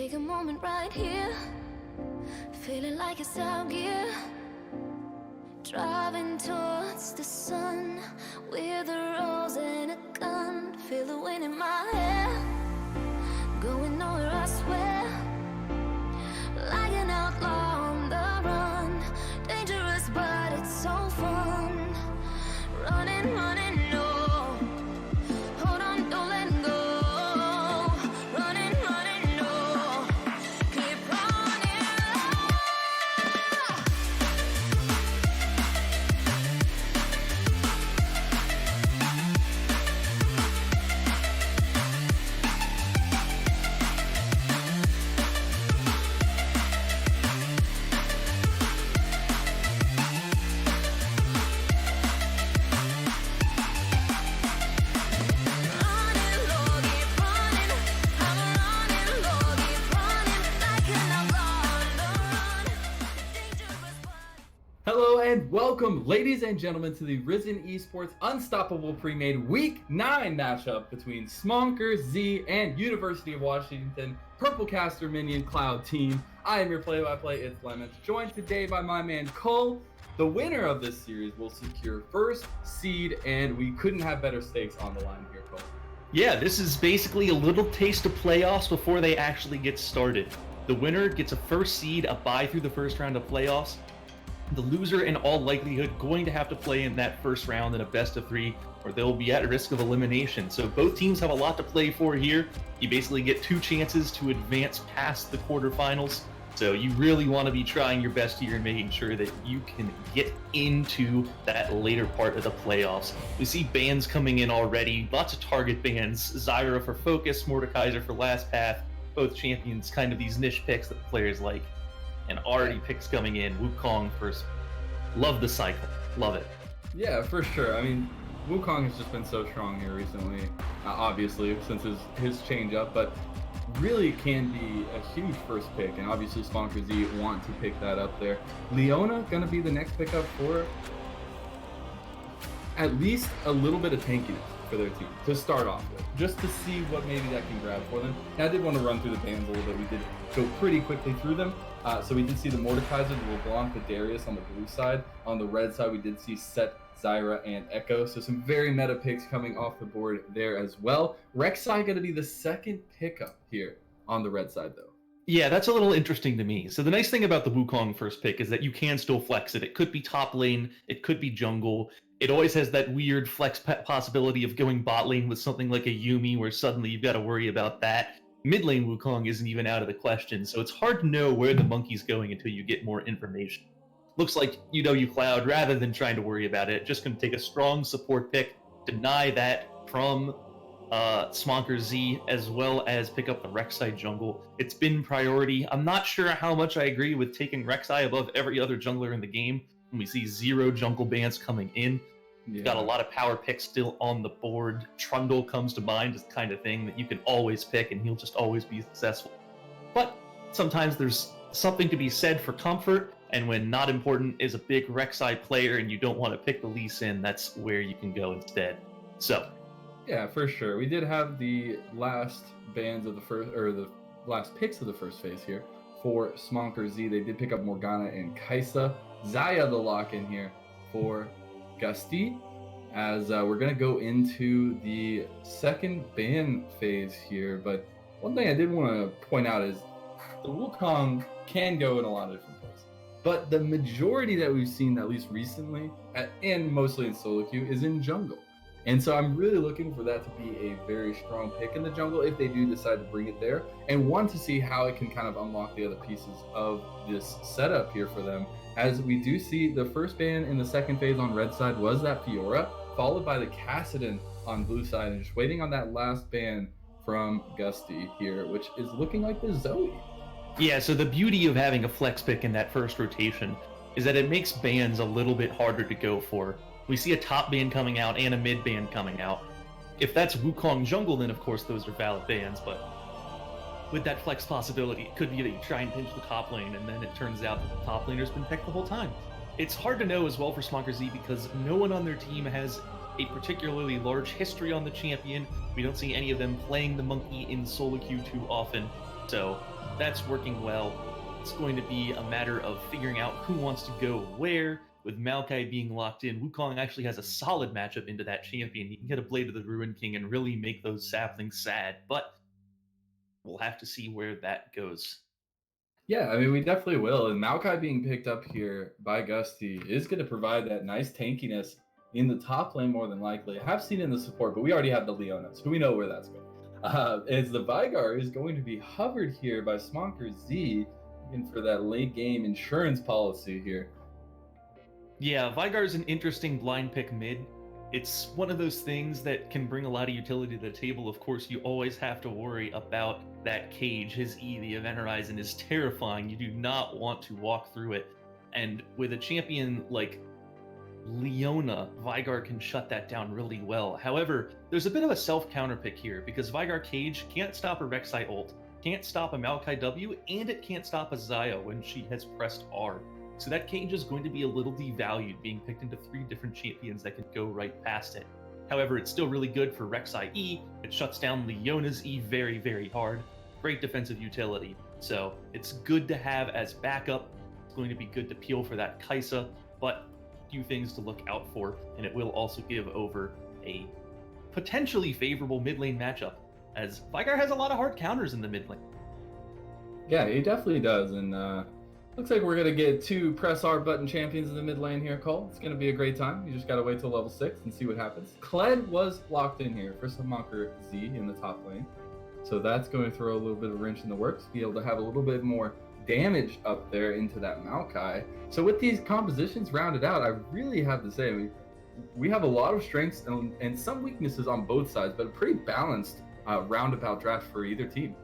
Take a moment right here, feeling like it's out gear. Driving towards the sun with a rose and a gun. Feel the wind in my hair, going nowhere I swear. Like an outlaw on the run, dangerous but it's so fun. Running, running, no. Hold on, don't let go. Running, running, no. Keep running. Hello and welcome, ladies and gentlemen, to the Risen Esports Unstoppable Premade Week 9 matchup between Smonkerz Z and University of Washington Purple Caster Minion Cloud team. I am your play-by-play, it's Lemons, joined today by my man Cole. The winner of this series will secure first seed, and we couldn't have better stakes on the line here, Cole. Yeah, this is basically a little taste of playoffs before they actually get started. The winner gets a first seed, a bye through the first round of playoffs. The loser, in all likelihood, going to have to play in that first round in a best-of-3, or they'll be at risk of elimination. So both teams have a lot to play for here. You basically get 2 chances to advance past the quarterfinals. So you really want to be trying your best here and making sure that you can get into that later part of the playoffs. We see bans coming in already, lots of target bans. Zyra for Focus, Mordekaiser for Last Path, both champions, kind of these niche picks that the players like. And already picks coming in. Wukong first. Love the cycle. Love it. Yeah, for sure. I mean, Wukong has just been so strong here recently, obviously, since his change up, but really can be a huge first pick, and obviously Smonkerz Z want to pick that up there. Leona going to be the next pickup for at least a little bit of tankiness for their team to start off with, just to see what maybe that can grab for them. And I did want to run through the bans a little bit. We did go pretty quickly through them. So we did see the Mordekaiser, the LeBlanc, the Darius on the blue side. On the red side, we did see Set, Zyra, and Echo. So some very meta picks coming off the board there as well. Rek'Sai going to be the second pickup here on the red side, though. Yeah, that's a little interesting to me. So the nice thing about the Wukong first pick is that you can still flex it. It could be top lane, it could be jungle. It always has that weird flex possibility of going bot lane with something like a Yuumi, where suddenly you've got to worry about that. Mid lane Wukong isn't even out of the question, so it's hard to know where the monkey's going until you get more information. Looks like you Cloud, rather than trying to worry about it, just going to take a strong support pick, deny that from Smonkerz Z, as well as pick up the Rek'Sai jungle. It's been priority. I'm not sure how much I agree with taking Rek'Sai above every other jungler in the game when we see 0 jungle bans coming in. You've got a lot of power picks still on the board. Trundle comes to mind as the kind of thing that you can always pick and he'll just always be successful. But sometimes there's something to be said for comfort, and when not important is a big Rek'Sai player and you don't want to pick the Lee Sin, that's where you can go instead. So yeah, for sure. We did have the last bans of the first, or the last picks of the first phase here for Smonkerz Z. They did pick up Morgana and Kai'Sa. Xayah the lock in here for Gusty, as we're going to go into the second ban phase here. But one thing I did want to point out is the Wukong can go in a lot of different places. But the majority that we've seen, at least recently, and mostly in solo queue, is in jungle. And so I'm really looking for that to be a very strong pick in the jungle if they do decide to bring it there. And one, to see how it can kind of unlock the other pieces of this setup here for them. As we do see the first ban in the second phase on red side was that Fiora, followed by the Kassadin on blue side, and just waiting on that last ban from Gusty here, which is looking like the Zoe. Yeah, so the beauty of having a flex pick in that first rotation is that it makes bans a little bit harder to go for. We see a top ban coming out and a mid ban coming out. If that's Wukong jungle, then of course those are valid bans, but with that flex possibility, it could be that you try and pinch the top lane, and then it turns out that the top laner's been picked the whole time. It's hard to know as well for Smonkerz Z because no one on their team has a particularly large history on the champion. We don't see any of them playing the monkey in solo queue too often. So that's working well. It's going to be a matter of figuring out who wants to go where. With Maokai being locked in, Wukong actually has a solid matchup into that champion. He can get a Blade of the Ruin King and really make those saplings sad, but we'll have to see where that goes. Yeah, I mean, we definitely will. And Maokai being picked up here by Gusty is going to provide that nice tankiness in the top lane more than likely. I have seen it in the support, but we already have the Leona, so we know where that's going. As the Vigar is going to be hovered here by Smonkerz Z, looking for that late game insurance policy here. Yeah, Vigar's an interesting blind pick mid. It's one of those things that can bring a lot of utility to the table. Of course, you always have to worry about that cage. His E, the Event Horizon, is terrifying. You do not want to walk through it. And with a champion like Leona, Vigar can shut that down really well. However, there's a bit of a self-counter pick here, because Vigar Cage can't stop a Rek'Sai ult, can't stop a Maokai W, and it can't stop a Xayah when she has pressed R. So that cage is going to be a little devalued, being picked into 3 different champions that could go right past it. However, it's still really good for Rek'Sai E. It shuts down Leona's E very, very hard. Great defensive utility. So it's good to have as backup. It's going to be good to peel for that Kai'Sa, but a few things to look out for, and it will also give over a potentially favorable mid lane matchup, as Vigar has a lot of hard counters in the mid lane. Yeah, he definitely does, and looks like we're going to get 2 press R button champions in the mid lane here, Cole. It's going to be a great time. You just got to wait till level 6 and see what happens. Kled was locked in here for Smonkerz Z in the top lane. So that's going to throw a little bit of a wrench in the works, be able to have a little bit more damage up there into that Maokai. So with these compositions rounded out, I really have to say, we have a lot of strengths and some weaknesses on both sides, but a pretty balanced roundabout draft for either team.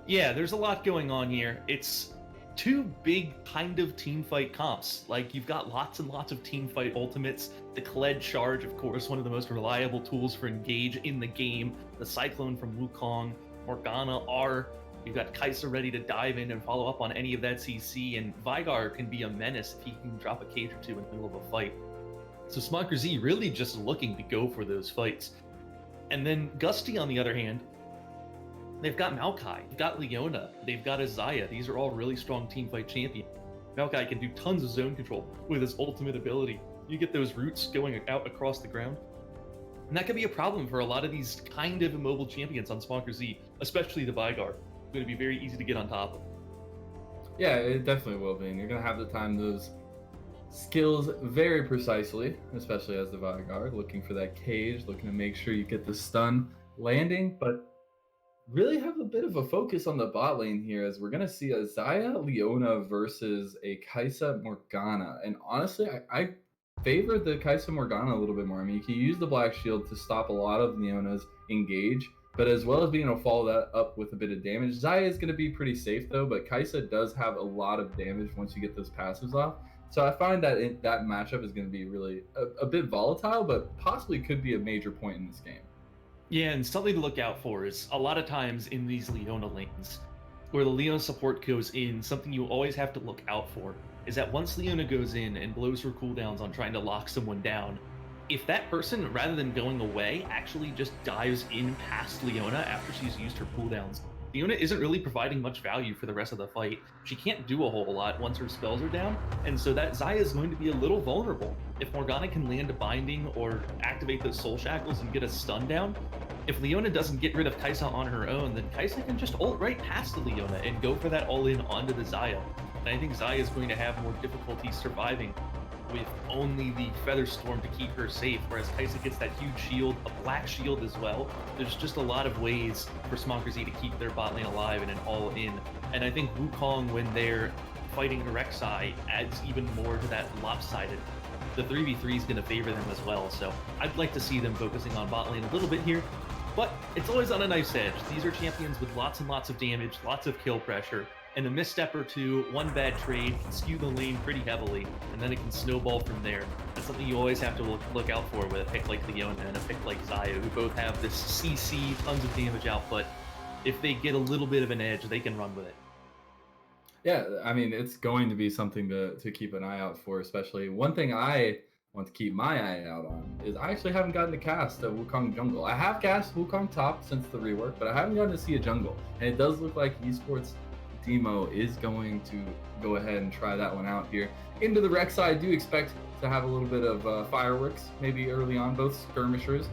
Yeah, there's a lot going on here. It's 2 big kind of team fight comps. Like, you've got lots and lots of team fight ultimates. The Kled Charge, of course, one of the most reliable tools for engage in the game. The Cyclone from Wukong, Morgana R. You've got Kai'Sa ready to dive in and follow up on any of that CC, and Vigar can be a menace if he can drop a cage or 2 in the middle of a fight. So Smonkerz Z really just looking to go for those fights. And then Gusty, on the other hand, they've got Maokai, they've got Leona, they've got a Xayah. These are all really strong teamfight champions. Maokai can do tons of zone control with his ultimate ability. You get those roots going out across the ground. And that could be a problem for a lot of these kind of immobile champions on Smonkerz Z, especially the Vigar. It's going to be very easy to get on top of. Yeah, it definitely will be. And you're going to have to time those skills very precisely, especially as the Vigar, looking for that cage, looking to make sure you get the stun landing, but really have a bit of a focus on the bot lane here, as we're going to see a Xayah Leona versus a Kai'Sa Morgana. And honestly, I favor the Kai'Sa Morgana a little bit more. I mean, you can use the Black Shield to stop a lot of Leona's engage, but as well as being able to follow that up with a bit of damage. Xayah is going to be pretty safe though, but Kai'Sa does have a lot of damage once you get those passives off. So I find that that matchup is going to be really a bit volatile, but possibly could be a major point in this game. Yeah, and something to look out for is a lot of times in these Leona lanes, where the Leona support goes in, something you always have to look out for is that once Leona goes in and blows her cooldowns on trying to lock someone down, if that person, rather than going away, actually just dives in past Leona after she's used her cooldowns, Leona isn't really providing much value for the rest of the fight. She can't do a whole lot once her spells are down, and so that Xayah is going to be a little vulnerable. If Morgana can land a binding or activate those soul shackles and get a stun down, if Leona doesn't get rid of Kai'Sa on her own, then Kai'Sa can just ult right past the Leona and go for that all-in onto the Xayah. And I think Xayah is going to have more difficulty surviving with only the Feather Storm to keep her safe, whereas Kai'Sa gets that huge shield, a black shield as well. There's just a lot of ways for Smonkerz Z to keep their bot lane alive in an all-in. And I think Wukong, when they're fighting Rek'Sai, adds even more to that lopsided. The 3v3 is going to favor them as well, so I'd like to see them focusing on bot lane a little bit here. But it's always on a knife's edge. These are champions with lots and lots of damage, lots of kill pressure, and a misstep or 2, one bad trade can skew the lane pretty heavily, and then it can snowball from there. That's something you always have to look out for with a pick like Leona and a pick like Xayah, who both have this CC, tons of damage output. If they get a little bit of an edge, they can run with it. Yeah, I mean, it's going to be something to keep an eye out for, especially. One thing I want to keep my eye out on is I actually haven't gotten to cast a Wukong jungle. I have cast Wukong top since the rework, but I haven't gotten to see a jungle. And it does look like Esports Demo is going to go ahead and try that one out here. Into the Rek'Sai, I do expect to have a little bit of fireworks, maybe early on, both skirmishers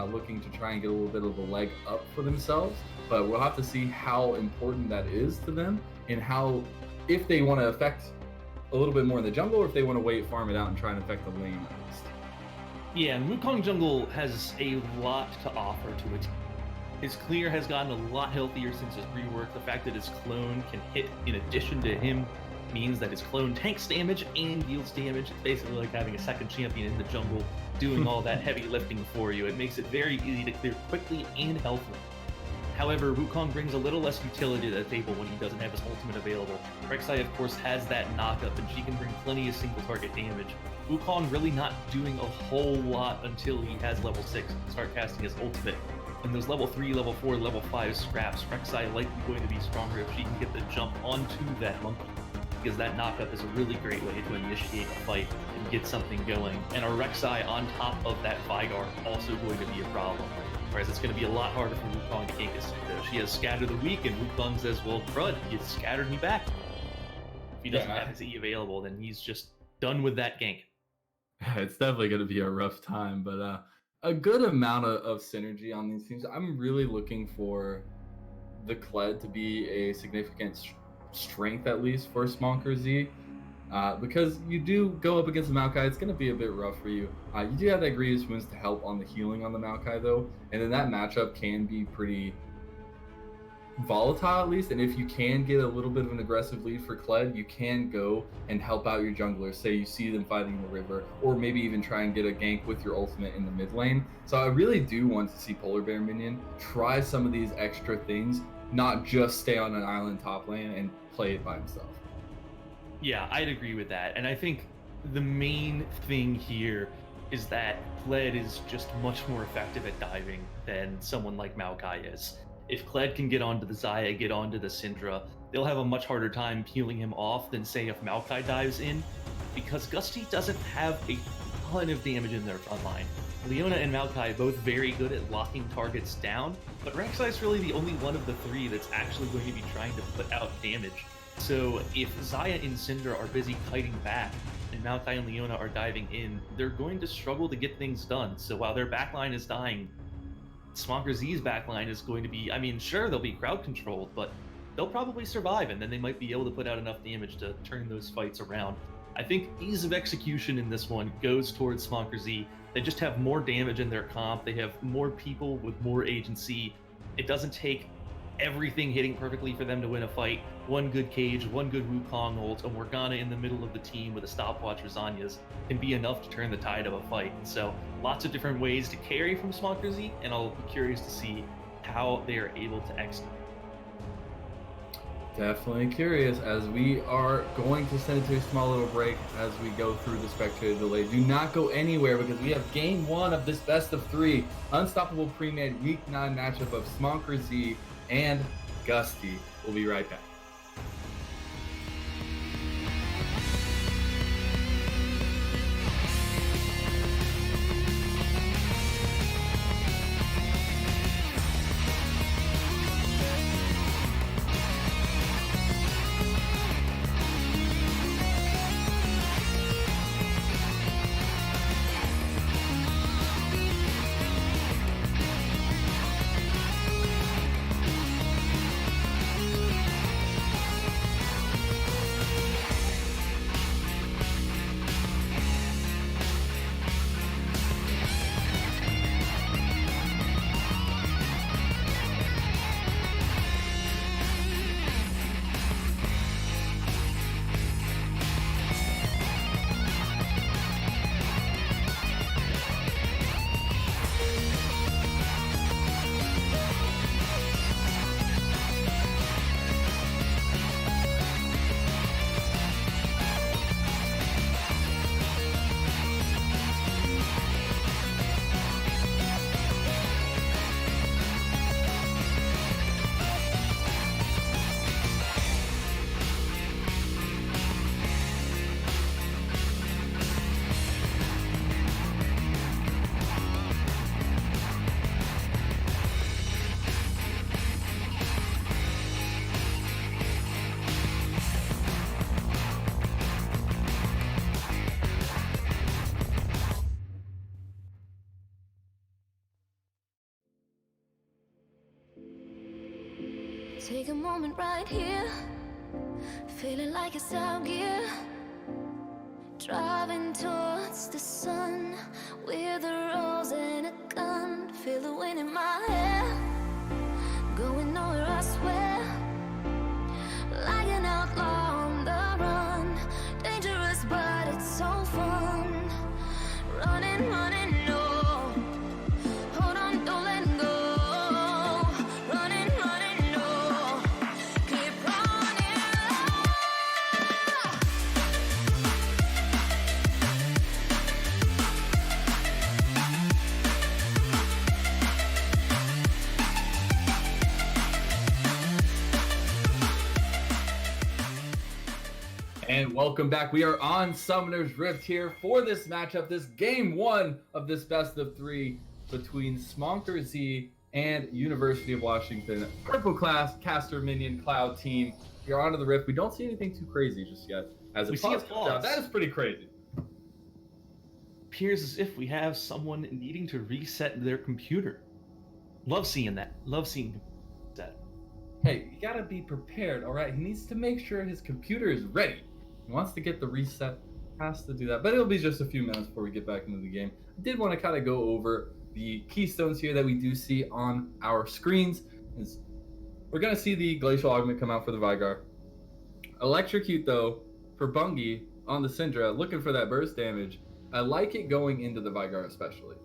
looking to try and get a little bit of a leg up for themselves. But we'll have to see how important that is to them and how, if they want to affect a little bit more in the jungle or if they want to wait, farm it out, and try and affect the lane at least. Yeah, Wukong jungle has a lot to offer to it. His clear has gotten a lot healthier since his rework. The fact that his clone can hit in addition to him means that his clone tanks damage and deals damage. It's basically like having a second champion in the jungle doing all that heavy lifting for you. It makes it very easy to clear quickly and healthily. However, Wukong brings a little less utility to the table when he doesn't have his ultimate available. Rek'Sai, of course, has that knockup, and she can bring plenty of single target damage. Wukong really not doing a whole lot until he has level 6 and start casting his ultimate. And those level 3, level 4, level 5 scraps, Rek'Sai likely going to be stronger if she can get the jump onto that monkey, because that knockup is a really great way to initiate a fight and get something going. And a Rek'Sai on top of that Vigar also going to be a problem. Whereas it's going to be a lot harder for Wukong to gank his Syndra. She has Scatter the Weak, and Wukong says, well, crud, you scattered me back. If he doesn't have his E available, then he's just done with that gank. It's definitely going to be a rough time, but a good amount of synergy on these teams. I'm really looking for the Kled to be a significant strength, at least, for Smonkerz. Because you do go up against the Maokai, it's going to be a bit rough for you. You do have that Grievous Wounds to help on the healing on the Maokai, though, and then that matchup can be pretty volatile, at least. And if you can get a little bit of an aggressive lead for Kled, you can go and help out your junglers. Say you see them fighting in the river, or maybe even try and get a gank with your ultimate in the mid lane. So I really do want to see Polar Bear Minion try some of these extra things, not just stay on an island top lane and play it by himself. Yeah, I'd agree with that. And I think the main thing here is that Kled is just much more effective at diving than someone like Maokai is. If Kled can get onto the Xayah, get onto the Syndra, they'll have a much harder time peeling him off than, say, if Maokai dives in, because Gusty doesn't have a ton of damage in their front line. Leona and Maokai both very good at locking targets down, but Rek'Sai's really the only one of the three that's actually going to be trying to put out damage. So if Xayah and Syndra are busy kiting back, and Maokai and Leona are diving in, they're going to struggle to get things done. So while their backline is dying, Smonkerz backline is going to be, I mean, sure, they'll be crowd controlled, but they'll probably survive, and then they might be able to put out enough damage to turn those fights around. I think ease of execution in this one goes towards Smonkerz. They just have more damage in their comp. They have more people with more agency. It doesn't take everything hitting perfectly for them to win a fight. One good Cage, one good Wukong ult, a Morgana in the middle of the team with a stopwatch Rosania's can be enough to turn the tide of a fight. So lots of different ways to carry from Smonkerz, and I'll be curious to see how they are able to execute. Definitely curious, as we are going to send it to a small little break as we go through the spectator delay. Do not go anywhere, because we have game 1 of this best of 3 unstoppable pre-made week 9 matchup of Smonkerz and Gusty. We'll be right back. Take a moment right here, feeling like it's out gear. Driving towards the sun with a rose and a gun. Feel the wind in my hair, going nowhere I swear. Like an outlaw on the run, dangerous but it's so fun. Running, running, no. Hold on, don't let go. Running, running, no. Keep running. And welcome back. We are on Summoner's Rift here for this matchup, this game 1 of this best of 3 between Smonkerz and University of Washington. Purple class, caster minion, cloud team. We are onto the Rift. We don't see anything too crazy just yet. As We it see a comes pause. out, that is pretty crazy. Appears as if we have someone needing to reset their computer. Love seeing that. Love seeing that. Hey, you gotta be prepared, all right? He needs to make sure his computer is ready. He wants to get the reset, has to do that, but it'll be just a few minutes before we get back into the game. I did want to kind of go over the keystones here that we do see on our screens. We're going to see the Glacial Augment come out for the Vigar. Electrocute, though, for Bungie on the Syndra, looking for that burst damage. I like it going into the Vigar especially.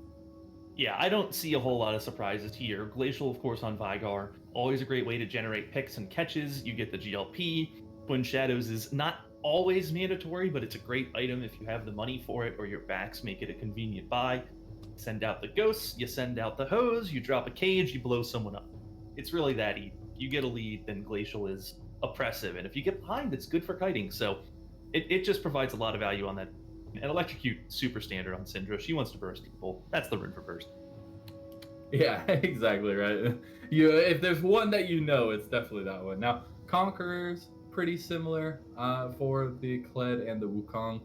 Yeah, I don't see a whole lot of surprises here. Glacial, of course, on Vigar. Always a great way to generate picks and catches. You get the GLP. Twin Shadows is not always mandatory, but it's a great item if you have the money for it or your backs make it a convenient buy. Send out the ghosts, you send out the hose, you drop a cage, you blow someone up. It's really that easy. If you get a lead, then Glacial is oppressive, and if you get behind, it's good for kiting. So it just provides a lot of value on that. And Electrocute, super standard on Syndra. She wants to burst people. That's the rune for burst. Yeah, exactly right. If there's one that you know, it's definitely that one. Now, Conquerors, pretty similar for the Kled and the Wukong.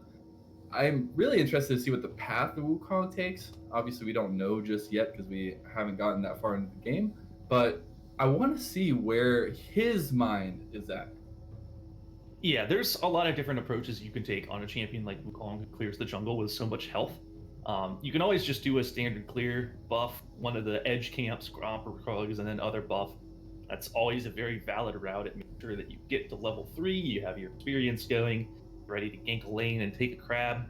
I'm really interested to see what the path the Wukong takes. Obviously, we don't know just yet because we haven't gotten that far into the game, but I want to see where his mind is at. Yeah, there's a lot of different approaches you can take on a champion like Wukong who clears the jungle with so much health. You can always just do a standard clear, buff one of the edge camps, Gromp or Krugs, and then other buff. That's always a very valid route at making sure that you get to level 3, you have your experience going, ready to gank a lane and take a crab.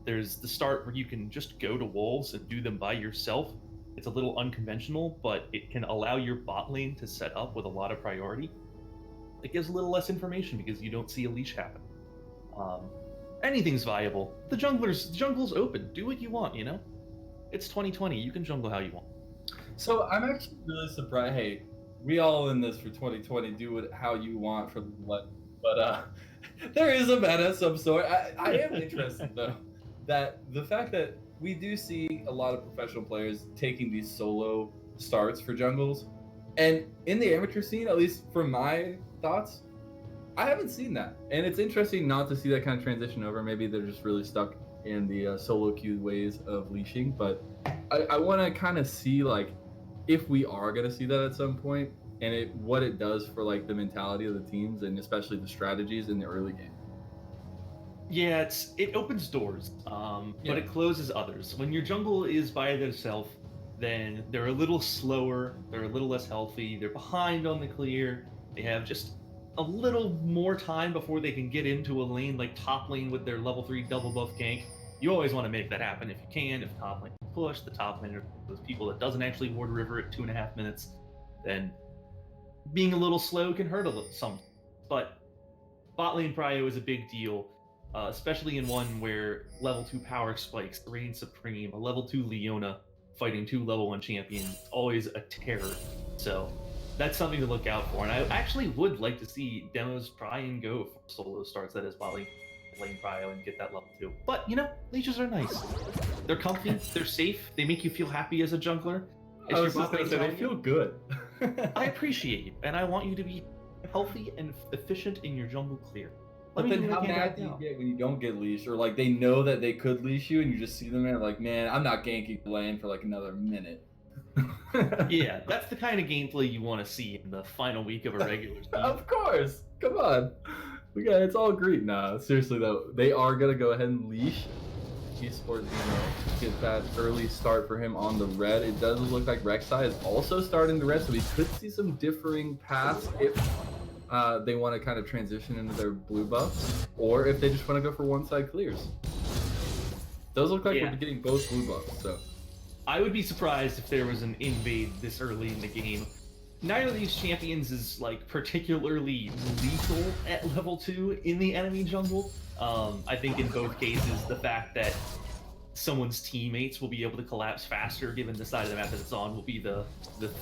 There's the start where you can just go to wolves and do them by yourself. It's a little unconventional, but it can allow your bot lane to set up with a lot of priority. It gives a little less information because you don't see a leash happen. Anything's viable. The jungle's open. Do what you want, you know? It's 2020. You can jungle how you want. So I'm actually really surprised. Hey, we all in this for 2020. Do it how you want for what, but there is a meta of some sort. I am interested though that the fact that we do see a lot of professional players taking these solo starts for jungles, and in the amateur scene, at least from my thoughts, I haven't seen that, and it's interesting not to see that kind of transition over. Maybe they're just really stuck in the solo queue ways of leashing, but I want to kind of see like if we are going to see that at some point, and what it does for like the mentality of the teams and especially the strategies in the early game. Yeah, it opens doors, but it closes others. When your jungle is by themselves, then they're a little slower, they're a little less healthy, they're behind on the clear, they have just a little more time before they can get into a lane like top lane with their level 3 double buff gank. You always want to make that happen if you can. If top lane push, the top lane are those people that doesn't actually ward river at 2.5 minutes, then being a little slow can hurt a little some. But bot lane prio is a big deal. Especially in one where level 2 power spikes, Reign Supreme, a level 2 Leona fighting 2 level 1 champions, always a terror. So that's something to look out for. And I actually would like to see demos try and go for solo starts that is bot lane prio and get that level 2. But you know, leeches are nice. They're comfy, they're safe, they make you feel happy as a jungler. I was just gonna say, they feel good. I appreciate you, and I want you to be healthy and efficient in your jungle clear. But then how mad do you get when you don't get leashed, or like they know that they could leash you and you just see them there like, man, I'm not ganking the lane for like another minute. Yeah, that's the kind of gameplay you want to see in the final week of a regular season. Of course. Come on. It's all great. Nah, seriously though, they are gonna go ahead and leash Esports, get that early start for him on the red. It does look like Rek'Sai is also starting the red, so we could see some differing paths if they want to kind of transition into their blue buffs, or if they just want to go for one side clears. Does look like we're getting both blue buffs, so. I would be surprised if there was an invade this early in the game. Neither of these champions is like particularly lethal at level 2 in the enemy jungle. I think in both cases, the fact that someone's teammates will be able to collapse faster given the side of the map that it's on will be the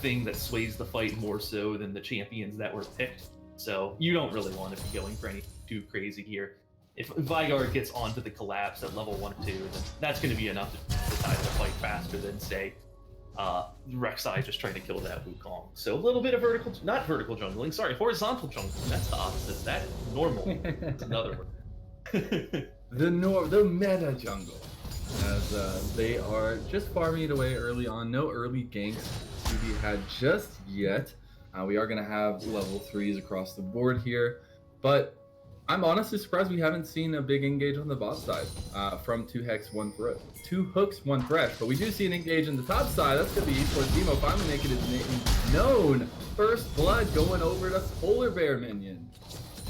thing that sways the fight more so than the champions that were picked. So you don't really want to be going for anything too crazy here. If Vigard gets onto the collapse at level 1 or 2, then that's going to be enough to decide to fight faster than, say, Rek'Sai just trying to kill that Wukong. So a little bit of not vertical jungling, sorry, horizontal jungling. That's the opposite. That's normal. That's another word. The meta jungle, as they are just farming it away early on. No early ganks to be had just yet. We are going to have level 3s across the board here, but I'm honestly surprised we haven't seen a big engage on the bot side from 2 Hex, 1 Thresh. 2 hooks, 1 Thresh, but we do see an engage in the top side. That's going to be Esports Demo finally making his name known. First blood going over to Polar Bear minion.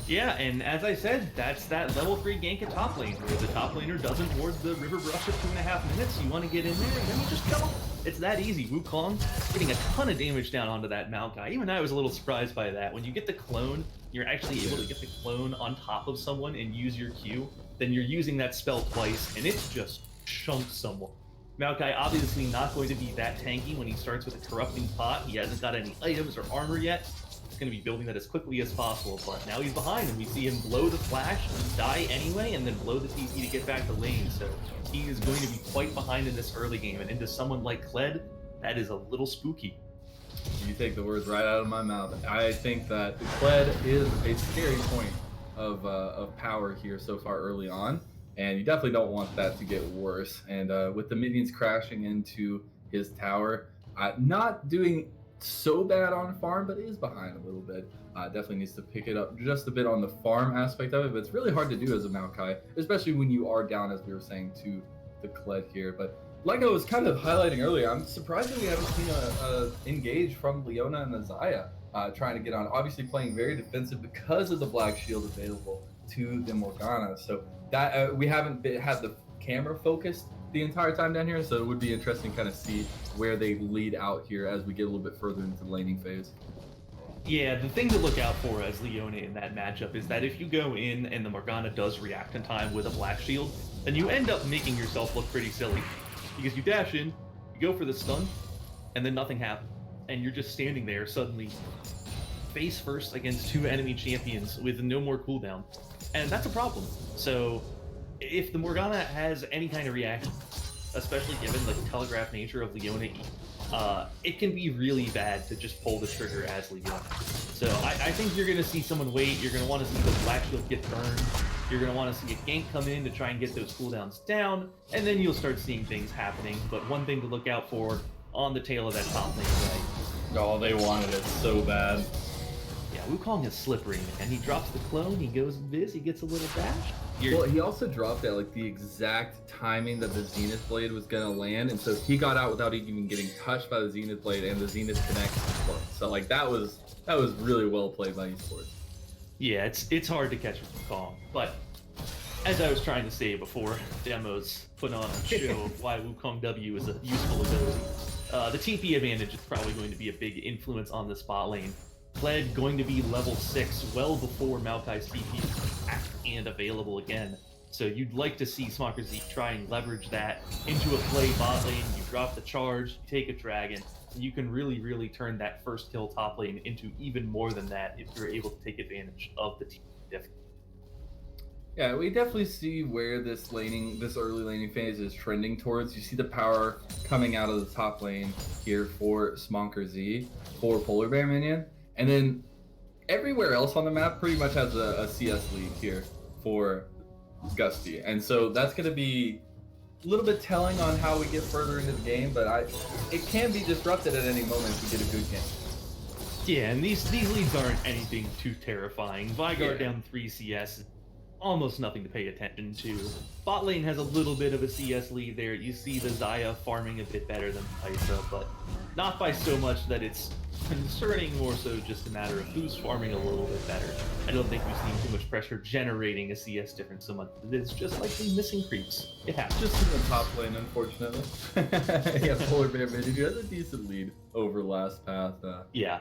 Yeah, and as I said, that's that level 3 gank at top lane, where the top laner doesn't ward the river brush at 2.5 minutes. You want to get in there, and then you just go. It's that easy. Wukong getting a ton of damage down onto that Maokai. Even I was a little surprised by that. When you get the clone, you're actually able to get the clone on top of someone and use your Q, then you're using that spell twice, and it's just chunks someone. Maokai obviously not going to be that tanky when he starts with a corrupting pot. He hasn't got any items or armor yet. Going to be building that as quickly as possible, but now he's behind and we see him blow the flash, die anyway, and then blow the TP to get back to lane. So he is going to be quite behind in this early game, and into someone like Kled, that is a little spooky. You take the words right out of my mouth. I think that Kled is a scary point of power here so far early on, and you definitely don't want that to get worse. And with the minions crashing into his tower, not doing so bad on farm, but is behind a little bit. Definitely needs to pick it up just a bit on the farm aspect of it, but it's really hard to do as a Maokai, especially when you are down, as we were saying, to the Kled here. But like I was kind of highlighting earlier, I'm surprised that we haven't seen a engage from Leona and Azaya trying to get on. Obviously playing very defensive because of the Black Shield available to the Morgana. So that we haven't had the camera focused the entire time down here, so it would be interesting to kind of see where they lead out here as we get a little bit further into the laning phase. Yeah, the thing to look out for as Leona in that matchup is that if you go in and the Morgana does react in time with a Black Shield, then you end up making yourself look pretty silly. Because you dash in, you go for the stun, and then nothing happens. And you're just standing there suddenly face first against 2 enemy champions with no more cooldown. And that's a problem. So if the Morgana has any kind of reaction, especially given the telegraph nature of Leona E, it can be really bad to just pull the trigger as Leona. So I think you're going to see someone wait, you're going to want to see the Black Shield get burned, you're going to want to see a gank come in to try and get those cooldowns down, and then you'll start seeing things happening. But one thing to look out for on the tail of that top lane, right? Oh, they wanted it so bad. Yeah, Wukong is slippery, man. He drops the clone, he goes Viz, he gets a little dash. Well, he also dropped at like the exact timing that the Zenith Blade was gonna land, and so he got out without even getting touched by the Zenith Blade, and the Zenith connects. So like that was really well played by Esports. Yeah, it's hard to catch Wukong, but as I was trying to say before, demos put on a show of why Wukong W is a useful ability. The TP advantage is probably going to be a big influence on the spot lane. Kled going to be level 6 well before Maokai's TP is back and available again. So you'd like to see Smonkerz try and leverage that into a play bot lane. You drop the charge, you take a dragon, and you can really, really turn that first kill top lane into even more than that if you're able to take advantage of the TP diff. Yeah, we definitely see where this early laning phase is trending towards. You see the power coming out of the top lane here for Smonkerz for Polar Bear minion. And then everywhere else on the map pretty much has a CS lead here for Gusty. And so that's going to be a little bit telling on how we get further into the game, but it can be disrupted at any moment if we get a good game. Yeah, and these leads aren't anything too terrifying. Vigard down 3 CS, almost nothing to pay attention to. Bot lane has a little bit of a CS lead there. You see the Xayah farming a bit better than Kai'Sa, but not by so much that it's concerning, more so just a matter of who's farming a little bit better. I don't think we've seen too much pressure generating a CS difference so much. It's just like the missing creeps. It happens. Just in the top lane, unfortunately. Yeah, Polar Bear Minion has a decent lead over Last Path. Yeah.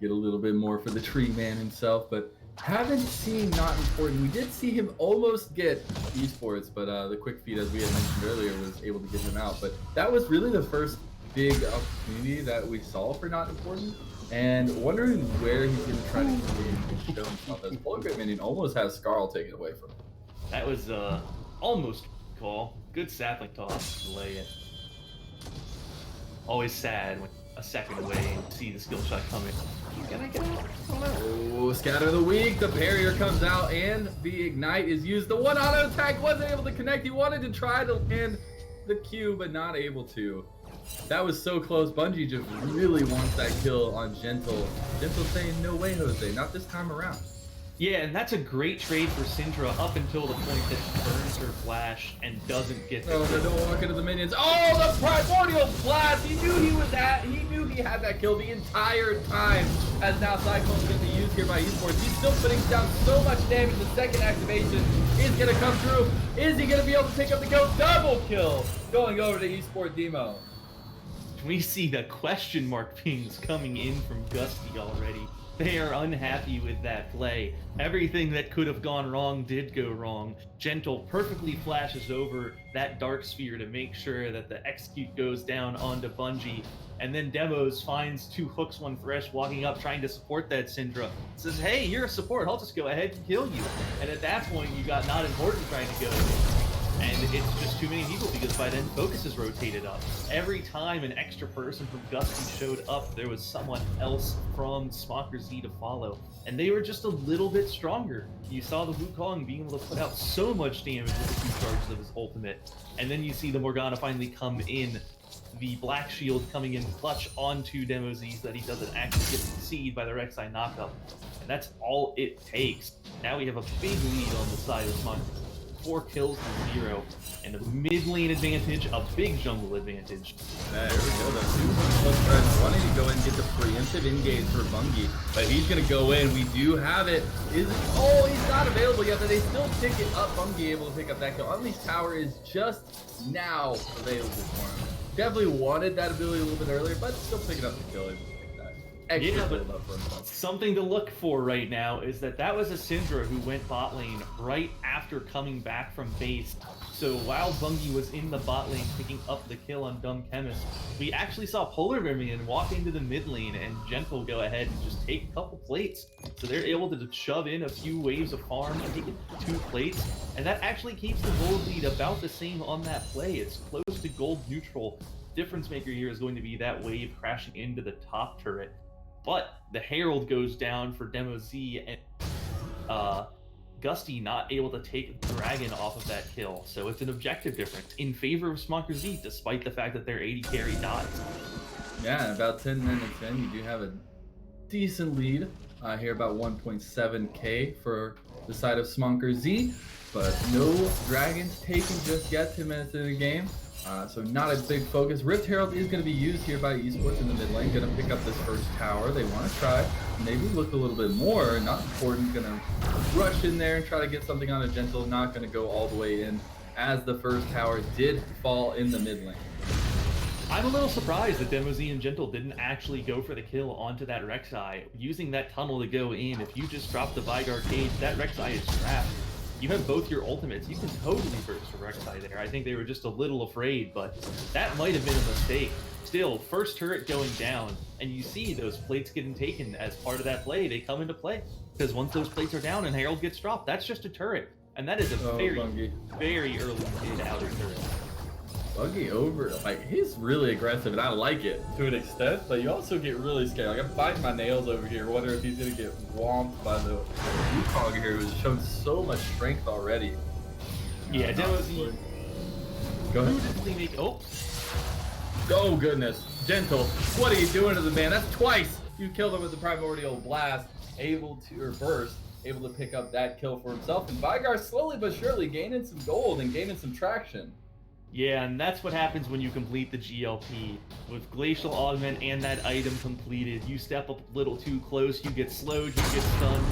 Get a little bit more for the Tree Man himself, but haven't seen Not Important. We did see him almost get Esports, but the quick feed, as we had mentioned earlier, was able to get him out. But that was really the first big opportunity that we saw for Not Important, and wondering where he's going to try to get in and show himself, as Polar Bear Minion almost has Skarl taken away from him. That was almost a call. Good sapling toss to lay it. Always sad when a second away and see the skill shot coming. Can I get out? Oh, Scatter of the Week, the barrier comes out, and the Ignite is used. The one auto attack wasn't able to connect. He wanted to try to land the Q, but not able to. That was so close. Bungie just really wants that kill on Gentle. Gentle saying, no way, Jose, not this time around. Yeah, and that's a great trade for Syndra up until the point that she burns her flash and doesn't get the kill. Don't walk into the minions. Oh, the Primordial Blast! He knew he had that kill the entire time. As now Cyclone's going to be used here by Esports. He's still putting down so much damage. The second activation is going to come through. Is he going to be able to pick up the kill? Double kill going over to Esports Demo. We see the question mark pings coming in from Gusty already. They are unhappy with that play. Everything that could have gone wrong did go wrong. Gentle perfectly flashes over that dark sphere to make sure that the execute goes down onto Bungie. And then Demos finds 2 hooks, 1 thresh, walking up trying to support that Syndra. Says, hey, you're a support, I'll just go ahead and kill you. And at that point, you got Not Important trying to go in. And it's just too many people, because by then focus is rotated up. Every time an extra person from Gusty showed up, there was someone else from Smonkerz to follow. And they were just a little bit stronger. You saw the Wukong being able to put out so much damage with the 2 charges of his ultimate. And then you see the Morgana finally come in. The Black Shield coming in clutch onto Demo Z so that he doesn't actually get seed by the Rek'Sai knockup. And that's all it takes. Now we have a big lead on the side of Smonkerz. 4 kills to 0, and a mid lane advantage, a big jungle advantage. There we go, the 2 friends wanting to go and get the preemptive engage for Bungie, but he's gonna go in. We do have it. He's not available yet, but they still pick it up. Bungie able to pick up that kill. Unleashed Tower is just now available for him. Definitely wanted that ability a little bit earlier, but still picking up the kill. Yeah, but something to look for right now is that was a Syndra who went bot lane right after coming back from base. So while Bungie was in the bot lane picking up the kill on Dumb Chemist, we actually saw Polar Bear Minion walk into the mid lane and Gentle go ahead and just take a couple plates. So they're able to shove in a few waves of farm and take 2 plates, and that actually keeps the gold lead about the same on that play. It's close to gold neutral. Difference maker here is going to be that wave crashing into the top turret. But the Herald goes down for Demo Z, and Gusty not able to take Dragon off of that kill. So it's an objective difference in favor of Smonkerz, despite the fact that their 80 carry dies. Yeah, about 10 minutes in, you do have a decent lead. Here about 1.7k for the side of Smonkerz, but no Dragons taken just yet 10 minutes into the game. So not a big focus. Rift Herald is going to be used here by Esports in the mid lane. Going to pick up this first tower. They want to try, maybe look a little bit more. Not Important. Going to rush in there and try to get something on a Gentle. Not going to go all the way in, as the first tower did fall in the mid lane. I'm a little surprised that Demo Z and Gentle didn't actually go for the kill onto that Rek'Sai. Using that tunnel to go in, if you just drop the Vigard cage, that Rek'Sai is trapped. You have both your ultimates. You can totally burst for Rek'Sai there. I think they were just a little afraid, but that might have been a mistake. Still, first turret going down, and you see those plates getting taken as part of that play. They come into play, because once those plates are down and Herald gets dropped, that's just a turret. And that is a very early mid outer turret. Bungie over, like, he's really aggressive, and I like it to an extent, but you also get really scared. Like, I'm biting my nails over here, wondering if he's gonna get whomped by the Wukong here, who's shown so much strength already. Yeah, Demo Z. Go Go ahead. beautifully make. Oh, Oh goodness, Gentle, what are you doing to the man? That's twice you killed him with the Primordial Blast, able to pick up that kill for himself. And Vygar slowly but surely gaining some gold and gaining some traction. yeah, and that's what happens when you complete the GLP. With Glacial Augment and that item completed, you step up a little too close, you get slowed, you get stunned,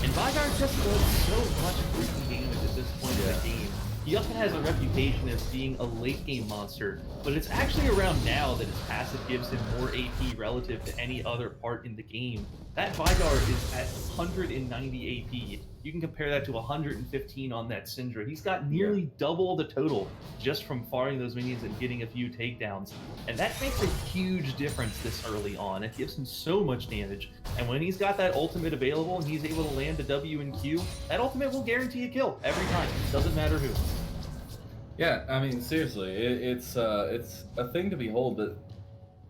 and Vygar just does so much freaking damage at this point in the game. He often has a reputation as being a late game monster, but it's actually around now that his passive gives him more AP relative to any other part in the game. That Vygar is at 190 AP. You can compare that to 115 on that Syndra. He's got nearly double the total just from farming those minions and getting a few takedowns. And that makes a huge difference this early on. It gives him so much damage. And when he's got that ultimate available and he's able to land a W and Q, that ultimate will guarantee a kill every time. Doesn't matter who. Yeah, I mean, seriously, it's a thing to behold. But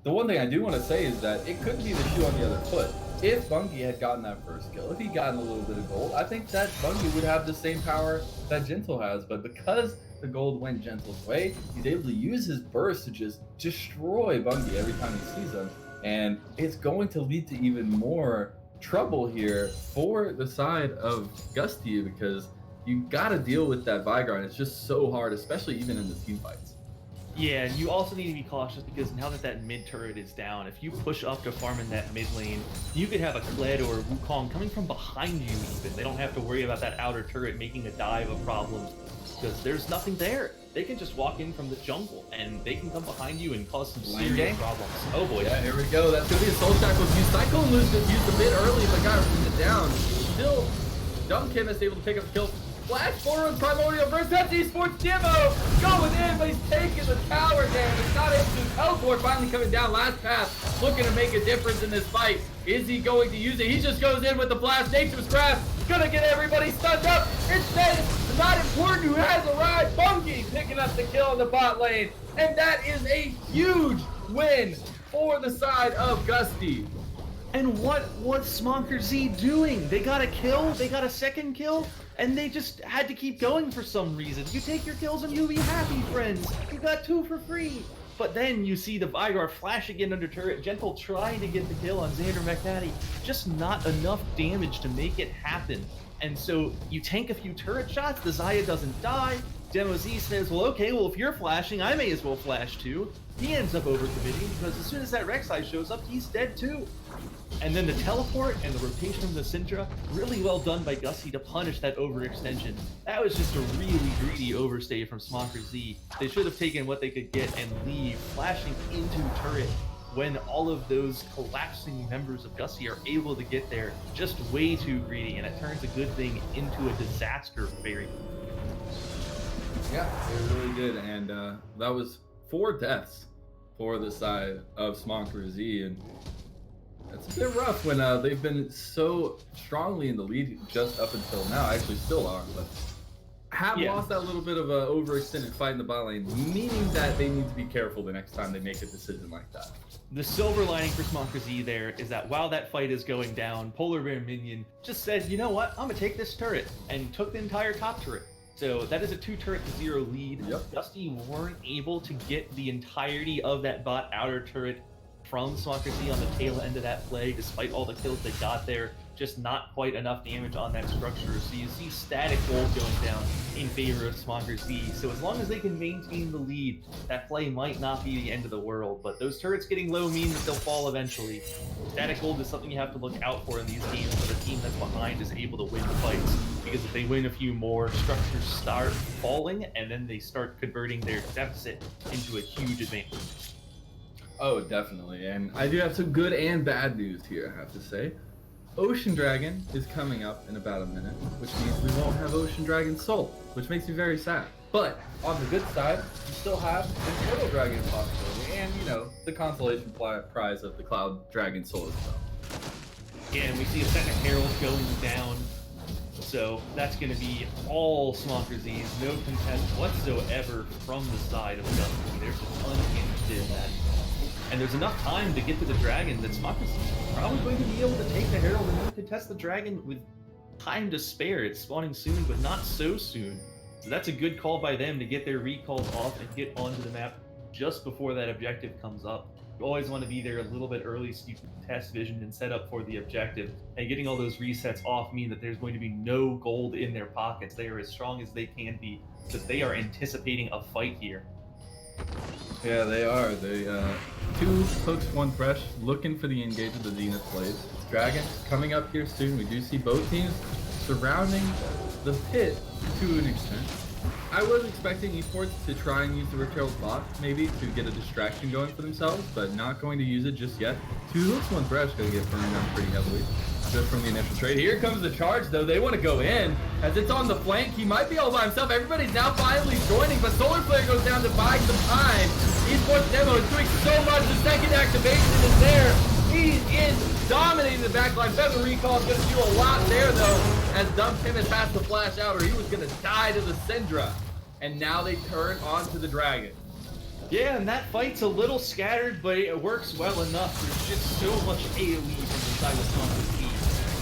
the one thing I do want to say is that it could be the shoe on the other foot. If Bungie had gotten that first kill, if he'd gotten a little bit of gold, I think that Bungie would have the same power that Gentle has. But because the gold went Gentle's way, he's able to use his burst to just destroy Bungie every time he sees him. And it's going to lead to even more trouble here for the side of Gusty, because you got to deal with that Vygar, and it's just so hard, especially even in the team fights. Yeah, and you also need to be cautious because now that mid turret is down, if you push up to farm in that mid lane, you could have a Kled or a Wukong coming from behind you even. They don't have to worry about that outer turret making a dive a problem because there's nothing there. They can just walk in from the jungle and they can come behind you and cause some serious problems. Oh boy. Yeah, here we go. That's going to be a Soul Shackle. Use Cycle and used a bit early, but got it down. Still, Dumb Chemist able to pick up the kill. Flash forward Primordial versus that Esports demo going in, but he's taking the tower damage. Not able to teleport, finally coming down. Last pass, looking to make a difference in this fight. Is he going to use it? He just goes in with the blast. Nature's Grasp, gonna get everybody stunned up. Instead, it's not important who has arrived. Bungie picking up the kill in the bot lane, and that is a huge win for the side of Gusty. And what's Smonkerz doing? They got a kill, they got a second kill, and they just had to keep going for some reason. You take your kills and you be happy, friends. You got 2 for free. But then you see the Vygar flash again under turret, Gentle trying to get the kill on Xander McNatty. Just not enough damage to make it happen. And so you tank a few turret shots, the Xayah doesn't die. Demo Z says, well, okay, well, if you're flashing, I may as well flash too. He ends up overcommitting because as soon as that Rek'Sai shows up, he's dead too. And then the teleport and the rotation of the Syndra, really well done by Gusty to punish that overextension. That was just a really greedy overstay from Smonkerz. They should have taken what they could get and leave, flashing into turret when all of those collapsing members of Gusty are able to get there. Just way too greedy, and it turns a good thing into a disaster very quickly. Yeah, they really did, and that was 4 deaths for the side of Smonkerz, and it's a bit rough when they've been so strongly in the lead just up until now. Actually, still are, but have lost that little bit of an overextended fight in the bot lane, meaning that they need to be careful the next time they make a decision like that. The silver lining for Smonkerz there is that while that fight is going down, Polar Bear Minion just said, you know what, I'm gonna take this turret, and took the entire top turret. So that is a 2 turret to 0 lead. Yep. Gusty weren't able to get the entirety of that bot outer turret from Smonkerz on the tail end of that play, despite all the kills they got there. Just not quite enough damage on that structure. So you see static gold going down in favor of Smonkerz. So as long as they can maintain the lead, that play might not be the end of the world. But those turrets getting low means that they'll fall eventually. Static gold is something you have to look out for in these games when the team that's behind is able to win the fights. Because if they win a few more, structures start falling, and then they start converting their deficit into a huge advantage. Oh, definitely. And I do have some good and bad news here, I have to say. Ocean Dragon is coming up in about a minute, which means we won't have Ocean Dragon Soul, which makes me very sad. But on the good side, you still have the Turtle Dragon possibility, and you know, the consolation prize of the Cloud Dragon Soul as well. Yeah, and we see a second Herald going down. So that's going to be all Smonkerz, no contest whatsoever from the side of Gusty. They're just uninterested in that. And there's enough time to get to the dragon that Smonkerz is probably going to be able to take the Herald and then contest the dragon with time to spare. It's spawning soon, but not so soon. So that's a good call by them to get their recalls off and get onto the map just before that objective comes up. You always want to be there a little bit early so you can test vision and set up for the objective. And getting all those resets off mean that there's going to be no gold in their pockets. They are as strong as they can be because they are anticipating a fight here. Yeah, they are. They 2 hooks, 1 thresh, looking for the engage of the Zenith Blade. Dragon coming up here soon. We do see both teams surrounding the pit to an extent. I was expecting Esports to try and use the Retail's bot, maybe, to get a distraction going for themselves, but not going to use it just yet. 2 hooks, 1 thresh going to get burned down pretty heavily just from the initial trade. Here comes the charge, though. They want to go in as it's on the flank. He might be all by himself. Everybody's now finally joining, but Solar Flare goes down to buy some time. Esports Demo is doing so much. The second activation is there. He is dominating the backline. Feather Recall is going to do a lot there, though, as Dumb Timid passed the flash out, or he was going to die to the Syndra. And now they turn onto the Dragon. Yeah, and that fight's a little scattered, but it works well enough. There's just so much AoE from the side of Smonkerz team.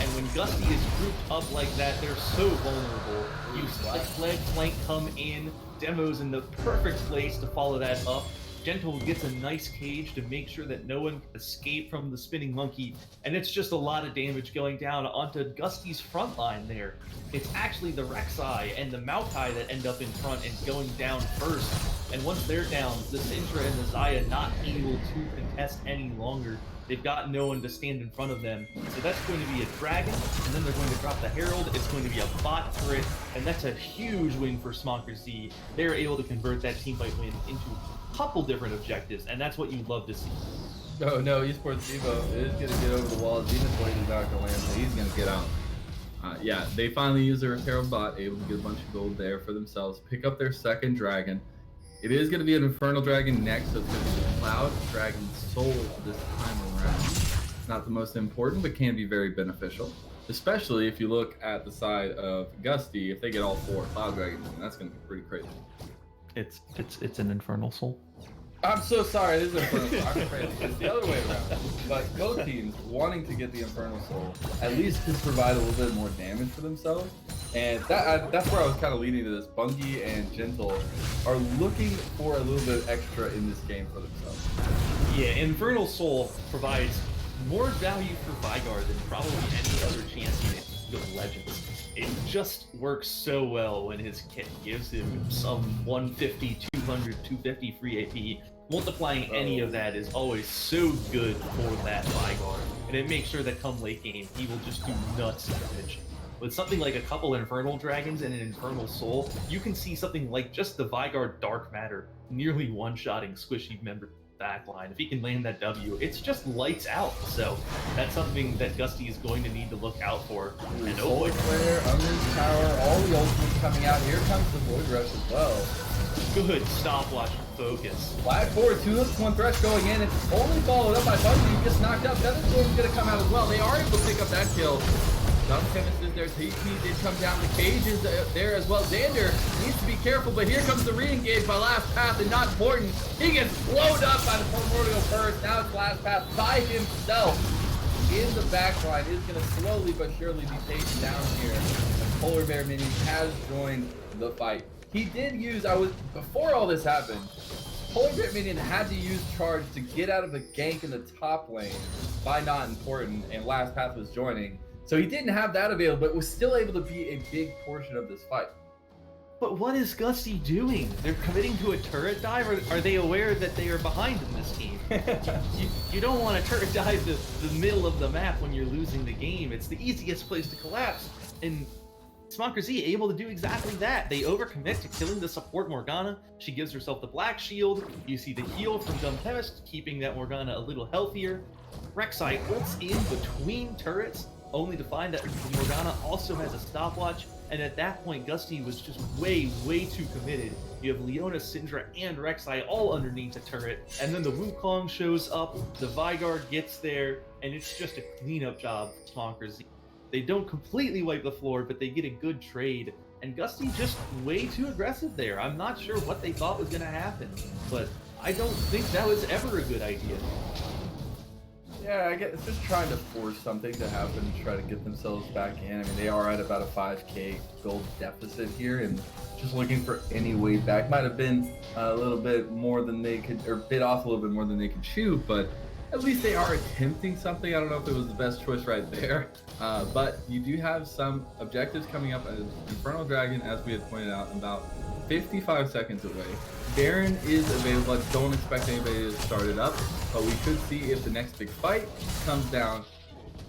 And when Gusty is grouped up like that, they're so vulnerable. You see the flank come in. Demo's in the perfect place to follow that up. Gentle gets a nice cage to make sure that no one can escape from the spinning monkey, and it's just a lot of damage going down onto Gusty's front line there. It's actually the Rek'Sai and the Maokai that end up in front and going down first, and once they're down, the Syndra and the Xayah not able to contest any longer. They've got no one to stand in front of them. So that's going to be a Dragon, and then they're going to drop the Herald. It's going to be a bot turret, and that's a huge win for Smonkerz. They're able to convert that teamfight win into a couple different objectives, and that's what you love to see. Oh no, Esports Evo is going to get over the wall. Zenith Blade is not going to land, so he's going to get out. Yeah, they finally use their Herald bot, able to get a bunch of gold there for themselves, pick up their second Dragon. It is going to be an Infernal Dragon next, so it's going to be the Cloud Dragon Soul this time around. Not the most important, but can be very beneficial. Especially if you look at the side of Gusty, if they get all 4 Cloud Dragons, that's going to be pretty crazy. It's an Infernal Soul. I'm so sorry, it is Infernal Soul. I'm crazy. It's the other way around. But both teams wanting to get the Infernal Soul at least to provide a little bit more damage for themselves. And that's where I was kind of leading to this. Bungie and Gentle are looking for a little bit extra in this game for themselves. Yeah, Infernal Soul provides more value for Vigor than probably any other champion in the Legends. It just works so well when his kit gives him some 150, 200, 250 free AP. Multiplying any of that is always so good for that Vigor. And it makes sure that come late game, he will just do nuts damage. With something like a couple Infernal Dragons and an Infernal Soul, you can see something like just the Vigor Dark Matter nearly one-shotting Squishy member backline. If he can land that W, it's just lights out. So that's something that Gusty is going to need to look out for. And oh boy, Flare, Unleashed Power, all the ultimates coming out. Here comes the Void Rush as well. good stopwatch focus. Flag forward, 2 hooks, 1 thresh going in. It's only followed up by Bungie, who gets knocked out. Featherstorm's going to come out as well. They are able to pick up that kill. Dumb Chemist is there. TP did come down. The cage is there as well. Xander needs to be careful, but here comes the re-engage by Last Path, and not important. He gets blowed up by the Primordial Burst. Now it's Last Path by himself. In the backline is going to slowly but surely be taken down here. The Polar Bear Minion has joined the fight. He did use, before all this happened, Polar Bear Minion had to use charge to get out of a gank in the top lane by Not Important, and Last Path was joining. So he didn't have that available, but was still able to be a big portion of this fight. But what is Gusty doing? They're committing to a turret dive, or are they aware that they are behind in this team? you don't want to turret dive the middle of the map when you're losing the game. It's the easiest place to collapse. And Smonkerz able to do exactly that. They overcommit to killing the support Morgana. She gives herself the black shield. You see the heal from Dumb Chemist, keeping that Morgana a little healthier. Rek'Sai ults in between turrets, only to find that Morgana also has a stopwatch, and at that point, Gusty was just way too committed. You have Leona, Syndra, and Rek'Sai all underneath the turret, and then the Wukong shows up, the Vigor gets there, and it's just a cleanup job for Smonkerz. They don't completely wipe the floor, but they get a good trade, and Gusty just way too aggressive there. I'm not sure what they thought was going to happen, but I don't think that was ever a good idea. Yeah, I guess just trying to force something to happen to try to get themselves back in. I mean, they are at about a 5K gold deficit here, and just looking for any way back. Might have been a little bit more than they could, or bit off a little bit more than they could chew, but at least they are attempting something. I don't know if it was the best choice right there, but you do have some objectives coming up. Infernal Dragon, as we had pointed out, about 55 seconds away. Baron is available. I don't expect anybody to start it up, but we could see if the next big fight comes down,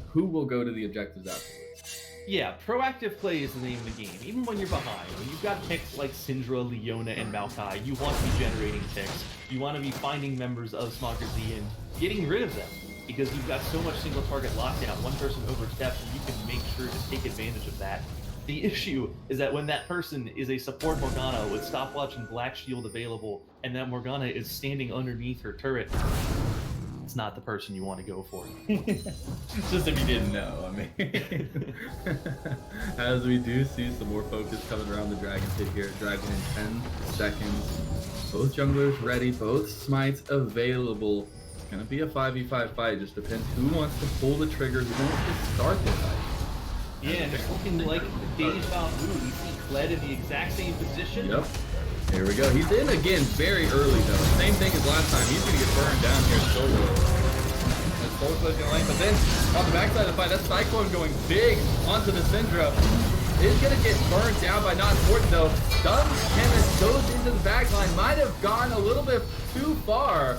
who will go to the objectives afterwards. Yeah, proactive play is the name of the game. Even when you're behind, when you've got picks like Syndra, Leona, and Maokai, you want to be generating picks. You want to be finding members of Smonkerz and getting rid of them, because you've got so much single target lockdown. One person oversteps, and you can make sure to take advantage of that. The issue is that when that person is a support Morgana with stopwatch and black shield available, and that Morgana is standing underneath her turret, it's not the person you want to go for. Just if you didn't know, I mean. As we do see some more focus coming around the Dragon Pit here. Dragon in 10 seconds. Both junglers ready, both smites available. It's going to be a 5v5 fight. Just depends who wants to pull the trigger, who wants to start the fight. Yeah, and it's looking like Deja Vu. We see Kled in the exact same position. Yep. Here we go. He's in again very early though. Same thing as last time. He's gonna get burned down here solo. That's Soulflow's gonna lane, but then on the backside of the fight, that Cyclone going big onto the Syndra. Is gonna get burned down by not important though. Dumb Chemist goes into the backline. Might have gone a little bit too far.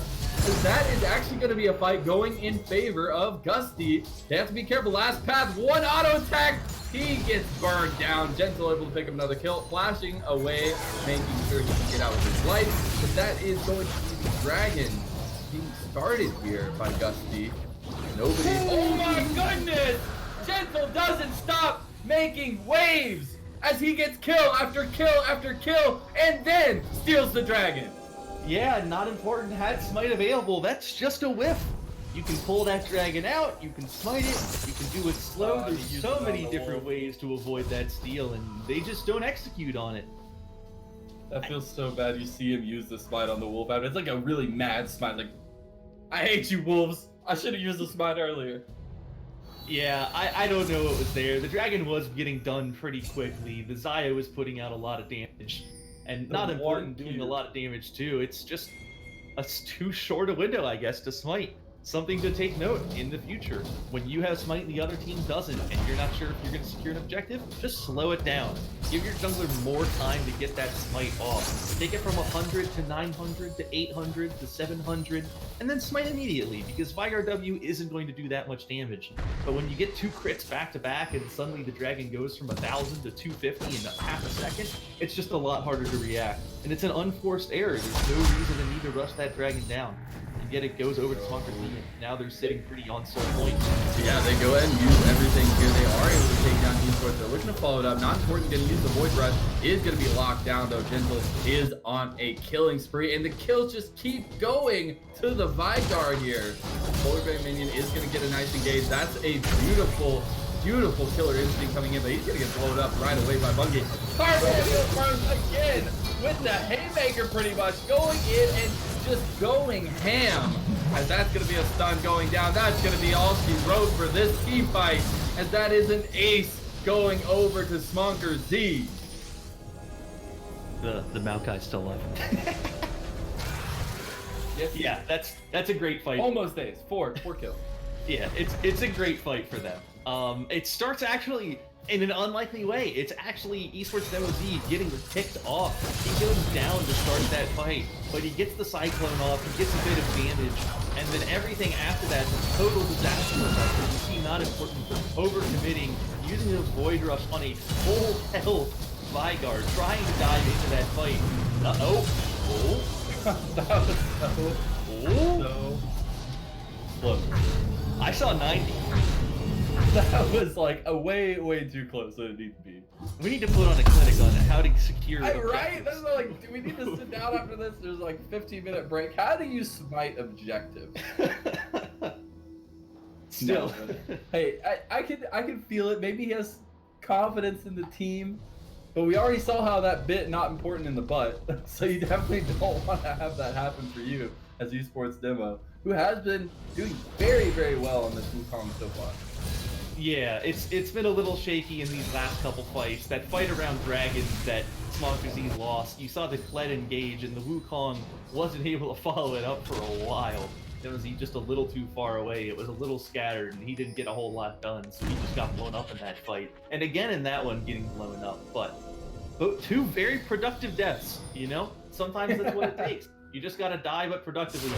That is actually going to be a fight going in favor of Gusty. They have to be careful. Last path, one auto attack. He gets burned down. Gentle able to pick up another kill, flashing away, making sure he can get out with his life. But that is going to be the Dragon being started here by Gusty. Nobody. Oh my goodness! Gentle doesn't stop making waves as he gets kill after kill after kill, and then steals the Dragon. Yeah, not important. Had smite available. That's just a whiff. You can pull that dragon out. You can smite it. You can do it slow. There's so many different ways to avoid that steal, and they just don't execute on it. That feels so bad. You see him use the smite on the wolf. It's like a really mad smite. Like, I hate you, wolves. I should have used the smite earlier. Yeah, I don't know what was there. The dragon was getting done pretty quickly. The Xayah was putting out a lot of damage. And not important, doing a lot of damage too. It's just too short a window, I guess, to smite. Something to take note in the future. When you have smite and the other team doesn't, and you're not sure if you're going to secure an objective, just slow it down. Give your jungler more time to get that smite off. Take it from 100 to 900 to 800 to 700, and then smite immediately, because VIRW isn't going to do that much damage. But when you get 2 crits back to back, and suddenly the dragon goes from 1,000 to 250 in half a second, it's just a lot harder to react. And it's an unforced error. There's no reason to need to rush that dragon down. Yet it goes over to Smonkerz, and now they're sitting pretty on soul point. So yeah, they go ahead and use everything here. They are able to take down Esports. They're looking to follow it up. Not important, going to use the Void Rush. Is going to be locked down though. Gentle is on a killing spree, and the kills just keep going to the Vigard here. Polar Bear Minion is going to get a nice engage. That's a beautiful, beautiful killer instinct coming in, but he's going to get blown up right away by Bungie. Carbon burns again with the haymaker, pretty much going in and just going ham, as that's going to be a stun going down. That's going to be all she wrote for this team fight, as that is an ace going over to Smonkerz Z. The Maokai's still alive. Yes, yeah, that's a great fight. Almost ace. Four kills. Yeah, it's a great fight for them. It starts actually in an unlikely way. It's actually Esports MOZ getting picked off. He goes down to start that fight, but he gets the Cyclone off, he gets a bit of damage, and then everything after that is a total disaster. You see, not important, overcommitting, using a Void Rush on a full health Vigard, trying to dive into that fight. That was so close. I saw 90. That was like a way too close than it needs to be. We need to put on a clinic on how to secure right? That's like, do we need to sit down after this? There's like a 15-minute break. How do you smite objective? Still. No, hey, I can feel it. Maybe he has confidence in the team, but we already saw how that bit not important in the butt. So you definitely don't want to have that happen for you. as Esports Demo, who has been doing very, very well on this Wukong so far. Yeah, it's been a little shaky in these last couple fights. That fight around Dragons that Smonkerz lost, you saw the Kled engage, and the Wukong wasn't able to follow it up for a while. It was just a little too far away. It was a little scattered, and he didn't get a whole lot done, so he just got blown up in that fight. And again in that one, getting blown up. But two very productive deaths, you know? Sometimes that's what it takes. You just gotta die, but productively.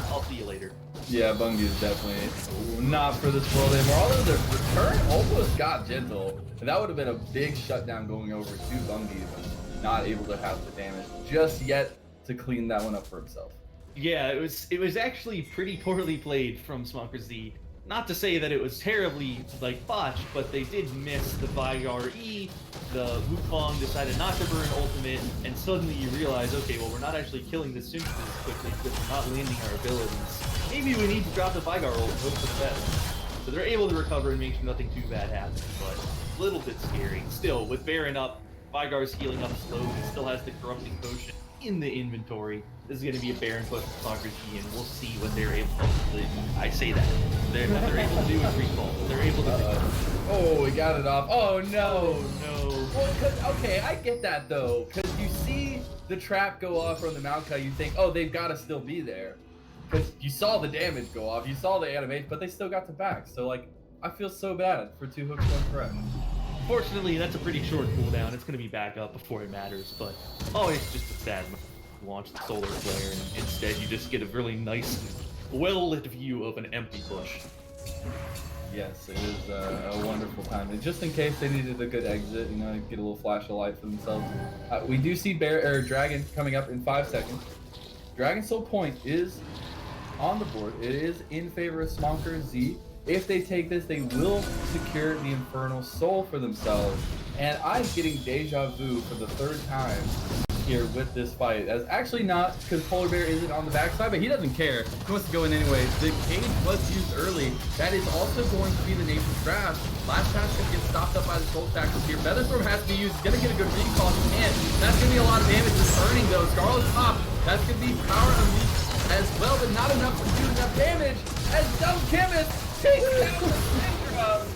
I'll see you later. Yeah, Bungie is definitely not for this world anymore. Although the return almost got gentle. And that would have been a big shutdown going over to Bungie, but not able to have the damage just yet to clean that one up for himself. Yeah, it was actually pretty poorly played from Smonkerz. Not to say that it was terribly botched, but they did miss the Vygar E. The Wukong decided not to burn ultimate, and suddenly you realize, okay, well, we're not actually killing the Sentry as quickly because we're not landing our abilities. Maybe we need to drop the Vygar ult and hope for the best. So they're able to recover and make sure nothing too bad happens, but a little bit scary. Still, with Baron up, Vygar's healing up slowly, still has the corrupting potion in the inventory. This is going to be a Baron push for Smonkerz, and we'll see what they're able to do. I say that. What they're able to do is recall. They're able to Oh, we got it off. Oh, no. Oh, no. Well, okay, I get that, though. Because you see the trap go off from the Maokai, you think, oh, they've got to still be there. Because you saw the damage go off, you saw the animation, but they still got to back. So, I feel so bad for 2 hooks, 1 threat. Fortunately, that's a pretty short cooldown. It's going to be back up before it matters, but always just a sad launch the solar flare, and instead you just get a really nice, well-lit view of an empty bush. Yes, it is a wonderful time. And just in case they needed a good exit, get a little flash of light for themselves. We do see Dragon coming up in 5 seconds. Dragon Soul point is on the board. It is in favor of Smonkerz. If they take this, they will secure the Infernal Soul for themselves. And I'm getting deja vu for the 3rd time here with this fight. As actually not, because Polar Bear isn't on the backside, but he doesn't care. He wants to go in anyway. The cage was used early. That is also going to be the nation's draft. Last pass could get stopped up by the Soul Tackles here. Featherstorm has to be used. He's going to get a good recall if he can. That's going to be a lot of damage. Just burning though. Scarlet's top. That's going to be power unleashed as well, but not enough to do enough damage. As Dumb Chemist takes down the Syndra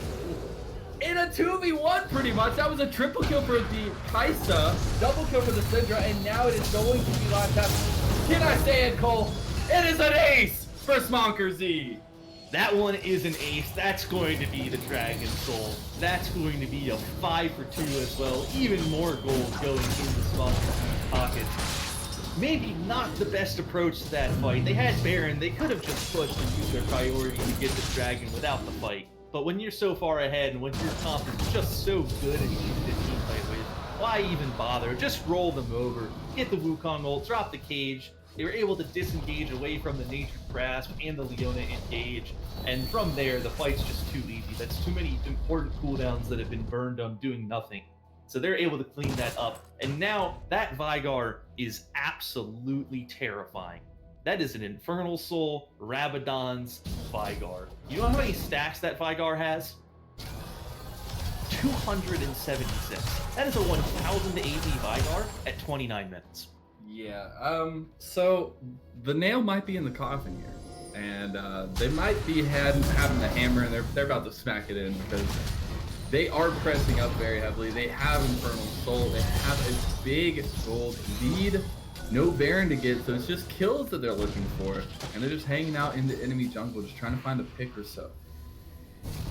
in a 2v1 pretty much. That was a triple kill for the Kaisa, double kill for the Syndra, and now it is going to be last half. Can I say it, Cole? It is an ace for Smonkerz. That one is an ace. That's going to be the Dragon Soul. That's going to be a 5 for 2 as well. Even more gold going into Smonkerz's pockets. Maybe not the best approach to that fight. They had Baron. They could have just pushed and used their priority to get the Dragon without the fight. But when you're so far ahead and when your comp is just so good and easy to teamfight with, why even bother? Just roll them over, get the Wukong ult, drop the cage. They were able to disengage away from the Nature's Grasp and the Leona engage. And from there, the fight's just too easy. That's too many important cooldowns that have been burned on doing nothing. So they're able to clean that up. And now that Vygar is absolutely terrifying. That is an Infernal Soul, Rabadon's Vygar. You know how many stacks that Vygar has? 276. That is a 1000 AD Vygar at 29 minutes. Yeah, so the nail might be in the coffin here. And they might be having the hammer, and they're about to smack it in because they are pressing up very heavily. They have Infernal Soul. They have a big gold lead. No Baron to get, so it's just kills that they're looking for. And they're just hanging out in the enemy jungle, just trying to find a pick or so.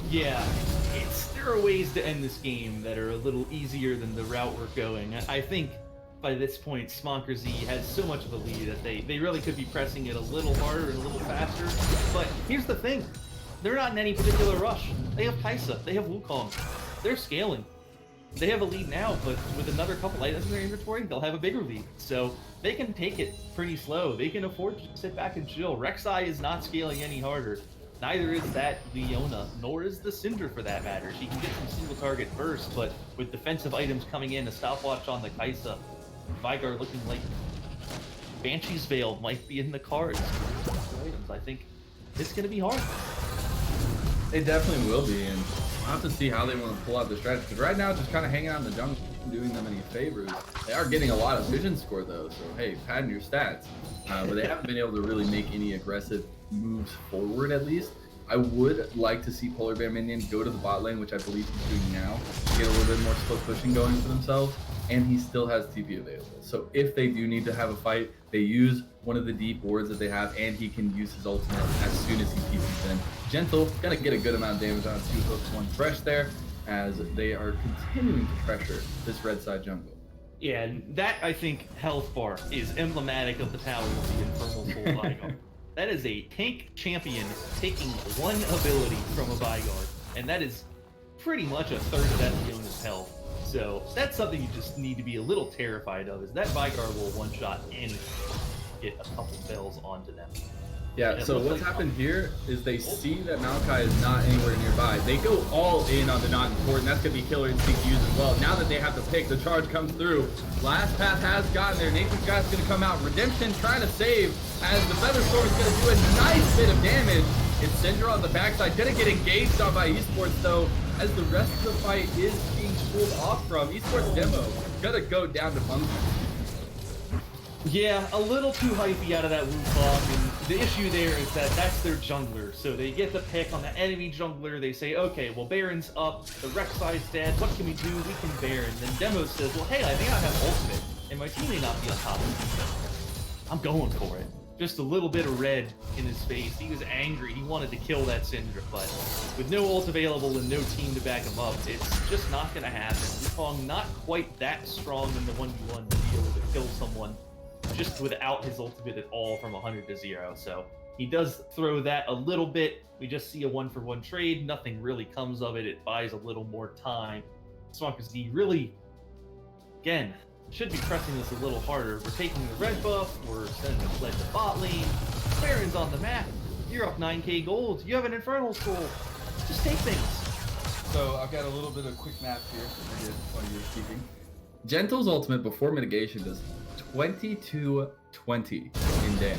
Yeah, there are ways to end this game that are a little easier than the route we're going. I think by this point, Smonkerz has so much of a lead that they really could be pressing it a little harder and a little faster. But here's the thing. They're not in any particular rush. They have Kaisa. They have Wukong. They're scaling. They have a lead now, but with another couple items in their inventory, they'll have a bigger lead. So they can take it pretty slow. They can afford to sit back and chill. Rek'Sai is not scaling any harder. Neither is that Leona, nor is the Syndra for that matter. She can get some single target burst, but with defensive items coming in, a stopwatch on the Kaisa, Vygar looking like Banshee's Veil might be in the cards. I think it's going to be hard. It definitely will be, and we'll have to see how they want to pull out the strategy. Because right now, just kind of hanging out in the jungle. isn't doing them any favors. They are getting a lot of vision score though, so hey, padding your stats. But they haven't been able to really make any aggressive moves forward at least. I would like to see Polar Bear Minion go to the bot lane, which I believe he's doing now, to get a little bit more slow pushing going for themselves, and he still has TP available. So if they do need to have a fight, they use one of the deep wards that they have, and he can use his ultimate as soon as he TPs in. Gentle, gonna get a good amount of damage on 2 hooks, 1 fresh there, as they are continuing to pressure this red side jungle. Yeah, and that, I think, health bar is emblematic of the power of the Infernal Soul Vigor. That is a tank champion taking 1 ability from a Vigor, and that is pretty much a third of that Fiona's health. So that's something you just need to be a little terrified of, is that Vigor will one-shot and get a couple bells onto them. Yeah, so what's happened here is they see that Maokai is not anywhere nearby. They go all in on the not important. That's going to be Killer Instinct used as well. Now that they have to pick, the charge comes through. Last path has gotten there. Nature's Guy's going to come out. Redemption trying to save as the Feather Storm is going to do a nice bit of damage. It's Syndra on the backside. Going to get engaged on by Esports though, as the rest of the fight is being pulled off from Esports Demo. Going to go down to Bungie. Yeah, a little too hypey out of that Wukong, and the issue there is that that's their jungler, so they get the pick on the enemy jungler, they say, okay, well Baron's up, the Rek'Sai's dead, what can we do? We can Baron. Then Demo says, well hey, I may not have ultimate, and my team may not be on top of me. I'm going for it. Just a little bit of red in his face. He was angry, he wanted to kill that Syndra, but with no ult available and no team to back him up, it's just not gonna happen. Wukong not quite that strong in the 1v1 to be able to kill someone just without his ultimate at all from 100 to 0. So he does throw that a little bit. We just see a 1-for-1 trade. Nothing really comes of it. It buys a little more time. Smonkerz really, again, should be pressing this a little harder. We're taking the red buff. We're sending the play to bot lane. Baron's on the map. You're up 9k gold. You have an Infernal Soul. Just take things. So I've got a little bit of quick math here while you're speaking. Gentle's ultimate before mitigation does 2220 in damage,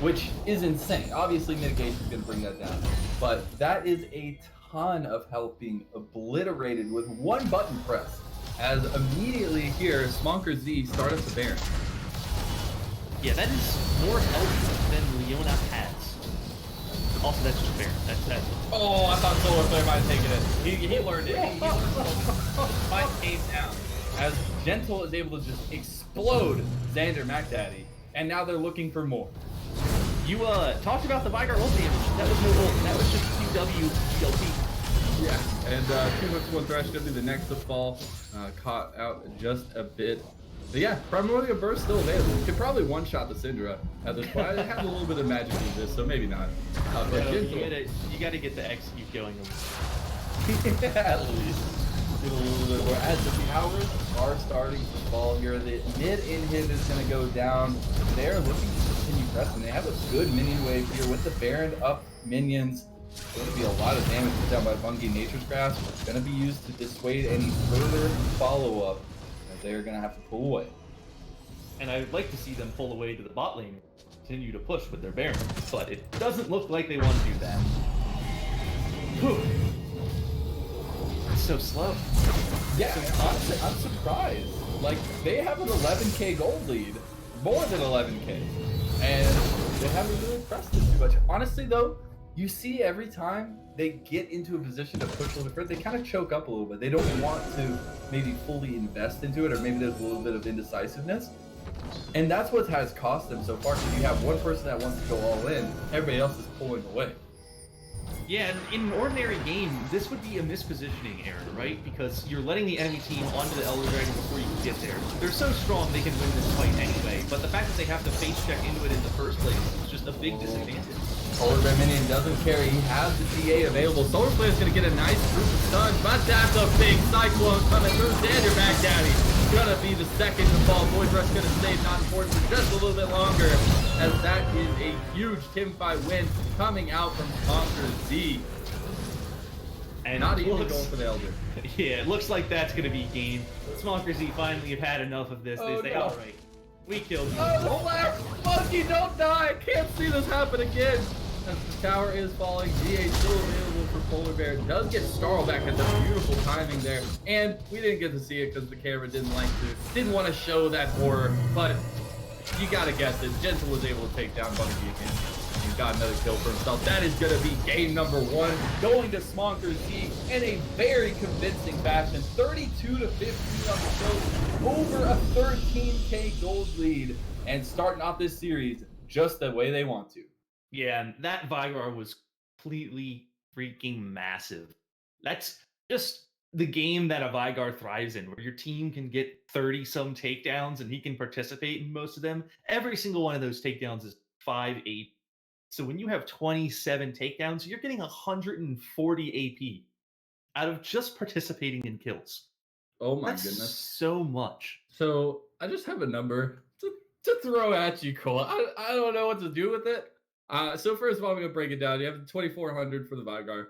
which is insane. Obviously mitigation is going to bring that down, but that is a ton of health being obliterated with 1 button press, as immediately here Smonkerz started to Baron. Yeah, that is more health than Leona has. Also, that's just Baron. That's Oh, I thought Solar Flare might have taken it. He learned it. He learned it. 5k down, as Gentle is able to just explode Xander MacDaddy, and now they're looking for more. You talked about the Vigor ult damage. That was no ult. That was just QW GLP. Yeah, and 2 hooks, 1 thresh gonna be the next to fall. Caught out just a bit. But yeah, Primordial Burst still available. Could probably one-shot the Syndra at this point. It has a little bit of magic in this, so maybe not. But you gotta get the execute going. Yeah, at least. Get a little bit more. As the towers are starting to fall here, the mid inhib is going to go down. They're looking to continue pressing. They have a good minion wave here with the Baron up minions. There's going to be a lot of damage put down by Bungie. Nature's Grasp is going to be used to dissuade any further follow-up, as they're going to have to pull away. And I'd like to see them pull away to the bot lane, continue to push with their Baron, but it doesn't look like they want to do that. Whew. So slow. Yeah, honestly, I'm surprised. Like, they have an 11k gold lead, more than 11k, and they haven't really pressed it too much. Honestly, though, you see every time they get into a position to push a little further, they kind of choke up a little bit. They don't want to maybe fully invest into it, or maybe there's a little bit of indecisiveness. And that's what has cost them so far, because you have one person that wants to go all in, everybody else is pulling away. Yeah, in an ordinary game, this would be a mispositioning error, right? Because you're letting the enemy team onto the Elder Dragon before you can get there. They're so strong they can win this fight anyway, but the fact that they have to face check into it in the first place is just a big disadvantage. Polar Bear Minion doesn't carry. He has the TA available. Solar Flare is going to get a nice group of stuns, but that's a big Cyclone coming through. Xander MacDaddy gonna be the second to fall. Void Rush gonna stay not important for just a little bit longer, as that is a huge teamfight win coming out from Smonkerz. And not even going for the Elder. Yeah, it looks like that's gonna be game. Smonkerz finally have had enough of this. They say, no. alright, we killed you. Oh, Monkey, don't die! I can't see this happen again! as the tower is falling. GA still available for Polar Bear. Does get Starl back at the beautiful timing there. And we didn't get to see it because the camera didn't want to show that horror. But you gotta guess it. Gentle was able to take down Bungie again. He's got another kill for himself. That is gonna be game number 1, going to Smonkerz Z in a very convincing fashion. 32 to 15 on the show, over a 13k gold lead, and starting off this series just the way they want to. Yeah, and that Vygar was completely freaking massive. That's just the game that a Vygar thrives in, where your team can get 30-some takedowns and he can participate in most of them. Every single one of those takedowns is 5-8. So when you have 27 takedowns, you're getting 140 AP out of just participating in kills. Oh my That's goodness. so much. So I just have a number to throw at you, Cole. I don't know what to do with it. So first of all, I'm going to break it down. You have the 2400 for the Vygar,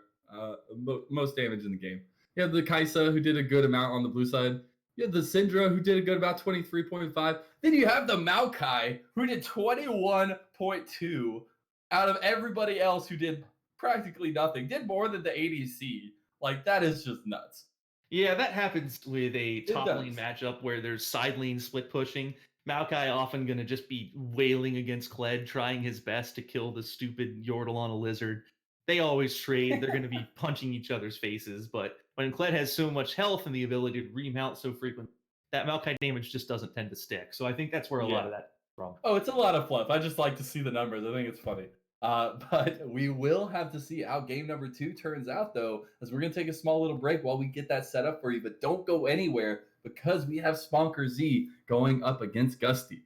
most damage in the game. You have the Kaisa, who did a good amount on the blue side. You have the Syndra, who did a good about 23.5. Then you have the Maokai, who did 21.2 out of everybody else who did practically nothing. Did more than the ADC. Like, that is just nuts. Yeah, that happens with a top lane matchup where there's side lane split pushing. Maokai often going to just be wailing against Kled, trying his best to kill the stupid Yordle on a lizard. They always trade. They're going to be punching each other's faces. But when Kled has so much health and the ability to remount so frequently, that Maokai damage just doesn't tend to stick. So I think that's where a lot of that comes from. Oh, it's a lot of fluff. I just like to see the numbers. I think it's funny. But we will have to see how game number 2 turns out, though, as we're going to take a small little break while we get that set up for you. But don't go anywhere, because we have Smonkerz Z going up against Gusty.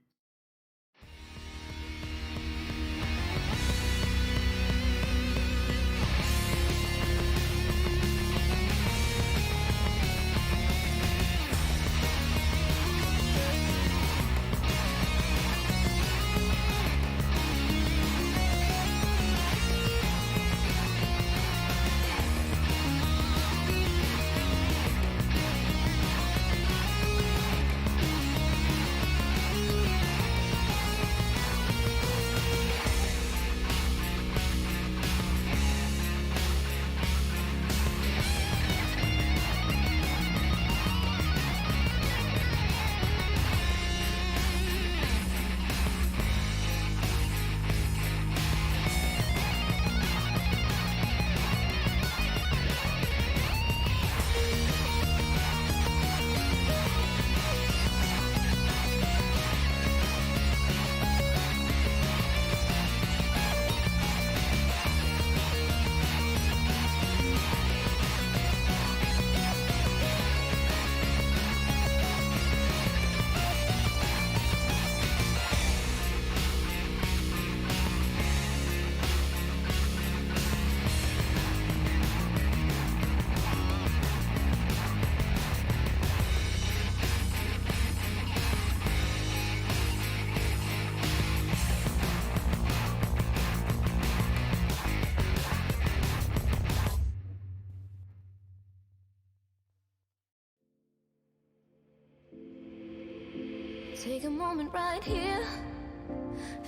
Take a moment right here,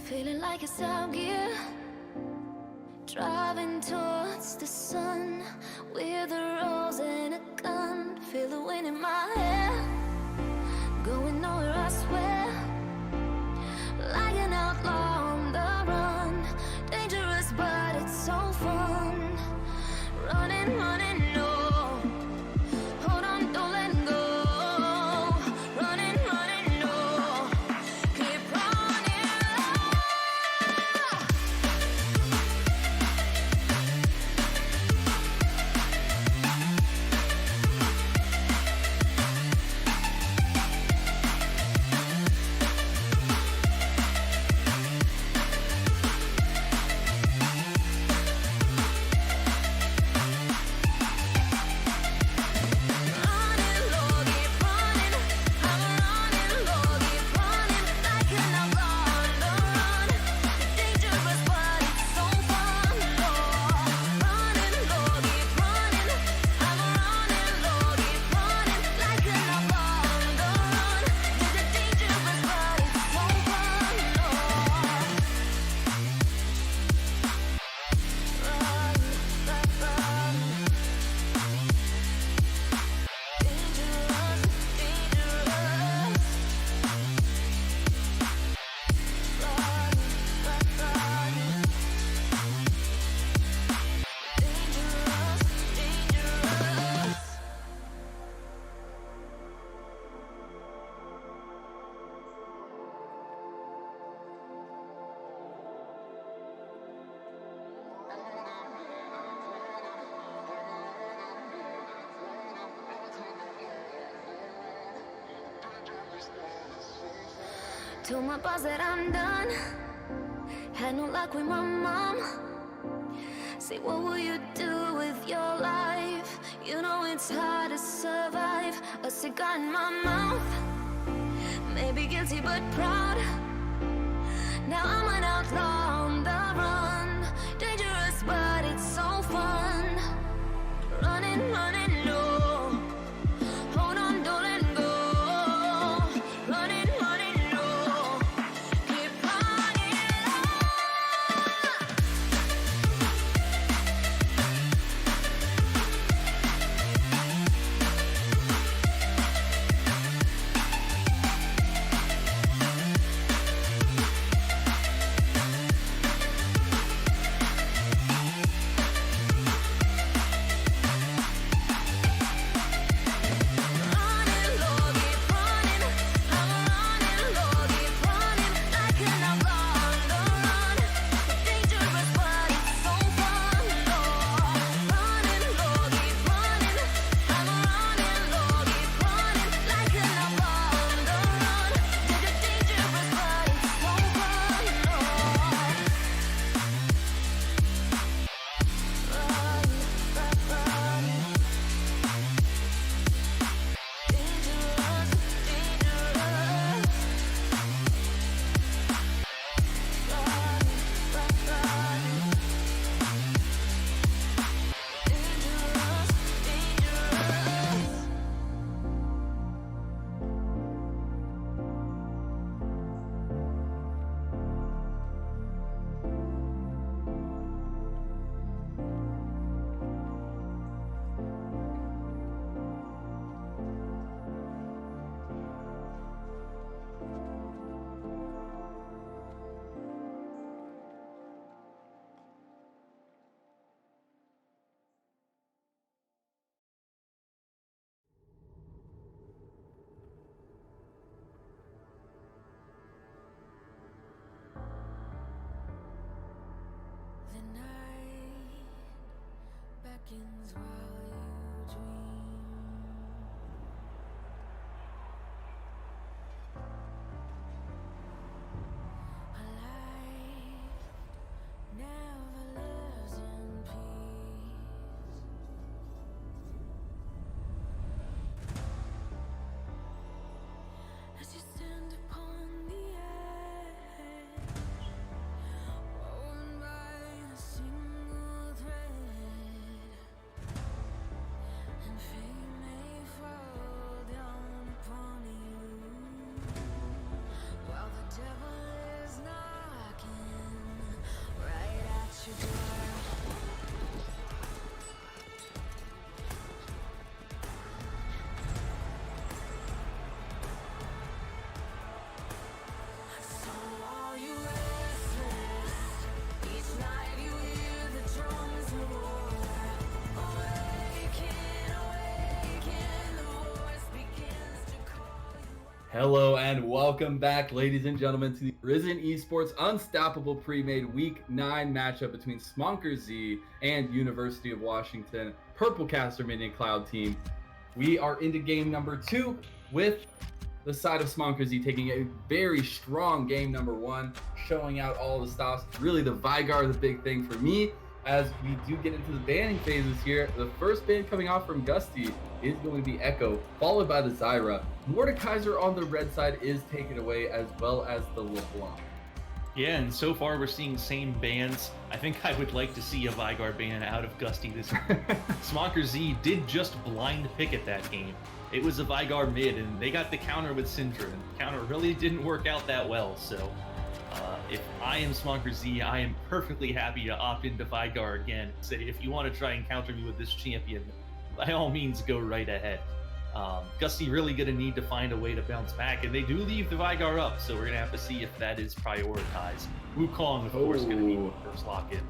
feeling like it's out gear. Driving towards the sun with a rose and a gun. Feel the wind in my hair, going nowhere I swear. Like an outlaw on the run, dangerous but it's so fun. Running, running, no. Hold on, don't let go. Running, running, no. Keep running. Told my boss that I'm done. Had no luck with my mom. Say, what will you do with your life? You know it's hard to survive. A cigar in my mouth. Maybe guilty but proud. Now I'm an outlaw on the run. Dangerous but it's so fun. Running, running low. Hold on, don't let go. Running, running low. Keep running the night beckons while you dream. A life never lives in peace. As you stand upon the edge, woven by a single thread, and fate may fall down upon you, while the devil is knocking right at your door. So are you restless? Each night you hear the drums roar. Awaken, awaken, the voice begins to call you. Hello and welcome back, ladies and gentlemen, to the Risen Esports Unstoppable Premade Week 9 matchup between Smonkerz and University of Washington Purplecaster Minion Cloud team. We are into game number 2 with the side of Smonkerz taking a very strong game number 1, showing out all the stops. Really, the Vygar, the big thing for me, as we do get into the banning phases here. The first ban coming off from Gusty is going to be Echo, followed by the Zyra. Mordekaiser on the red side is taken away, as well as the LeBlanc. Yeah, and so far we're seeing same bans. I think I would like to see a Vygar ban out of Gusty this year. Smonkerz did just blind pick at that game. It was a Vygar mid, and they got the counter with Syndra, and the counter really didn't work out that well, so if I am Smonkerz, I am perfectly happy to opt into Vygar again. Say, if you want to try and counter me with this champion, by all means, go right ahead. Gusty really going to need to find a way to bounce back, and they do leave the Vygar up, so we're going to have to see if that is prioritized. Wukong, of course, going to be the first lock-in.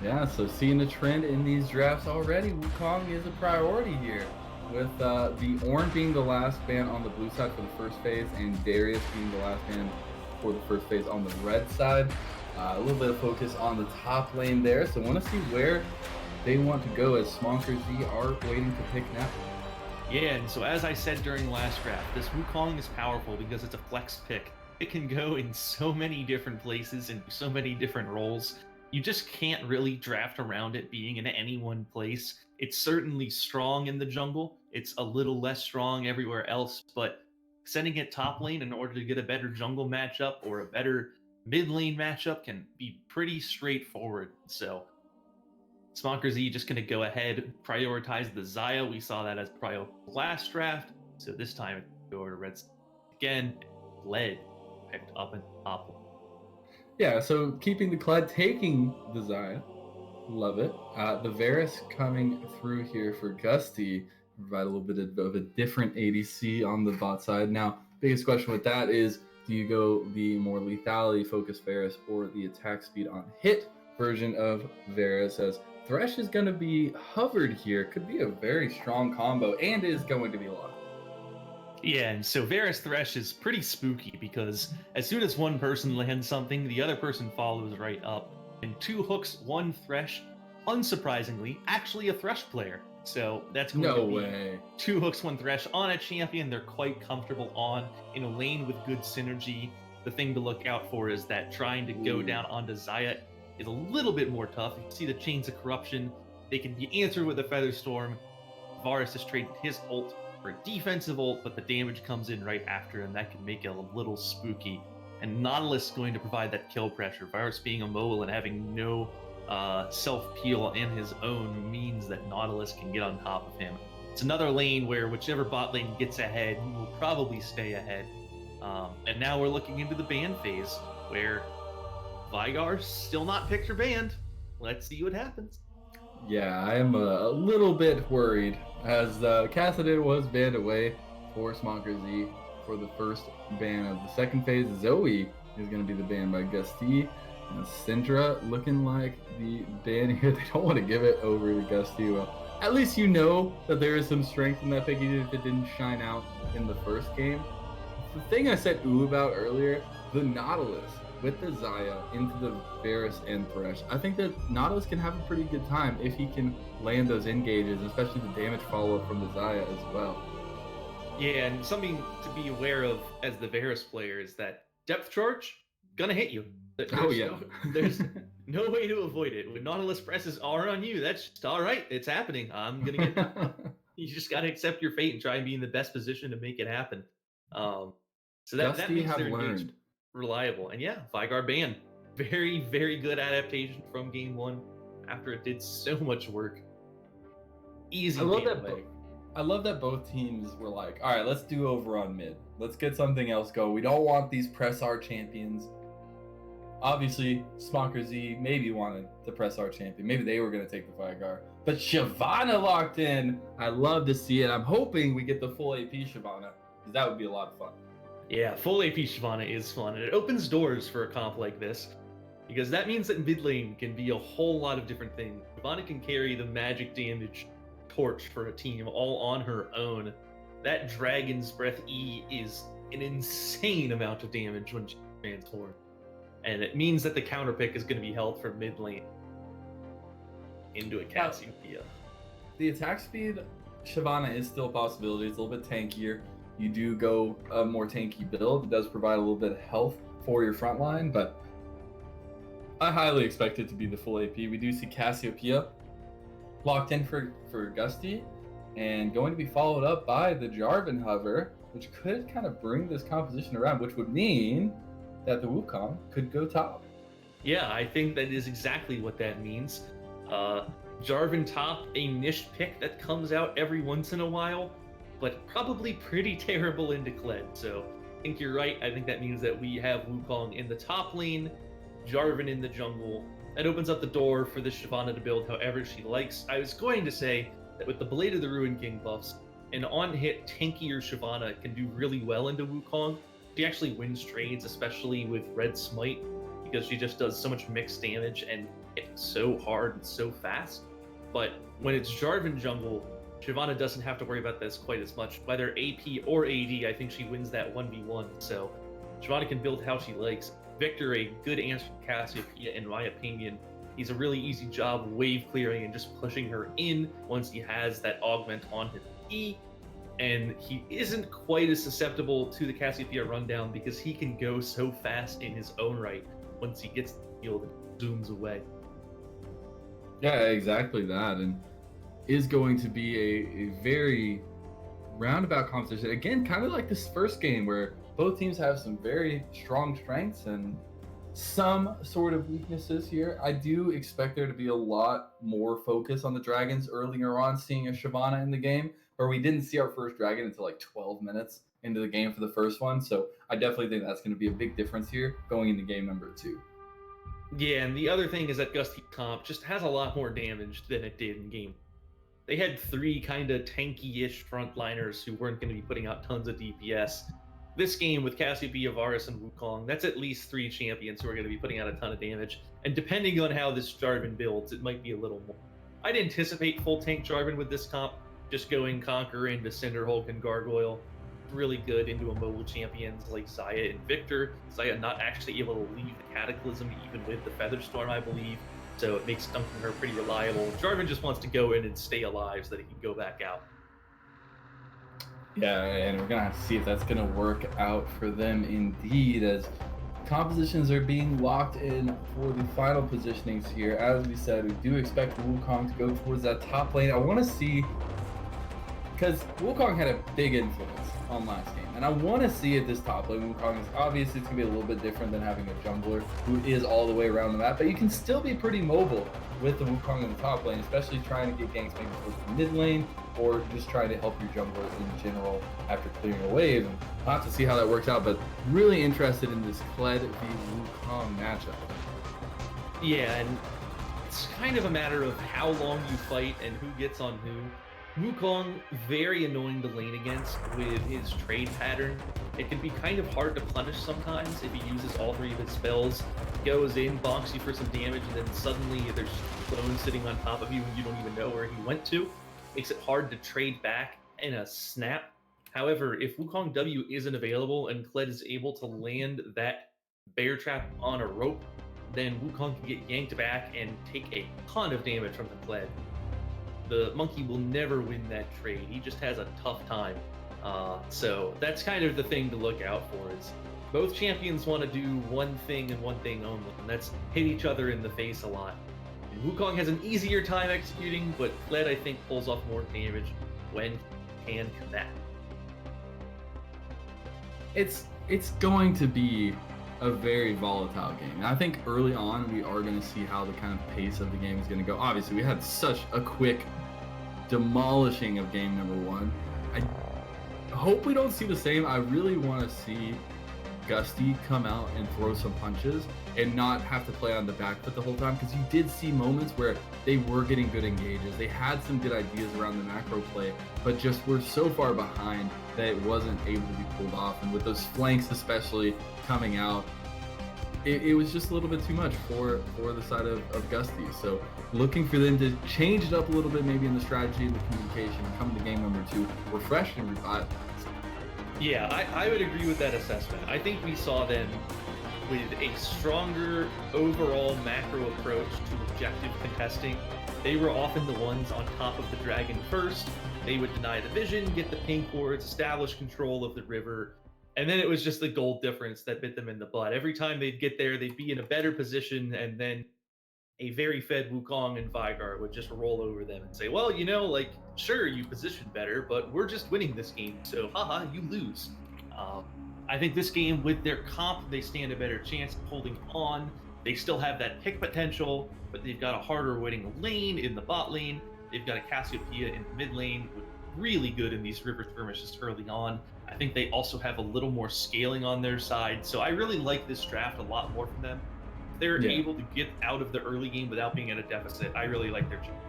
Yeah, so seeing the trend in these drafts already, Wukong is a priority here, with the Ornn being the last ban on the blue side for the first phase, and Darius being the last ban for the first phase on the red side. A little bit of focus on the top lane there, so want to see where they want to go, as Smonkerz are waiting to pick now. Yeah, and so as I said during the last draft, this Wukong is powerful because it's a flex pick. it can go in so many different places and so many different roles. You just can't really draft around it being in any one place. It's certainly strong in the jungle. It's a little less strong everywhere else, but sending it top lane in order to get a better jungle matchup or a better mid lane matchup can be pretty straightforward. So Smonkerz just going to go ahead, prioritize the Xayah. We saw that as prio last draft. So this time, go over to Red again. Led picked up and top. Yeah, so keeping the Kled, taking the Xayah. Love it. The Varus coming through here for Gusty. Provide a little bit of a different ADC on the bot side. Now, biggest question with that is, do you go the more lethality focused Varus or the attack speed on hit version of Varus, as Thresh is going to be hovered here. Could be a very strong combo and is going to be locked. Yeah, and so Varus Thresh is pretty spooky because as soon as one person lands something, the other person follows right up. And 2 hooks, 1 Thresh, unsurprisingly, actually a Thresh player. So that's going to be 2 hooks, 1 Thresh on a champion they're quite comfortable on in a lane with good synergy. The thing to look out for is that trying to go down onto Xayah is a little bit more tough. You see the Chains of Corruption. They can be answered with a Feather Storm. Varus has traded his ult for a defensive ult, but the damage comes in right after, and that can make it a little spooky. And Nautilus is going to provide that kill pressure. Varus being immobile and having no self-peel in his own means that Nautilus can get on top of him. It's another lane where whichever bot lane gets ahead will probably stay ahead. And now we're looking into the ban phase, where Veigar's still not picked or banned. Let's see what happens. Yeah, I am a little bit worried, as Kassadin was banned away for Smonkerz for the first ban of the second phase. Zoe is going to be the ban by Gusty. And Syndra looking like the ban here. They don't want to give it over to Gusty. Well, at least you know that there is some strength in that pick, even if it didn't shine out in the first game. The thing I said ooh about earlier, the Nautilus with the Xayah into the Varus and Thresh. I think that Nautilus can have a pretty good time if he can land those engages, especially the damage follow-up from the Xayah as well. Yeah, and something to be aware of as the Varus player is that depth charge gonna hit you. There's no way to avoid it. When Nautilus presses R on you, that's just all right. It's happening. I'm gonna get. You just gotta accept your fate and try and be in the best position to make it happen. So that makes their engagement reliable. And yeah, Veigar ban, very very good adaptation from game 1 after it did so much work. Easy. I love that both teams were like, all right, let's do over on mid. Let's get something else go. We don't want these press R champions. Obviously, Smonkerz maybe wanted to press R champion. Maybe they were going to take the Veigar. But Shyvana locked in. I love to see it. I'm hoping we get the full AP Shyvana, because that would be a lot of fun. Yeah, full AP Shyvana is fun, and it opens doors for a comp like this, because that means that mid lane can be a whole lot of different things. Shyvana can carry the magic damage torch for a team all on her own. That Dragon's Breath E is an insane amount of damage when she transforms. And it means that the counter pick is going to be held for mid lane into a Cassiopeia. The attack speed, Shyvana is still a possibility. It's a little bit tankier. You do go a more tanky build. It does provide a little bit of health for your front line, but I highly expect it to be the full AP. We do see Cassiopeia locked in for Gusty, and going to be followed up by the Jarvan Hover, which could kind of bring this composition around, which would mean that the Wukong could go top. Yeah, I think that is exactly what that means. Jarvan top, a niche pick that comes out every once in a while, but probably pretty terrible into Kled. So I think you're right. I think that means that we have Wukong in the top lane, Jarvan in the jungle. That opens up the door for the Shyvana to build however she likes. I was going to say that with the Blade of the Ruin King buffs, an on-hit tankier Shyvana can do really well into Wukong. She actually wins trades, especially with Red Smite, because she just does so much mixed damage and hits so hard and so fast. But when it's Jarvan jungle, Shyvana doesn't have to worry about this quite as much. Whether AP or AD, I think she wins that 1v1. So Shyvana can build how she likes. Victor, a good answer to Cassiopeia, in my opinion. He's a really easy job wave clearing and just pushing her in once he has that augment on his E. and he isn't quite as susceptible to the Cassiopeia rundown because he can go so fast in his own right once he gets the field and zooms away. Yeah, exactly that, and is going to be a very roundabout competition. Again, kind of like this first game where both teams have some very strong strengths and some sort of weaknesses here. I do expect there to be a lot more focus on the Dragons earlier on, seeing a Shyvana in the game, where we didn't see our first Dragon until like 12 minutes into the game for the first one. So I definitely think that's going to be a big difference here going into game number 2. Yeah, and the other thing is that Gusty comp just has a lot more damage than it did in game. They had 3 kind of tanky-ish frontliners who weren't going to be putting out tons of DPS. This game with Cassiopeia, Varus, and Wukong, that's at least 3 champions who are going to be putting out a ton of damage. And depending on how this Jarvan builds, it might be a little more. I'd anticipate full tank Jarvan with this comp, just going Conqueror into Cinderhulk and Gargoyle. Really good into mobile champions like Xayah and Victor. Xayah not actually able to leave the Cataclysm even with the Featherstorm, I believe. So it makes dunking her pretty reliable. Jarvan just wants to go in and stay alive so that he can go back out. Yeah, and we're going to have to see if that's going to work out for them indeed, as compositions are being locked in for the final positionings here. As we said, we do expect Wukong to go towards that top lane. I want to see, because Wukong had a big influence on last game, and I want to see if this top lane Wukong is, obviously it's going to be a little bit different than having a jungler who is all the way around the map, but you can still be pretty mobile with the Wukong in the top lane, especially trying to get ganks maybe towards the mid lane, or just trying to help your jungler in general after clearing a wave. And we'll have to see how that works out, but really interested in this Kled v Wukong matchup. Yeah, and it's kind of a matter of how long you fight and who gets on who. Wukong, very annoying to lane against with his trade pattern. It can be kind of hard to punish sometimes if he uses all 3 of his spells, goes in, bonks you for some damage, and then suddenly there's clone sitting on top of you and you don't even know where he went to. Makes it hard to trade back in a snap. However, if Wukong W isn't available and Kled is able to land that bear trap on a rope, then Wukong can get yanked back and take a ton of damage from the Kled. The monkey will never win that trade. He just has a tough time. So that's kind of the thing to look out for, is both champions want to do one thing and one thing only, and that's hit each other in the face a lot. And Wukong has an easier time executing, but Kled, I think, pulls off more damage when he can connect. It's going to be a very volatile game. And I think early on we are going to see how the kind of pace of the game is going to go. Obviously, we had such a quick demolishing of game number 1. I hope we don't see the same. I really want to see Gusty come out and throw some punches and not have to play on the back foot the whole time, because you did see moments where they were getting good engages. They had some good ideas around the macro play, but just were so far behind that it wasn't able to be pulled off. And with those flanks especially coming out, it was just a little bit too much for the side of Gusty. So looking for them to change it up a little bit, maybe in the strategy and the communication, and come to game number 2 refreshed and revived. Yeah, I would agree with that assessment. I think we saw them with a stronger overall macro approach to objective contesting. They were often the ones on top of the dragon first. They would deny the vision, get the pink wards, establish control of the river, and then it was just the gold difference that bit them in the butt. Every time they'd get there, they'd be in a better position, and then a very fed Wukong and Vigar would just roll over them and say, well, you know, like, sure, you positioned better, but we're just winning this game, so haha, you lose. I think this game, with their comp, they stand a better chance of holding on. They still have that pick potential, but they've got a harder winning lane in the bot lane. They've got a Cassiopeia in the mid lane, with really good in these river skirmishes early on. I think they also have a little more scaling on their side, so I really like this draft a lot more from them. They're able to get out of the early game without being at a deficit. I really like their chance.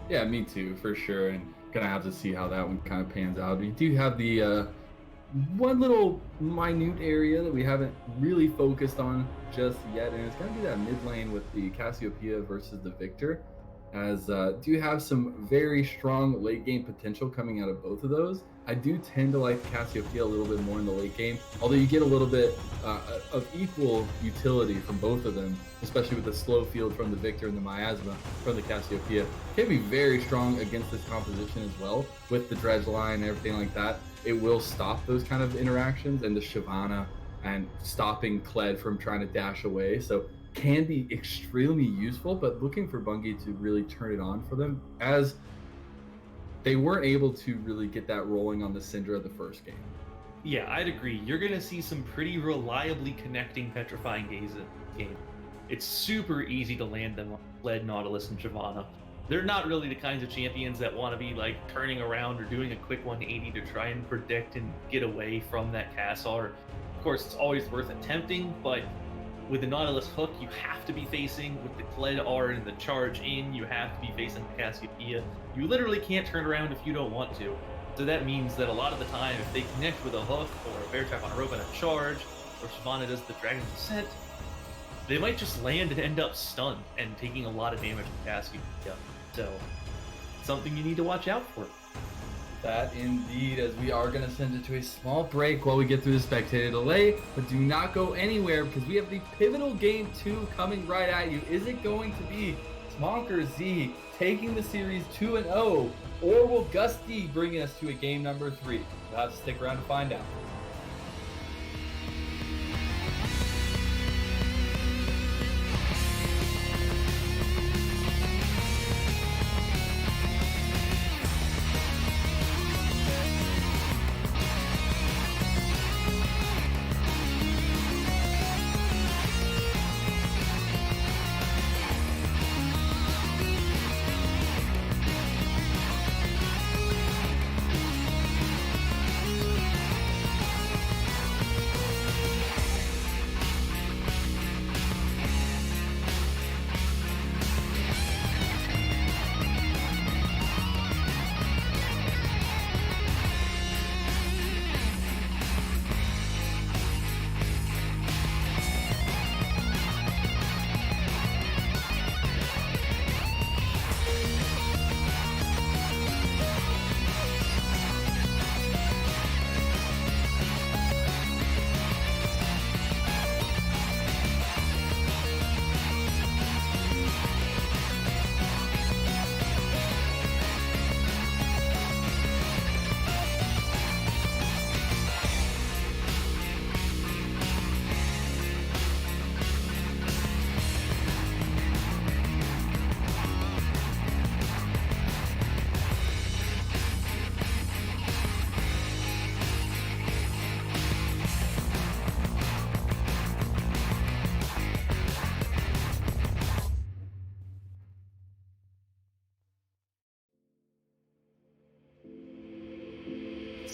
Yeah, me too, for sure. And gonna have to see how that one kind of pans out. We do have the one little minute area that we haven't really focused on just yet, and it's gonna be that mid lane with the Cassiopeia versus the Victor. as do have some very strong late game potential coming out of both of those. I do tend to like Cassiopeia a little bit more in the late game, although you get a little bit of equal utility from both of them, especially with the slow field from the Victor and the Miasma from the Cassiopeia. Can be very strong against this composition as well, with the Dredge line and everything like that. It will stop those kind of interactions and the Shyvana and stopping Kled from trying to dash away. So can be extremely useful, but looking for Bungie to really turn it on for them, as they weren't able to really get that rolling on the Syndra the first game. Yeah, I'd agree. You're going to see some pretty reliably connecting Petrifying Gaze in this game. It's super easy to land them on Kled, Nautilus, and Shyvana. They're not really the kinds of champions that want to be like turning around or doing a quick 180 to try and predict and get away from that Cassar. Of course, it's always worth attempting, but with the Nautilus hook, you have to be facing with the Kled R and the charge in, you have to be facing the Cassiopeia. You literally can't turn around if you don't want to. So that means that a lot of the time, if they connect with a hook or a bear trap on a rope and a charge, or Shyvana does the Dragon's Descent, they might just land and end up stunned and taking a lot of damage from Cassiopeia. So, something you need to watch out for. That indeed, as we are going to send it to a small break while we get through the spectator delay, but do not go anywhere because we have the pivotal game 2 coming right at you. Is it going to be Smonkerz Z taking the series 2-0, or will Gusty bring us to a game number 3? We'll have to stick around to find out.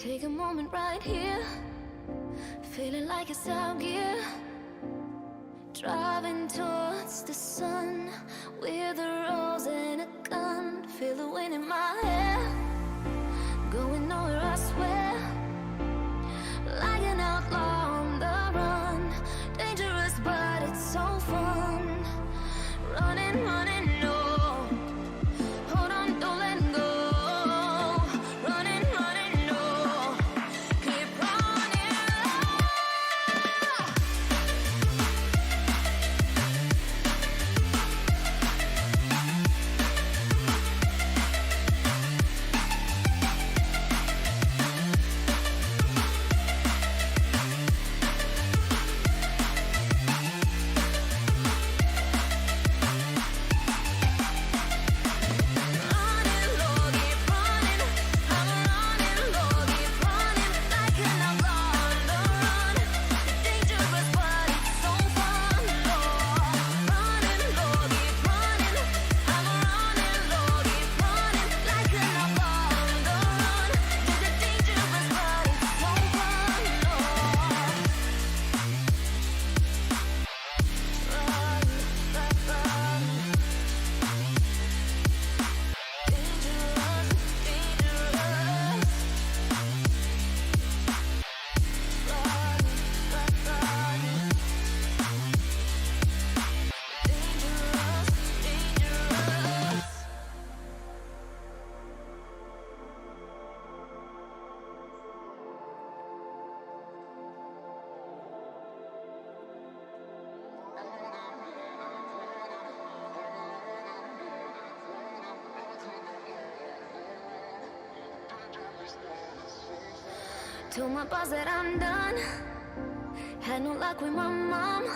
Take a moment right here, feeling like it's out gear. Driving towards the sun with a rose and a gun. Feel the wind in my hair, going nowhere I swear. Like an outlaw on the run, dangerous but it's so fun. Running, running, no. Hold on, don't let go. Told my boss that I'm done. Had no luck with my mom.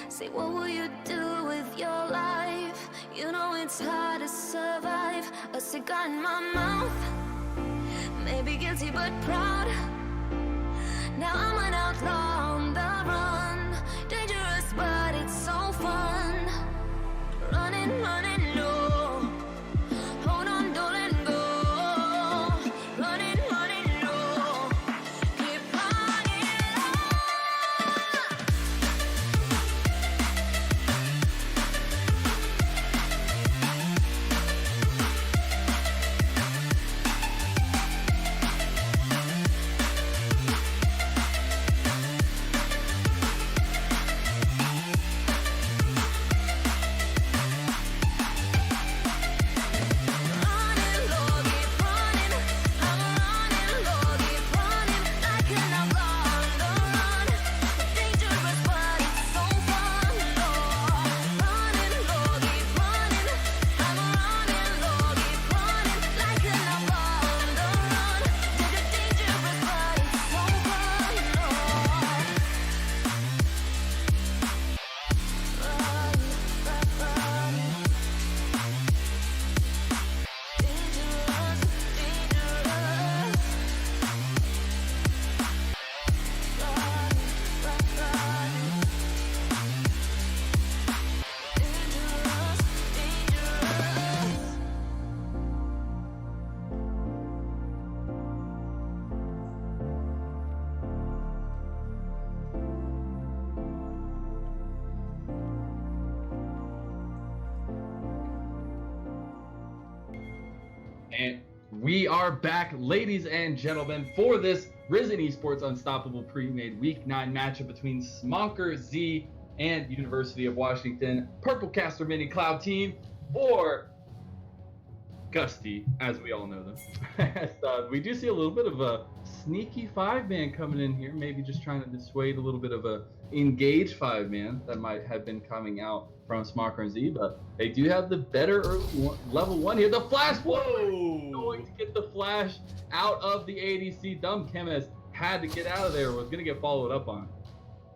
Say, what will you do with your life? You know it's hard to survive. A cigar in my mouth. Maybe guilty but proud. Now I'm an outlaw on the run. Dangerous but it's so fun. Running, running low. Hold on, don't let go. Running, running low. Keep running And we are back, ladies and gentlemen, for this Risen Esports Unstoppable Pre-Made Week 9 matchup between Smonkerz Z and University of Washington Purple Caster Mini Cloud Team, or Gusty, as we all know them. We do see a little bit of a sneaky 5-man coming in here, maybe just trying to dissuade a little bit of a engaged 5-man that might have been coming out from Smonkerz Z, but they do have the better level 1 here. The flash, whoa! Going to get the flash out of the ADC. Dumb Chemist had to get out of there, was going to get followed up on.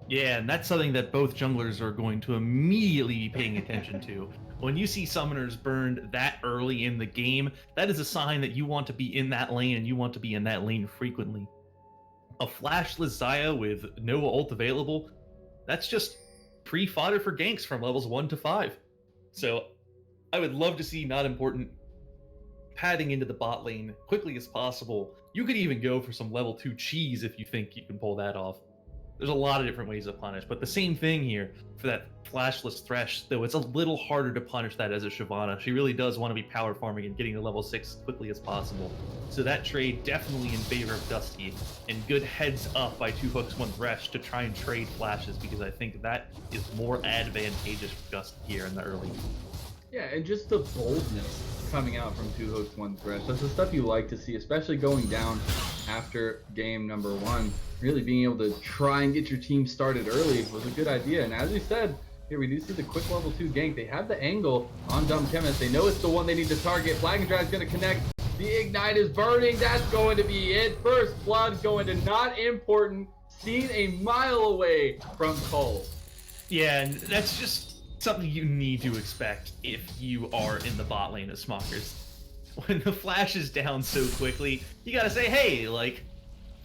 Yeah, and that's something that both junglers are going to immediately be paying attention to. When you see summoners burned that early in the game, that is a sign that you want to be in that lane, and you want to be in that lane frequently. A flashless Xayah with no ult available, that's just pre-fodder for ganks from levels 1 to 5. So I would love to see Not Important padding into the bot lane quickly as possible. You could even go for some level 2 cheese if you think you can pull that off. There's a lot of different ways to punish, but the same thing here for that flashless Thresh, though it's a little harder to punish that as a Shyvana. She really does want to be power farming and getting to level 6 as quickly as possible. So that trade definitely in favor of Dusty, and good heads up by 2 hooks 1 Thresh to try and trade flashes, because I think that is more advantageous for Dusty here in the early. Yeah, and just the boldness coming out from 2 hooks 1 Thresh. That's the stuff you like to see, especially going down after game number 1. Really being able to try and get your team started early was a good idea. And as we said, here we do see the quick level 2 gank. They have the angle on Dumb Chemist. They know it's the one they need to target. Flag and Drag is going to connect. The Ignite is burning. That's going to be it. First blood going to Not Important. Seen a mile away from Cole. Yeah, and that's just something you need to expect if you are in the bot lane of Smonkerz. When the flash is down so quickly, you gotta say, hey, like,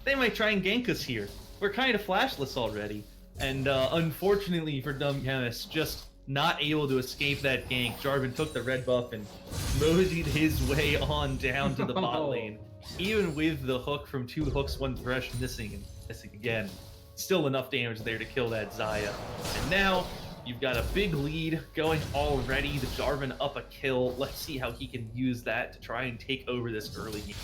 they might try and gank us here. We're kind of flashless already. And unfortunately for Dumb Chemist, just not able to escape that gank. Jarvan took the red buff and moseyed his way on down to the bot lane. Even with the hook from 2 hooks 1 Thresh missing and missing again, still enough damage there to kill that Xayah. And now you've got a big lead going already. The Jarvan up a kill. Let's see how he can use that to try and take over this early game.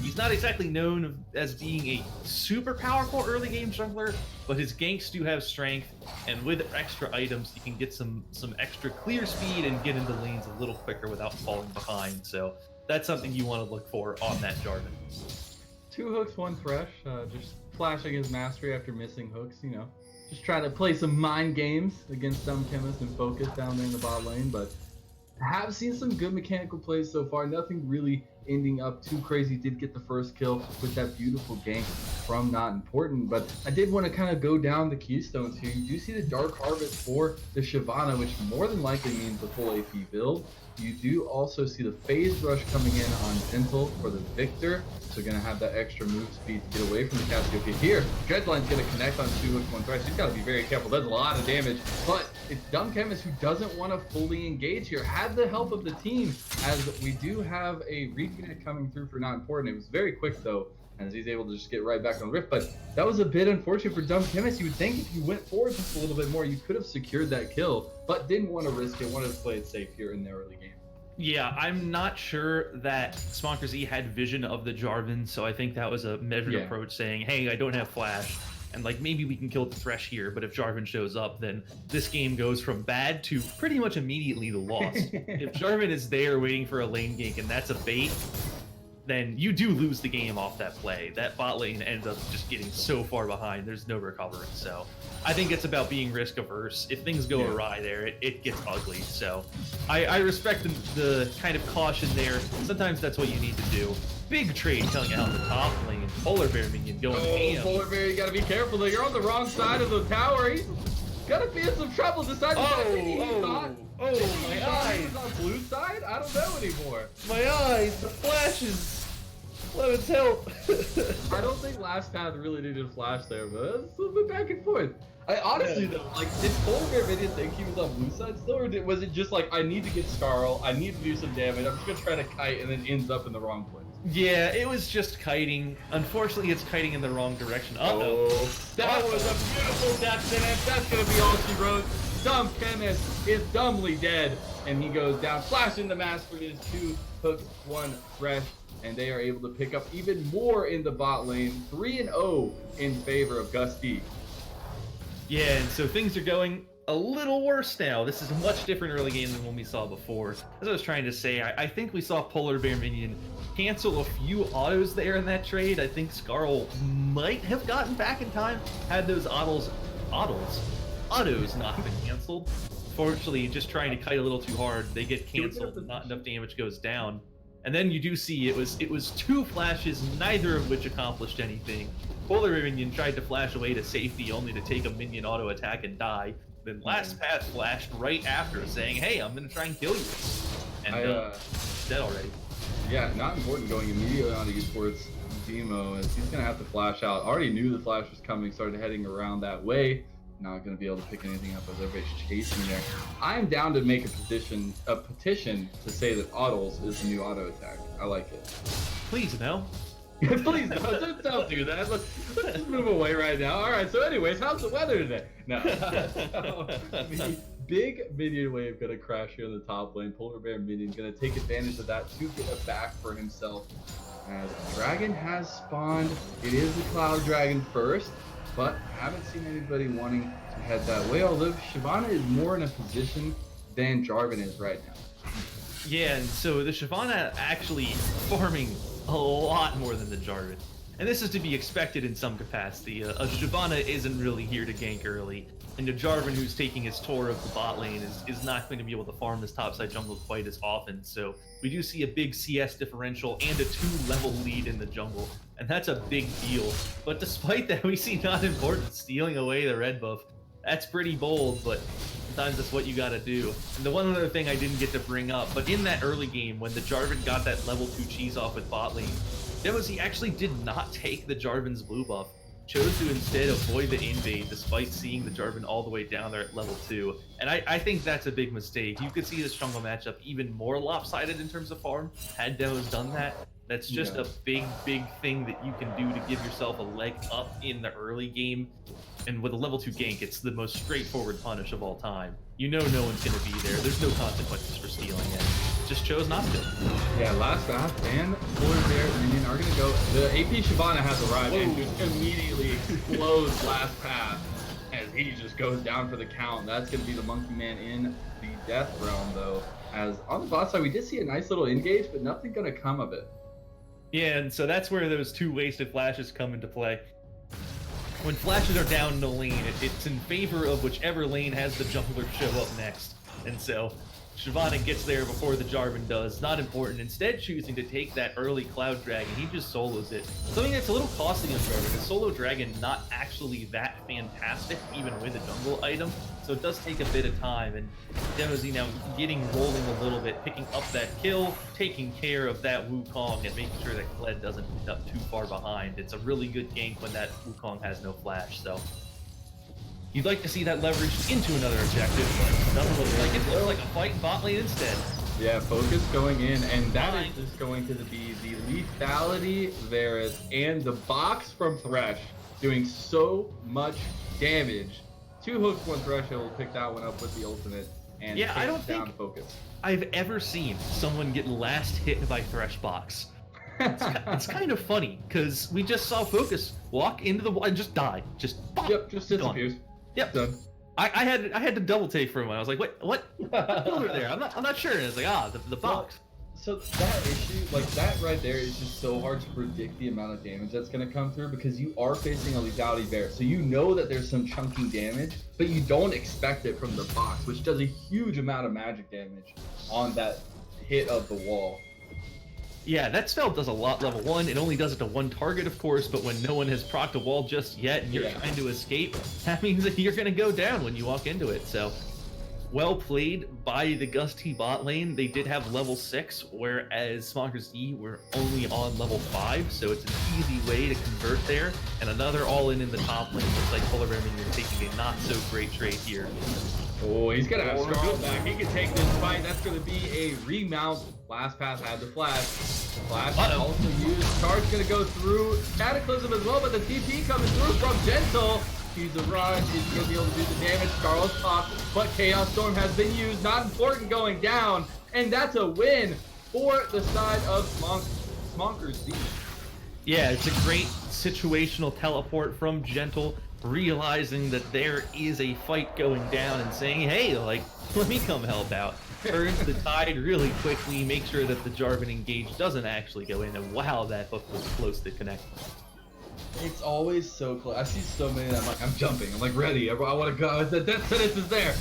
He's not exactly known as being a super powerful early game jungler, but his ganks do have strength, and with extra items, you can get some extra clear speed and get into lanes a little quicker without falling behind. So that's something you want to look for on that Jarvan. 2 hooks 1 Thresh, just flashing his mastery after missing hooks, you know. Just try to play some mind games against Dumb Chemist and focus down there in the bot lane, but I have seen some good mechanical plays so far. Nothing really ending up too crazy. Did get the first kill with that beautiful gank from Not Important. But I did want to kind of go down the keystones here. You do see the Dark Harvest for the Shyvana, which more than likely means the full AP build. You do also see the phase rush coming in on Gentle for the Victor. So going to have that extra move speed to get away from the Cassiopeia here. Dreadline's going to connect on 2 hooks, 1 thresh. He's got to be very careful. That's a lot of damage. But it's Dumb Chemist who doesn't want to fully engage here. Had the help of the team, as we do have a reconnect coming through for Not Important. It was very quick though, as he's able to just get right back on Rift. But that was a bit unfortunate for Dumb Chemist. You would think if you went forward just a little bit more, you could have secured that kill, but didn't want to risk it, wanted to play it safe here in the early game. Yeah, I'm not sure that Smonkerz had vision of the Jarvan, so I think that was a measured approach saying, hey, I don't have flash, and like maybe we can kill the Thresh here, but if Jarvan shows up, then this game goes from bad to pretty much immediately the loss. If Jarvan is there waiting for a lane gank and that's a bait, then you do lose the game off that play. That bot lane ends up just getting so far behind, there's no recovering. So I think it's about being risk averse. If things go awry there, it gets ugly. So I respect the kind of caution there. Sometimes that's what you need to do. Big trade coming out in the top lane. Polar Bear minion going ham. Polar Bear, you gotta be careful though. You're on the wrong side of the tower. He's gonna be in some trouble. Decided my eyes. On blue side? I don't know anymore. My eyes, the flashes. Let's help. I don't think last path really needed a flash there, but it's a little bit back and forth. I honestly though, like, did Polar Bear Minion think he was on blue side still, or was it just like, I need to get Scarl, I need to do some damage, I'm just gonna try to kite, and then ends up in the wrong place? Yeah, it was just kiting. Unfortunately, it's kiting in the wrong direction. That was a beautiful death sentence. That's gonna be all she wrote. Dumb Chemist is dumbly dead, and he goes down, flashing the mask for his 2 hooks, 1 thresh. And they are able to pick up even more in the bot lane. 3-0 in favor of Gusty. Yeah, and so things are going a little worse now. This is a much different early game than one we saw before. As I was trying to say, I think we saw Polar Bear Minion cancel a few autos there in that trade. I think Scarl might have gotten back in time had those autos not been canceled. Fortunately, just trying to kite a little too hard, they get canceled and not enough damage goes down. And then you do see it was 2 flashes, neither of which accomplished anything. Polar Bear Minion tried to flash away to safety only to take a minion auto attack and die. Then Last Path flashed right after saying, hey, I'm going to try and kill you. And dead already. Yeah, Not Important going immediately onto Esports demo as he's going to have to flash out. Already knew the flash was coming, started heading around that way. Not going to be able to pick anything up as everybody's chasing there. I'm down to make a petition to say that autos is the new auto attack. I like it. Please no. Please don't do that. Let's just move away right now. All right. So, anyways, how's the weather today? No. The big minion wave gonna crash here in the top lane. Polar Bear Minion gonna take advantage of that to get it back for himself. As Dragon has spawned, it is the Cloud Dragon first. But haven't seen anybody wanting to head that way, although Shyvana is more in a position than Jarvan is right now. Yeah, and so the Shyvana actually farming a lot more than the Jarvan. And this is to be expected in some capacity. A Shyvana isn't really here to gank early, and the Jarvan who's taking his tour of the bot lane is not going to be able to farm this topside jungle quite as often. So we do see a big CS differential and a 2-level lead in the jungle, and that's a big deal. But despite that, we see Not Important stealing away the red buff. That's pretty bold, but sometimes that's what you gotta do. And the one other thing I didn't get to bring up, but in that early game when the Jarvan got that level 2 cheese off with bot lane, he actually did not take the Jarvan's blue buff. Chose to instead avoid the invade despite seeing the Jarvan all the way down there at level 2. And I think that's a big mistake. You could see this jungle matchup even more lopsided in terms of farm had Demos done that. That's just a big thing that you can do to give yourself a leg up in the early game. And with a level 2 gank, it's the most straightforward punish of all time. You know no one's going to be there. There's no consequences for stealing it. Just chose not to. Yeah, Last Path and Polar Bear Minion are going to go. The AP Shyvana has arrived and just immediately explodes Last Path as he just goes down for the count. That's going to be the Monkey Man in the Death Realm, though. As on the bot side, we did see a nice little engage, but nothing going to come of it. Yeah, and so that's where those 2 wasted flashes come into play. When flashes are down in the lane, it's in favor of whichever lane has the jungler show up next. And so Shyvana gets there before the Jarvan does. Not important. Instead, choosing to take that early Cloud Dragon, he just solos it. Something that's a little costly on Jarvan, because Solo Dragon not actually that fantastic, even with a jungle item. So it does take a bit of time, and Demozy now getting rolling a little bit, picking up that kill, taking care of that Wukong, and making sure that Kled doesn't end up too far behind. It's a really good gank when that Wukong has no flash, so you'd like to see that leveraged into another objective, but doesn't look like it. Looks like a fight in bot lane instead. Yeah, focus going in, and that is just going to be the lethality Varus and the box from Thresh doing so much damage. 2 hooks, 1 Thresh, will pick that one up with the ultimate and yeah, I don't down think focus. I've ever seen someone get last hit by Thresh box. It's kind of funny, because we just saw Focus walk into the wall and just die. Just pop, Yep, just disappears. Yep. Done. I had to double take for a moment. I was like, what over there? I'm not sure. And it's like, the box. So that issue, like that right there, is just so hard to predict the amount of damage that's going to come through, because you are facing a lethality bear. So you know that there's some chunky damage, but you don't expect it from the box, which does a huge amount of magic damage on that hit of the wall. Yeah, that spell does a lot level 1. It only does it to 1 target, of course, but when no one has procced a wall just yet and you're trying to escape, that means that you're going to go down when you walk into it. So, well played by the Gusty bot lane. They did have level 6, whereas Smonkerz were only on level 5, so it's an easy way to convert there. And another all-in the top lane. Looks like Polar Bear Minion taking a not-so-great trade here. Oh, he's going to have Scarlet back. He can take this fight. That's going to be a remount. Last pass had the flash. Flash also used. Charge going to go through Cataclysm as well, but the TP coming through from Gentle. He's a rush. He's going to be able to do the damage. Scarlet's popped, but Chaos Storm has been used. Not important going down. And that's a win for the side of Smonkerz. Yeah, it's a great situational teleport from Gentle, realizing that there is a fight going down and saying, hey, like, let me come help out. Turns the tide really quickly, make sure that the Jarvan engage doesn't actually go in, and wow, that hook was close to connect. It's always so close. I see so many that I'm like, I'm jumping, I'm like ready, I want to go. The death sentence is there.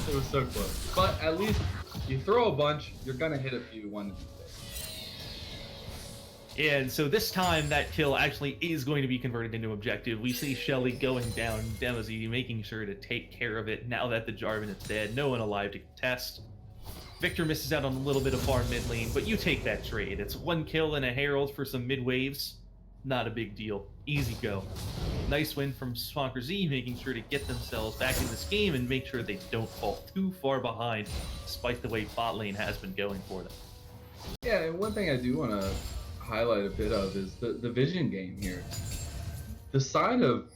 It was so close. But at least you throw a bunch, you're gonna hit a few one of these days. And so this time, that kill actually is going to be converted into objective. We see Shelly going down, Demozy making sure to take care of it now that the Jarvan is dead. No one alive to contest. Victor misses out on a little bit of farm mid lane, but you take that trade. It's 1 kill and a Herald for some mid waves. Not a big deal. Easy go. Nice win from Smonkerz, making sure to get themselves back in this game and make sure they don't fall too far behind, despite the way bot lane has been going for them. Yeah, and one thing I do want to highlight a bit of is the vision game here. The side of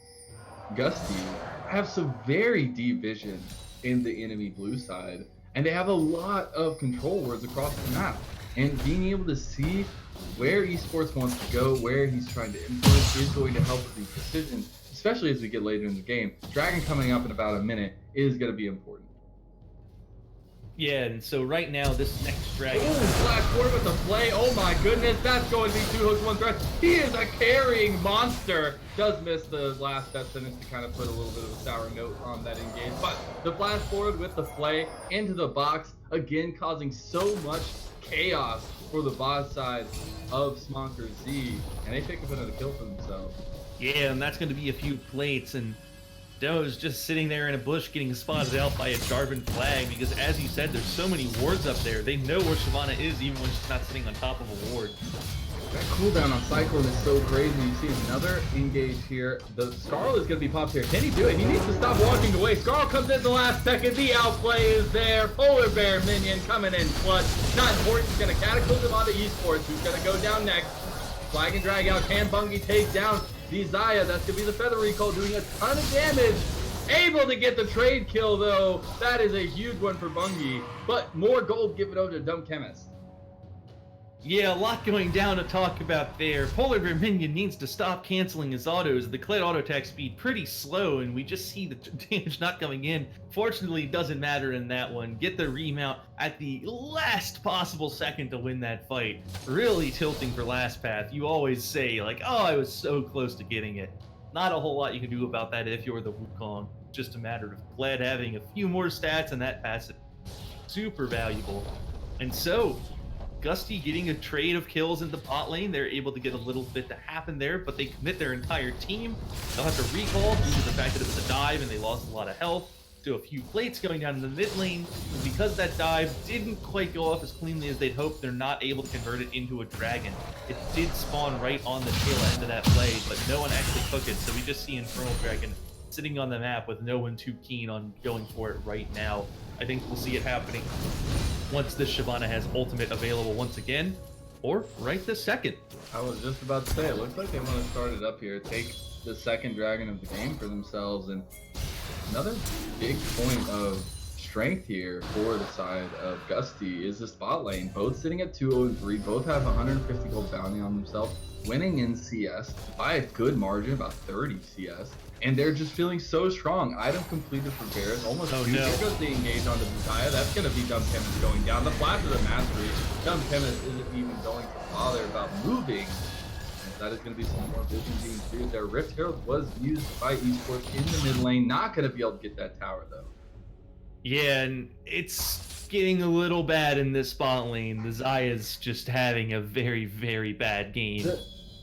Gusty have some very deep vision in the enemy blue side, and they have a lot of control wards across the map. And being able to see where Esports wants to go, where he's trying to influence, is going to help with these decisions, especially as we get later in the game. Dragon coming up in about a minute is going to be important. Yeah, and so right now, this next Dragon... Oh, Flash forward with the play. Oh my goodness, that's going to be 2 hooks, 1 threat. He is a carrying monster. Does miss the last death sentence to kind of put a little bit of a sour note on that engage. But the flash forward with the play into the box, again causing so much chaos for the bot side of Smonkerz, and they pick up another kill for themselves. Yeah, and that's going to be a few plates, and Doe's just sitting there in a bush getting spotted out by a Jarvan flag, because as you said, there's so many wards up there. They know where Shyvana is even when she's not sitting on top of a ward. That cooldown on Cyclone is so crazy. You see another engage here. The Scarl is going to be popped here. Can he do it? He needs to stop walking away. Scarl comes in the last second. The outplay is there. Polar Bear Minion coming in clutch. Not important. He's going to cataclysm onto Esports, who's going to go down next. Flag and drag out. Can Bungie take down the Xayah? That's going to be the Feather Recall, doing a ton of damage. Able to get the trade kill, though. That is a huge one for Bungie. But more gold given over to Dumb Chemist. Yeah, a lot going down to talk about there. Polar Bear Minion needs to stop canceling his autos. The Kled auto attack speed pretty slow, and we just see the damage not coming in. Fortunately, it doesn't matter in that one. Get the remount at the last possible second to win that fight. Really tilting for last path. You always say, like, oh, I was so close to getting it. Not a whole lot you can do about that if you're the Wukong. Just a matter of Kled having a few more stats and that passive. super valuable. And so, Gusty getting a trade of kills in the bot lane, they're able to get a little bit to happen there, but they commit their entire team. They'll have to recall due to the fact that it was a dive and they lost a lot of health to a few plates going down in the mid lane. And because that dive didn't quite go off as cleanly as they'd hoped, they're not able to convert it into a dragon. It did spawn right on the tail end of that play, but no one actually took it, so we just see Infernal Dragon sitting on the map with no one too keen on going for it right now. I think we'll see it happening once this Shyvana has ultimate available once again, or right this second. I was just about to say, it looks like they want to start it up here, take the second dragon of the game for themselves, and another big point of strength here for the side of Gusty is this bot lane. Both sitting at 2-0-3, both have 150 gold bounty on themselves, winning in CS by a good margin, about 30 CS. And they're just feeling so strong. Item completed for Varus. Almost two. No. Here goes the engage on the Desire. That's going to be Dumb Chemist going down. The flash of the Mastery. Dumb Chemist isn't even going to bother about moving. And that is going to be some more vision being cleared there. Rift Herald was used by Esports in the mid lane. Not going to be able to get that tower, though. Yeah, and it's getting a little bad in this spot lane. The Zaya's just having a very, very bad game.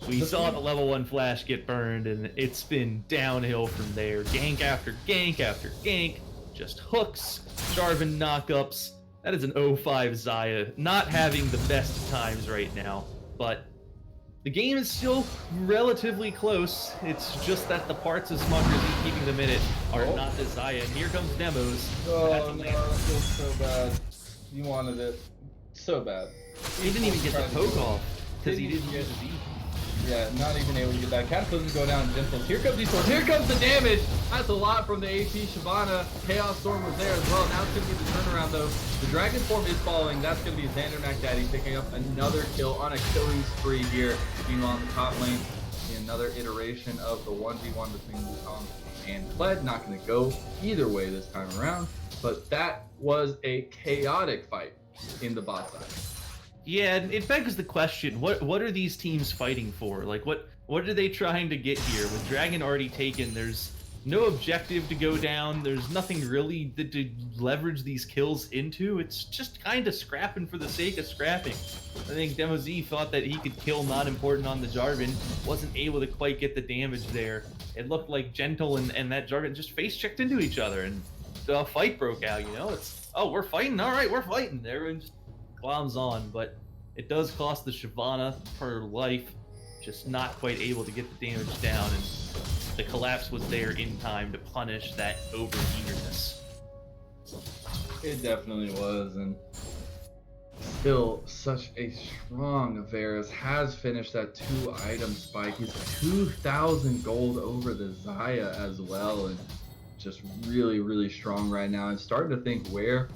We saw the level 1 flash get burned, and it's been downhill from there. Gank after gank after gank. Just hooks, Jarvan knockups. That is an 0-5 Xayah. Not having the best times right now, but the game is still relatively close. It's just that the parts of Smonkerz keeping them in it are not the Xayah. And here comes Demos. Oh, no, that feels so bad. You wanted it so bad. He didn't even get the poke off because he didn't use the E. Yeah, not even able to get that. Cataclysm go down gentle. Here comes Esports. Here comes the damage. That's a lot from the AP Shyvana. Chaos Storm was there as well. Now it's going to be the turnaround, though. The Dragon Form is following. That's going to be Xander McDaddy picking up another kill on a killing spree here. Meanwhile, on the top lane, another iteration of the 1v1 between Wukong and Kled. Not going to go either way this time around. But that was a chaotic fight in the bot side. Yeah, it begs the question, what are these teams fighting for? Like, what are they trying to get here? With Dragon already taken, there's no objective to go down. There's nothing really to leverage these kills into. It's just kind of scrapping for the sake of scrapping. I think DemoZ thought that he could kill not important on the Jarvan, wasn't able to quite get the damage there. It looked like Gentle and that Jarvan just face-checked into each other, and the fight broke out, you know? It's, oh, we're fighting? All right, we're fighting. Everyone just gloms on, but it does cost the Shyvana her life, just not quite able to get the damage down, and the collapse was there in time to punish that over-eagerness. It definitely was, and still such a strong Varus. Has finished that 2-item spike. He's 2,000 gold over the Xayah as well, and just really, really strong right now. I'm starting to think where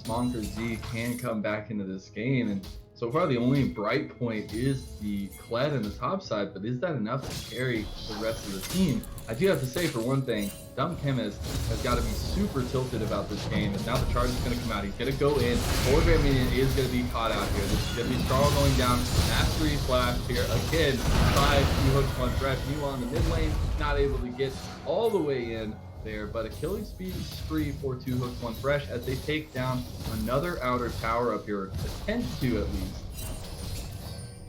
Smonkerz can come back into this game, and so far the only bright point is the Kled in the top side, but is that enough to carry the rest of the team? I do have to say, for one thing, Dumb Chemist has got to be super tilted about this game, and now the charge is going to come out. He's going to go in. Forward Bear Minion is going to be caught out here. This is going to be Starl going down. Mastery flash here again. 2 hooks, 1 fresh. Meanwhile, in the mid lane, not able to get all the way in there, but a killing spree for 2 hooks, 1 fresh as they take down another outer tower up here, attempt to at least.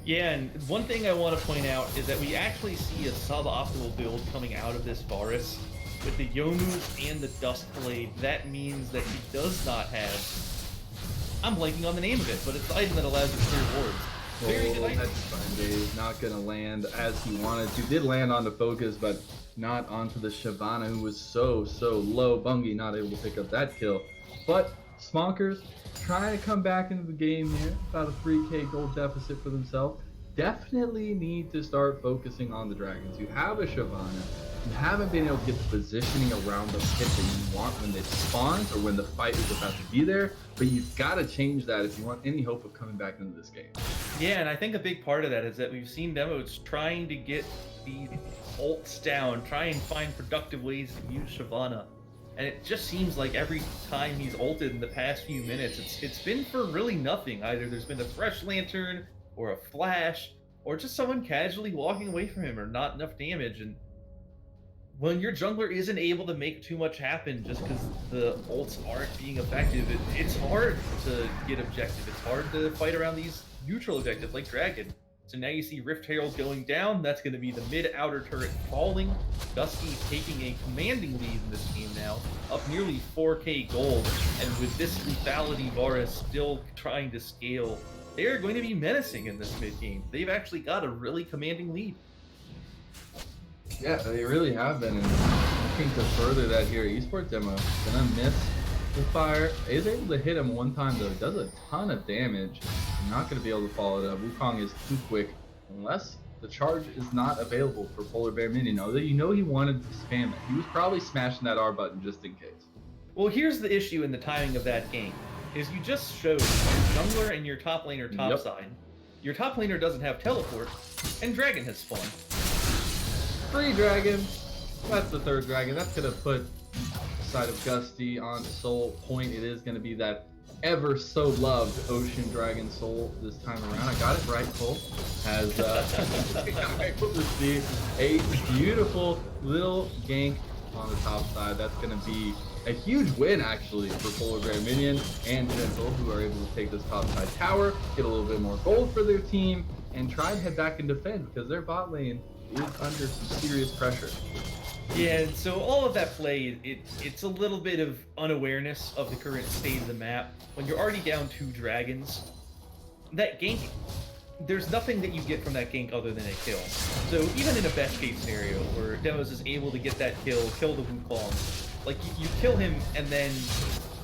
Yeah, and one thing I want to point out is that we actually see a suboptimal build coming out of this Varus. With the Yomus and the Duskblade, that means that he does not have... I'm blanking on the name of it, but it's the item that allows you to clear wards. Very good item. That's fine, Dave. Not going to land as he wanted to. Did land on the focus, but not onto the Shyvana, who was so low. Bungie not able to pick up that kill. But Smonkerz trying to come back into the game here. About a 3k gold deficit for themselves. Definitely need to start focusing on the dragons. You have a Shyvana. You haven't been able to get the positioning around the pit that you want when it spawns or when the fight is about to be there. But you've got to change that if you want any hope of coming back into this game. Yeah, and I think a big part of that is that we've seen Demos trying to get the ults down, try and find productive ways to use Shyvana. And it just seems like every time he's ulted in the past few minutes, it's been for really nothing. Either there's been a fresh lantern, or a flash, or just someone casually walking away from him, or not enough damage. And when your jungler isn't able to make too much happen just because the ults aren't being effective, it's hard to get objective. It's hard to fight around these neutral objectives like Dragon. So now you see Rift Herald going down. That's going to be the mid-outer turret falling. Dusty taking a commanding lead in this game now, up nearly 4k gold. And with this lethality Varus still trying to scale, they are going to be menacing in this mid-game. They've actually got a really commanding lead. Yeah, they really have been, and looking to further that here. Esports demo gonna miss the fire. Is able to hit him one time though. Does a ton of damage. Not gonna be able to follow it up. Wukong is too quick unless the charge is not available for Polar Bear Minion. Although you know he wanted to spam it. He was probably smashing that R button just in case. Well, here's the issue in the timing of that gank. Is you just showed your jungler and your top laner topside. Your top laner doesn't have teleport, and Dragon has spawned. Free Dragon. That's the third Dragon. That's gonna put side of Gusty on Soul Point. It is gonna be that ever so loved Ocean Dragon Soul this time around. I got it right, Cole. Has able to see a beautiful little gank on the top side. That's gonna be a huge win actually for Polar Bear Minion and Gentle, who are able to take this top side tower, get a little bit more gold for their team, and try and head back and defend because their bot lane is under some serious pressure. Yeah, so all of that play, it's a little bit of unawareness of the current state of the map. When you're already down 2 dragons, that gank, there's nothing that you get from that gank other than a kill. So even in a best case scenario where Demos is able to get that kill the Wukong, like you kill him and then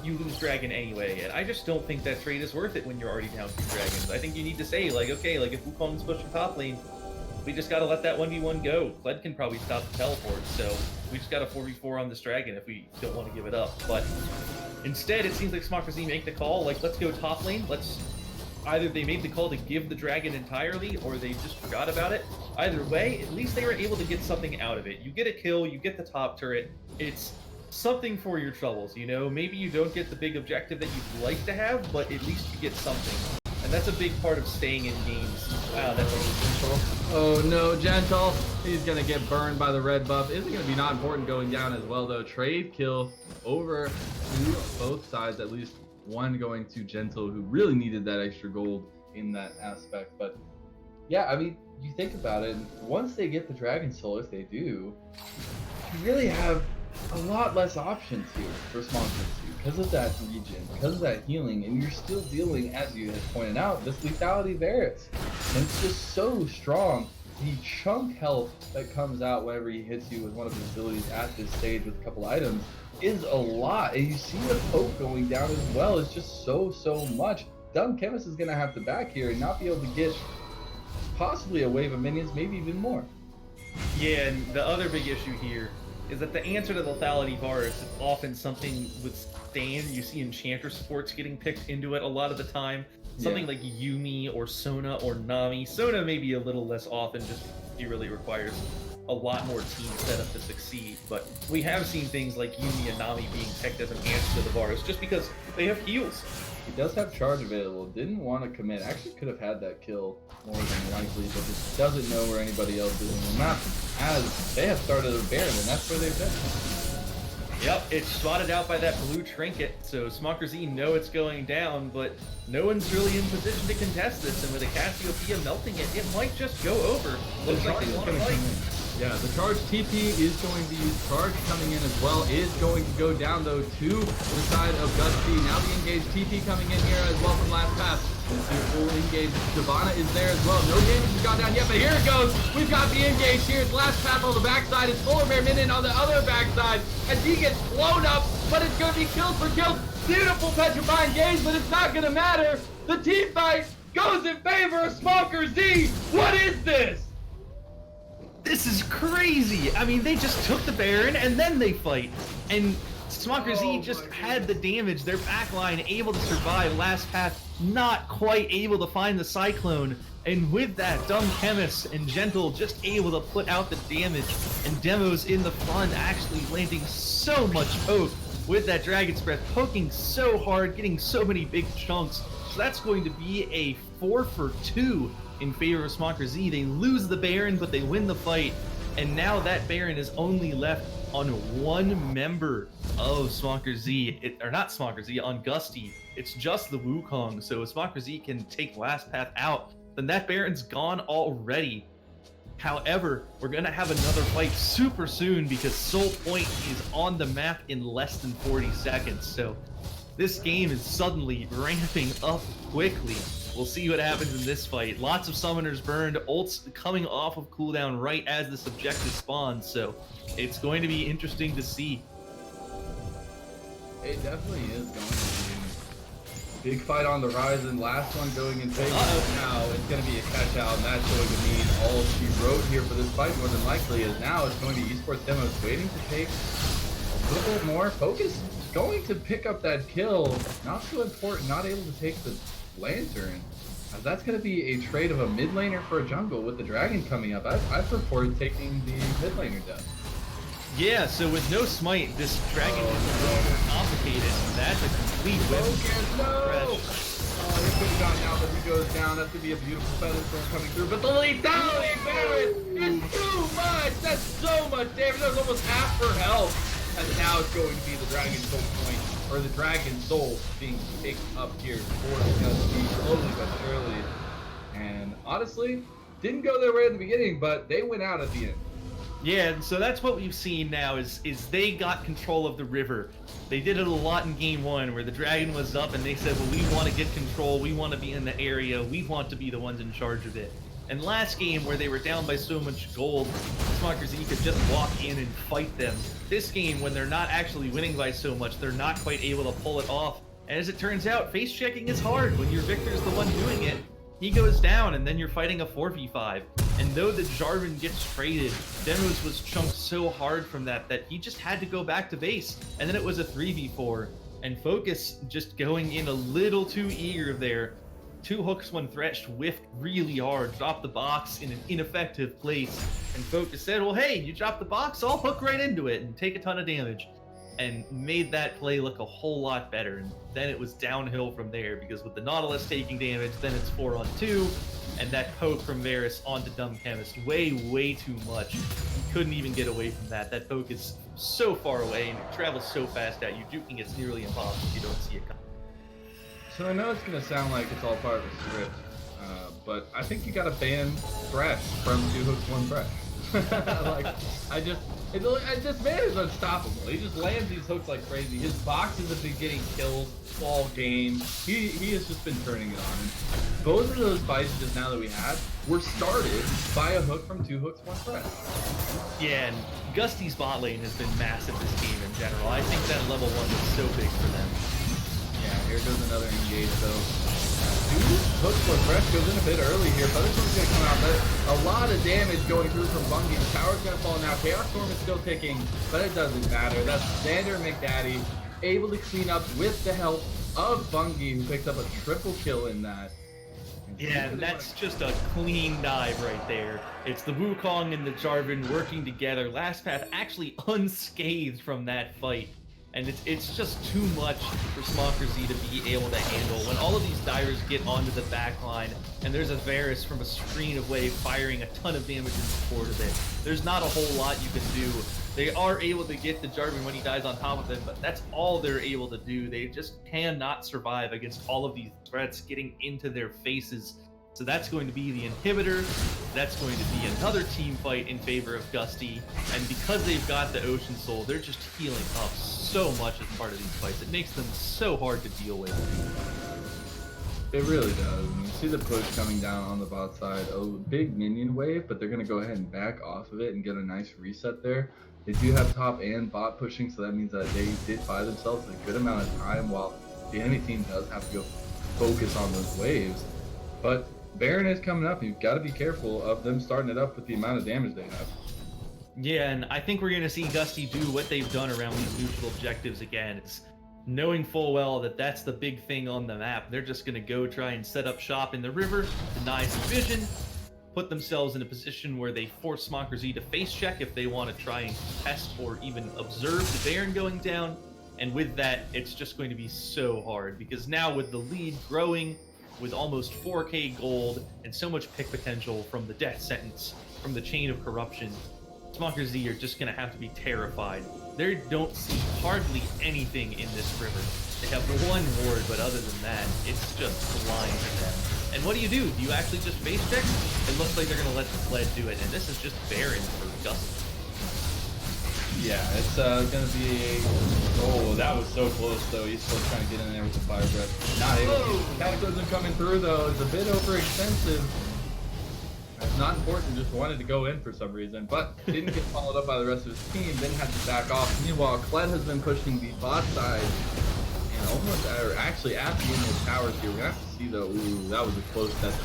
you lose Dragon anyway, and I just don't think that trade is worth it when you're already down 2 dragons. I think you need to say, like, okay, like if Wukong's pushing top lane, we just gotta let that 1v1 go. Kled can probably stop the teleport, so we just gotta 4v4 on this dragon if we don't want to give it up. But instead, it seems like Smonkerz make the call, like, let's go top lane. Either they made the call to give the dragon entirely, or they just forgot about it. Either way, at least they were able to get something out of it. You get a kill, you get the top turret. It's something for your troubles, you know? Maybe you don't get the big objective that you'd like to have, but at least you get something. And that's a big part of staying in games. Wow, that's a little Gentle. Oh no, Gentle. He's gonna get burned by the red buff. Is it gonna be not important going down as well though? Trade kill over to both sides, at least one going to Gentle, who really needed that extra gold in that aspect. But yeah, I mean, you think about it, once they get the Dragon Soul, if they do, you really have a lot less options here for Smonkerz because of that regen, because of that healing, and you're still dealing, as you have pointed out, this lethality Varus. And it's just so strong. The chunk health that comes out whenever he hits you with one of his abilities at this stage with a couple items is a lot. And you see the poke going down as well. It's just so much. Dumb Chemist is going to have to back here and not be able to get possibly a wave of minions, maybe even more. Yeah, and the other big issue here is that the answer to lethality Varus is often something with Stan. You see Enchanter supports getting picked into it a lot of the time. Something like Yuumi or Sona or Nami. Sona maybe a little less often, just he really requires a lot more team setup to succeed. But we have seen things like Yuumi and Nami being picked as an answer to the Varus just because they have heals. He does have charge available. Didn't want to commit. Actually could have had that kill more than likely, but just doesn't know where anybody else is in the map. As they have started a Baron, and that's where they've been. Yep, it's spotted out by that blue trinket, so Smonkerz know it's going down, but no one's really in position to contest this, and with a Cassiopeia melting it, it might just go over. Looks like they want to fight. Yeah, the charge TP is going to use charge coming in as well. Is going to go down though to the side of Gusty. Now the engaged TP coming in here as well from last pass. Full engage. Shyvana is there as well. No damage has gone down yet, but here it goes. We've got the engage here. It's last pass on the backside. It's Polar Bear Minion on the other backside as he gets blown up, but it's going to be kills for kills. Beautiful petrifying engage, but it's not going to matter. The team fight goes in favor of Smonkerz. What is this? This is crazy! I mean, they just took the Baron and then they fight. And Smonkerz just had the damage. Their backline able to survive. Last path not quite able to find the Cyclone. And with that, Dumb Chemist and Gentle just able to put out the damage. And Demos in the front actually landing so much poke with that Dragon's Breath, poking so hard, getting so many big chunks. So that's going to be a 4 for 2 in favor of Smonkerz. They lose the Baron, but they win the fight. And now that Baron is only left on one member of Smonkerz Z, or not Smonkerz Z, on Gusty. It's just the Wukong, so if Smonkerz Z can take Last Path out, then that Baron's gone already. However, we're going to have another fight super soon because Soul Point is on the map in less than 40 seconds, so this game is suddenly ramping up quickly. We'll see what happens in this fight. Lots of summoners burned, ults coming off of cooldown right as this objective spawns, so it's going to be interesting to see. It definitely is going to be. Big fight on the horizon, last one going in favor. Now it's going to be a catch out, and that's going to mean all she wrote here for this fight more than likely is now it's going to Esports Demos waiting to take a little bit more focus. Going to pick up that kill, not so important, not able to take the Lantern. That's going to be a trade of a mid laner for a jungle with the Dragon coming up. I prefer taking the mid laner death. Yeah, so with no smite, this Dragon is a little more complicated. That's a complete whip. No! Oh, he could have gotten out, but he goes down. That's going to be a beautiful feather storm coming through. But the lethality, Baron, is too much! That's so much damage. That was almost half her health. And now it's going to be the Dragon Soul point, or the Dragon Soul being picked up here for the Gusty, slowly but surely. And honestly, didn't go their way at the beginning, but they went out at the end. Yeah, so that's what we've seen now is they got control of the river. They did it a lot in game one where the Dragon was up and they said, well, we want to get control, we want to be in the area, we want to be the ones in charge of it. And last game where they were down by so much gold, Smonkerz Z could just walk in and fight them. This game, when they're not actually winning by so much, they're not quite able to pull it off. And as it turns out, face checking is hard when your Victor's the one doing it. He goes down and then you're fighting a 4v5. And though the Jarvan gets traded, Demos was chunked so hard from that he just had to go back to base. And then it was a 3v4. And Focus just going in a little too eager there. 2 hooks, 1 thresh, whiffed really hard, dropped the box in an ineffective place. And Focus said, well, hey, you dropped the box, I'll hook right into it and take a ton of damage. And made that play look a whole lot better. And then it was downhill from there because with the Nautilus taking damage, then it's 4-on-2. And that poke from Varus onto Dumb Chemist, way too much. You couldn't even get away from that. That poke is so far away and it travels so fast at you, juking it's nearly impossible if you don't see it coming. So I know it's going to sound like it's all part of the script, but I think you got to ban Thresh from 2 hooks, 1 Thresh. This man is unstoppable. He just lands these hooks like crazy. His boxes have been getting kills all game. He has just been turning it on. And both of those fights just now that we had were started by a hook from 2 hooks, 1 Thresh. Yeah, and Gusty's bot lane has been massive this game in general. I think that level 1 is so big for them. Yeah, here goes another engage though. Hook for Fresh goes in a bit early here. Featherstorm's gonna come out, but a lot of damage going through from Bungie. The tower's gonna fall now. Chaos Storm is still ticking, but it doesn't matter. That's Xander McDaddy able to clean up with the help of Bungie, who picked up a triple kill in that. Yeah, and that's just a clean dive right there. It's the Wukong and the Jarvan working together. Last Path actually unscathed from that fight. And it's just too much for Smonkerz Z to be able to handle. When all of these divers get onto the back line, and there's a Varus from a screen away firing a ton of damage in support of it, there's not a whole lot you can do. They are able to get the Jarvan when he dies on top of them, but that's all they're able to do. They just cannot survive against all of these threats getting into their faces. So that's going to be the inhibitor. That's going to be another team fight in favor of Gusty. And because they've got the Ocean Soul, they're just healing up so much as part of these fights. It makes them so hard to deal with. It really does. And you see the push coming down on the bot side. A big minion wave, but they're going to go ahead and back off of it and get a nice reset there. They do have top and bot pushing, so that means that they did buy themselves a good amount of time while the enemy team does have to go focus on those waves. But Baron is coming up, and you've got to be careful of them starting it up with the amount of damage they have. Yeah, and I think we're going to see Gusty do what they've done around these neutral objectives again. It's knowing full well that that's the big thing on the map. They're just going to go try and set up shop in the river, deny some vision, put themselves in a position where they force Smonkerz Z to face check if they want to try and test or even observe the Baron going down. And with that, it's just going to be so hard, because now with the lead growing, with almost 4k gold and so much pick potential from the death sentence, from the chain of corruption, Smonkerz Z are just going to have to be terrified. They don't see hardly anything in this river. They have one ward, but other than that, it's just blind to them. And what do? Do you actually just face check? It looks like they're going to let the sled do it, and this is just Baron for Gusty. Yeah, it's going to be a... Oh, that was so close, though. He's still trying to get in there with the fire breath. Not able to. Cataclysm coming through, though. It's a bit overexpensive. It's not important, just wanted to go in for some reason, but didn't get followed up by the rest of his team, then had to back off. Meanwhile, Kled has been pushing the bot side, and almost, or actually at the end of towers here. We're going to have to see, though. Ooh, that was a close test.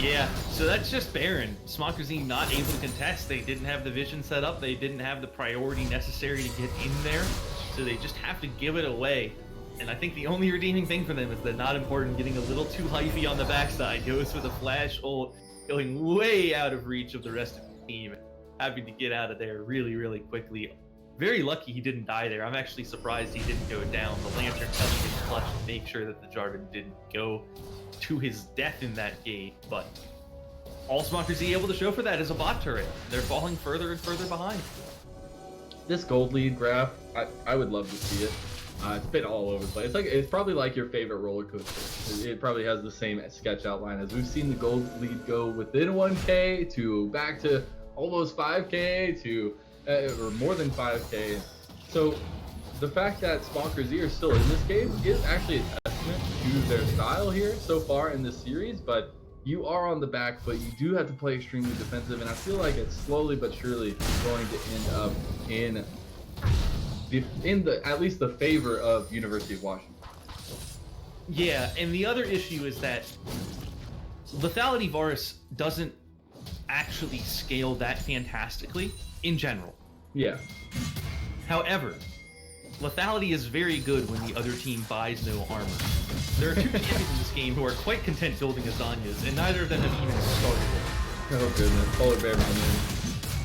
Yeah, so that's just Baron. Smonkerz Z not able to contest. They didn't have the vision set up. They didn't have the priority necessary to get in there, so they just have to give it away. And I think the only redeeming thing for them is that not important getting a little too hyphy on the backside. Goes for the flash ult, going way out of reach of the rest of the team. Having to get out of there really, really quickly. Very lucky he didn't die there. I'm actually surprised he didn't go down. The Lantern coming in clutch to make sure that the Jarvan didn't go to his death in that gate. But all Smonkerz Z able to show for that is a bot turret. They're falling further and further behind. This gold lead graph, I would love to see it. It's been all over the place. It's probably like your favorite roller coaster. It probably has the same sketch outline as we've seen the gold lead go within 1K to back to almost 5K to or more than 5K. So the fact that Smonkerz Z are still in this game is actually a testament to their style here so far in this series. But you are on the back foot. You do have to play extremely defensive, and I feel like it's slowly but surely going to end up in at least the favor of University of Washington. Yeah, and the other issue is that Lethality Varus doesn't actually scale that fantastically in general. Yeah. However, Lethality is very good when the other team buys no armor. There are two champions in this game who are quite content building Azanias, and neither of them have even started it. Oh goodness, Polar Bear man.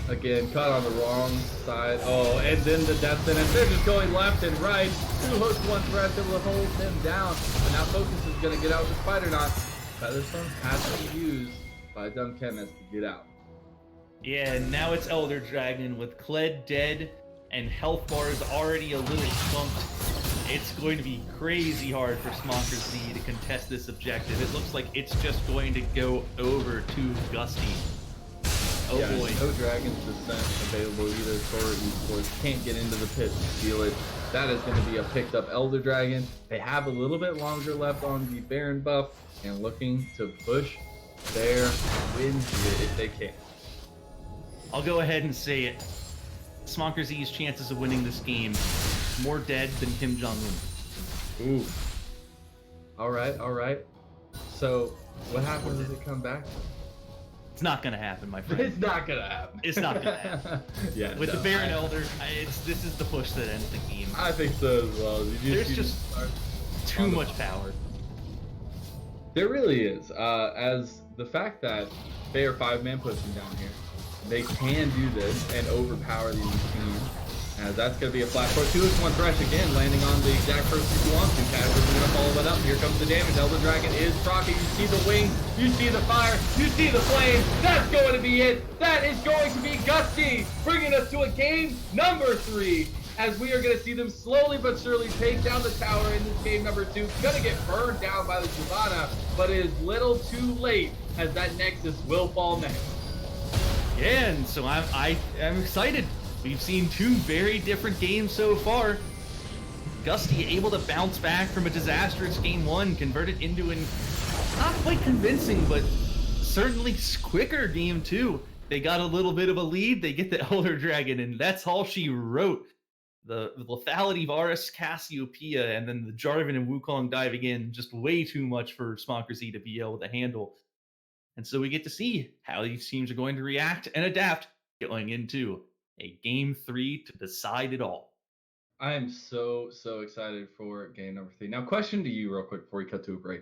Again, caught on the wrong side. Oh, and then the death sentence. They're just going left and right. Two hooks, one threat, able to hold them down. But now Focus is going to get out with the spider knot. Featherstone has to be used by Dumb Chemist to get out. Yeah, and now it's Elder Dragon with Kled dead and health bars already a little slumped. It's going to be crazy hard for Smonkerz Z to contest this objective. It looks like it's just going to go over to Gusty. Oh yeah, boy. No Dragon's Descent available either for Esports. Can't get into the pit to steal it. That is going to be a picked up Elder Dragon. They have a little bit longer left on the Baron buff and looking to push their win here if they can. I'll go ahead and say it. Smonkerz Z's chances of winning this game more dead than Kim Jong-un. Ooh. All right. So what happens if they come back? It's not gonna happen, my friend. It's not gonna happen. It's not gonna happen. Yeah. With the Baron Elder, this is the push that ends the game. I think so as well. There's just too much power. There really is. As the fact that they are 5-man pushing down here, they can do this and overpower these teams. As that's going to be a flash forward. 2 hooks, 1 thresh again, landing on the exact person you want to. Cataclysm going to follow that up. Here comes the damage. Elder Dragon is proccing. You see the wings, you see the fire, you see the flame. That's going to be it. That is going to be Gusty, bringing us to a game number 3. As we are going to see them slowly but surely take down the tower in this game number 2. Going to get burned down by the Shyvana, but it is little too late as that Nexus will fall next. Yeah, and so I'm excited. We've seen 2 very different games so far. Gusty able to bounce back from a disastrous game 1, convert it into an not quite convincing, but certainly quicker game 2. They got a little bit of a lead, they get the Elder Dragon, and that's all she wrote. The Lethality Varus, Cassiopeia, and then the Jarvan and Wukong diving in, just way too much for Smonkerz Z to be able to handle. And so we get to see how these teams are going to react and adapt going into a game 3 to decide it all. I am so excited for game number 3. Now, question to you real quick before we cut to a break.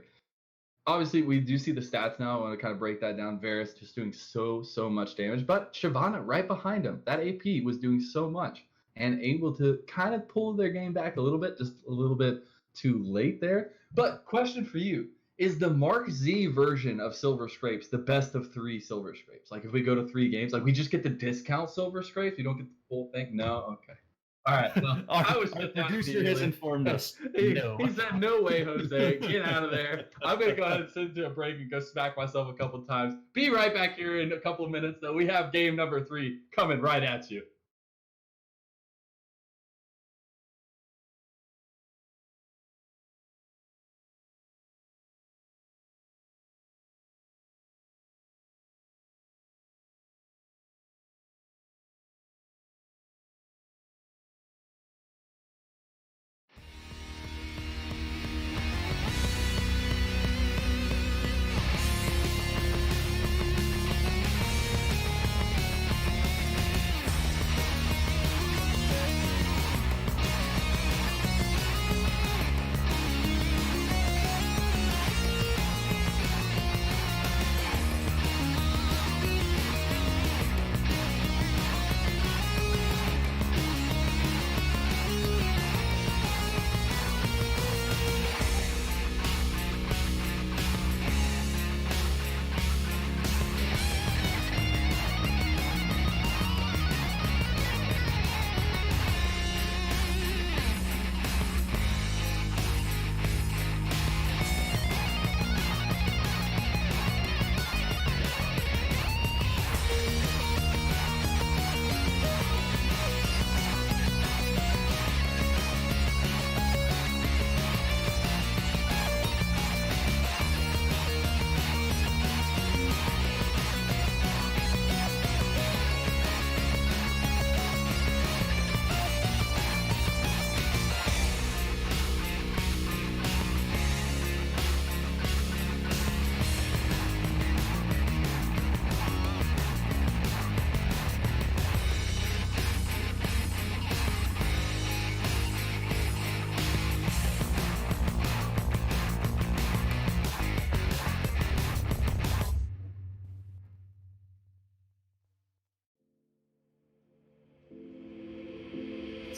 Obviously, we do see the stats now. I want to kind of break that down. Varus just doing so much damage, but Shyvana right behind him. That AP was doing so much and able to kind of pull their game back a little bit, just a little bit too late there. But question for you. is the Mark Z version of Silver Scrapes the best of 3 Silver Scrapes? Like if we go to 3 games, like we just get the discount Silver Scrapes, we don't get the full thing. No, okay. All right. Well, I was our just that producer has informed us. No. He said, "No way, Jose. Get out of there." I'm gonna go ahead and send it to a break and go smack myself a couple times. Be right back here in a couple of minutes, though. We have game number 3 coming right at you.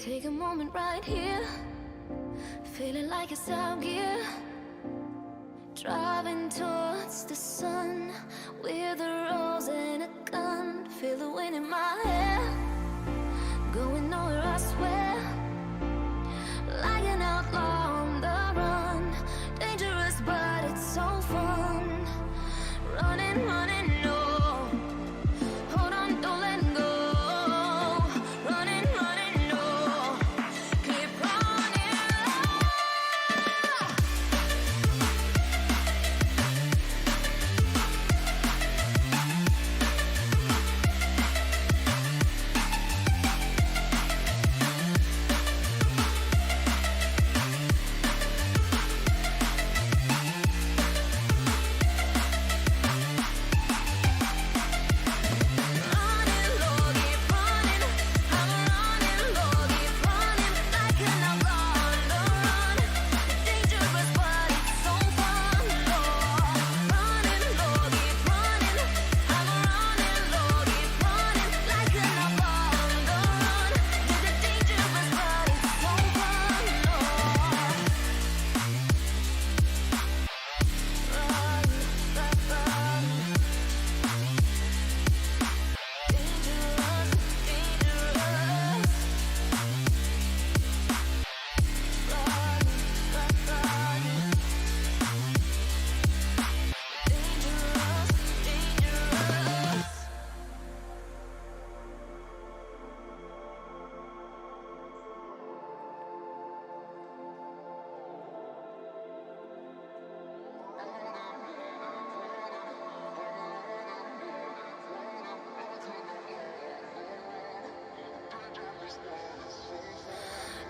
Take a moment right here, feeling like it's out gear. Driving towards the sun with a rose and a gun. Feel the wind in my hair, going nowhere I swear. Like an outlaw on the run, dangerous but it's so fun. Running, running, no. Hold on, don't let go. Running, running, no. Keep running.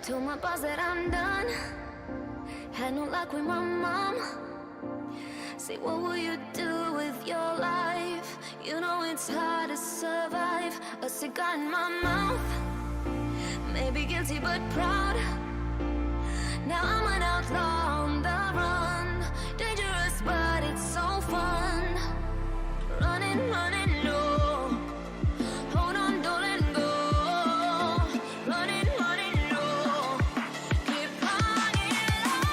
Told my boss that I'm done. Had no luck with my mom. Say, what will you do with your life? You know it's hard to survive. A cigar in my mouth. Maybe guilty but proud. Now I'm an outlaw on the run. Dangerous but it's so fun. Running, running low. Hold on, don't let go. Running, running low. Keep running low.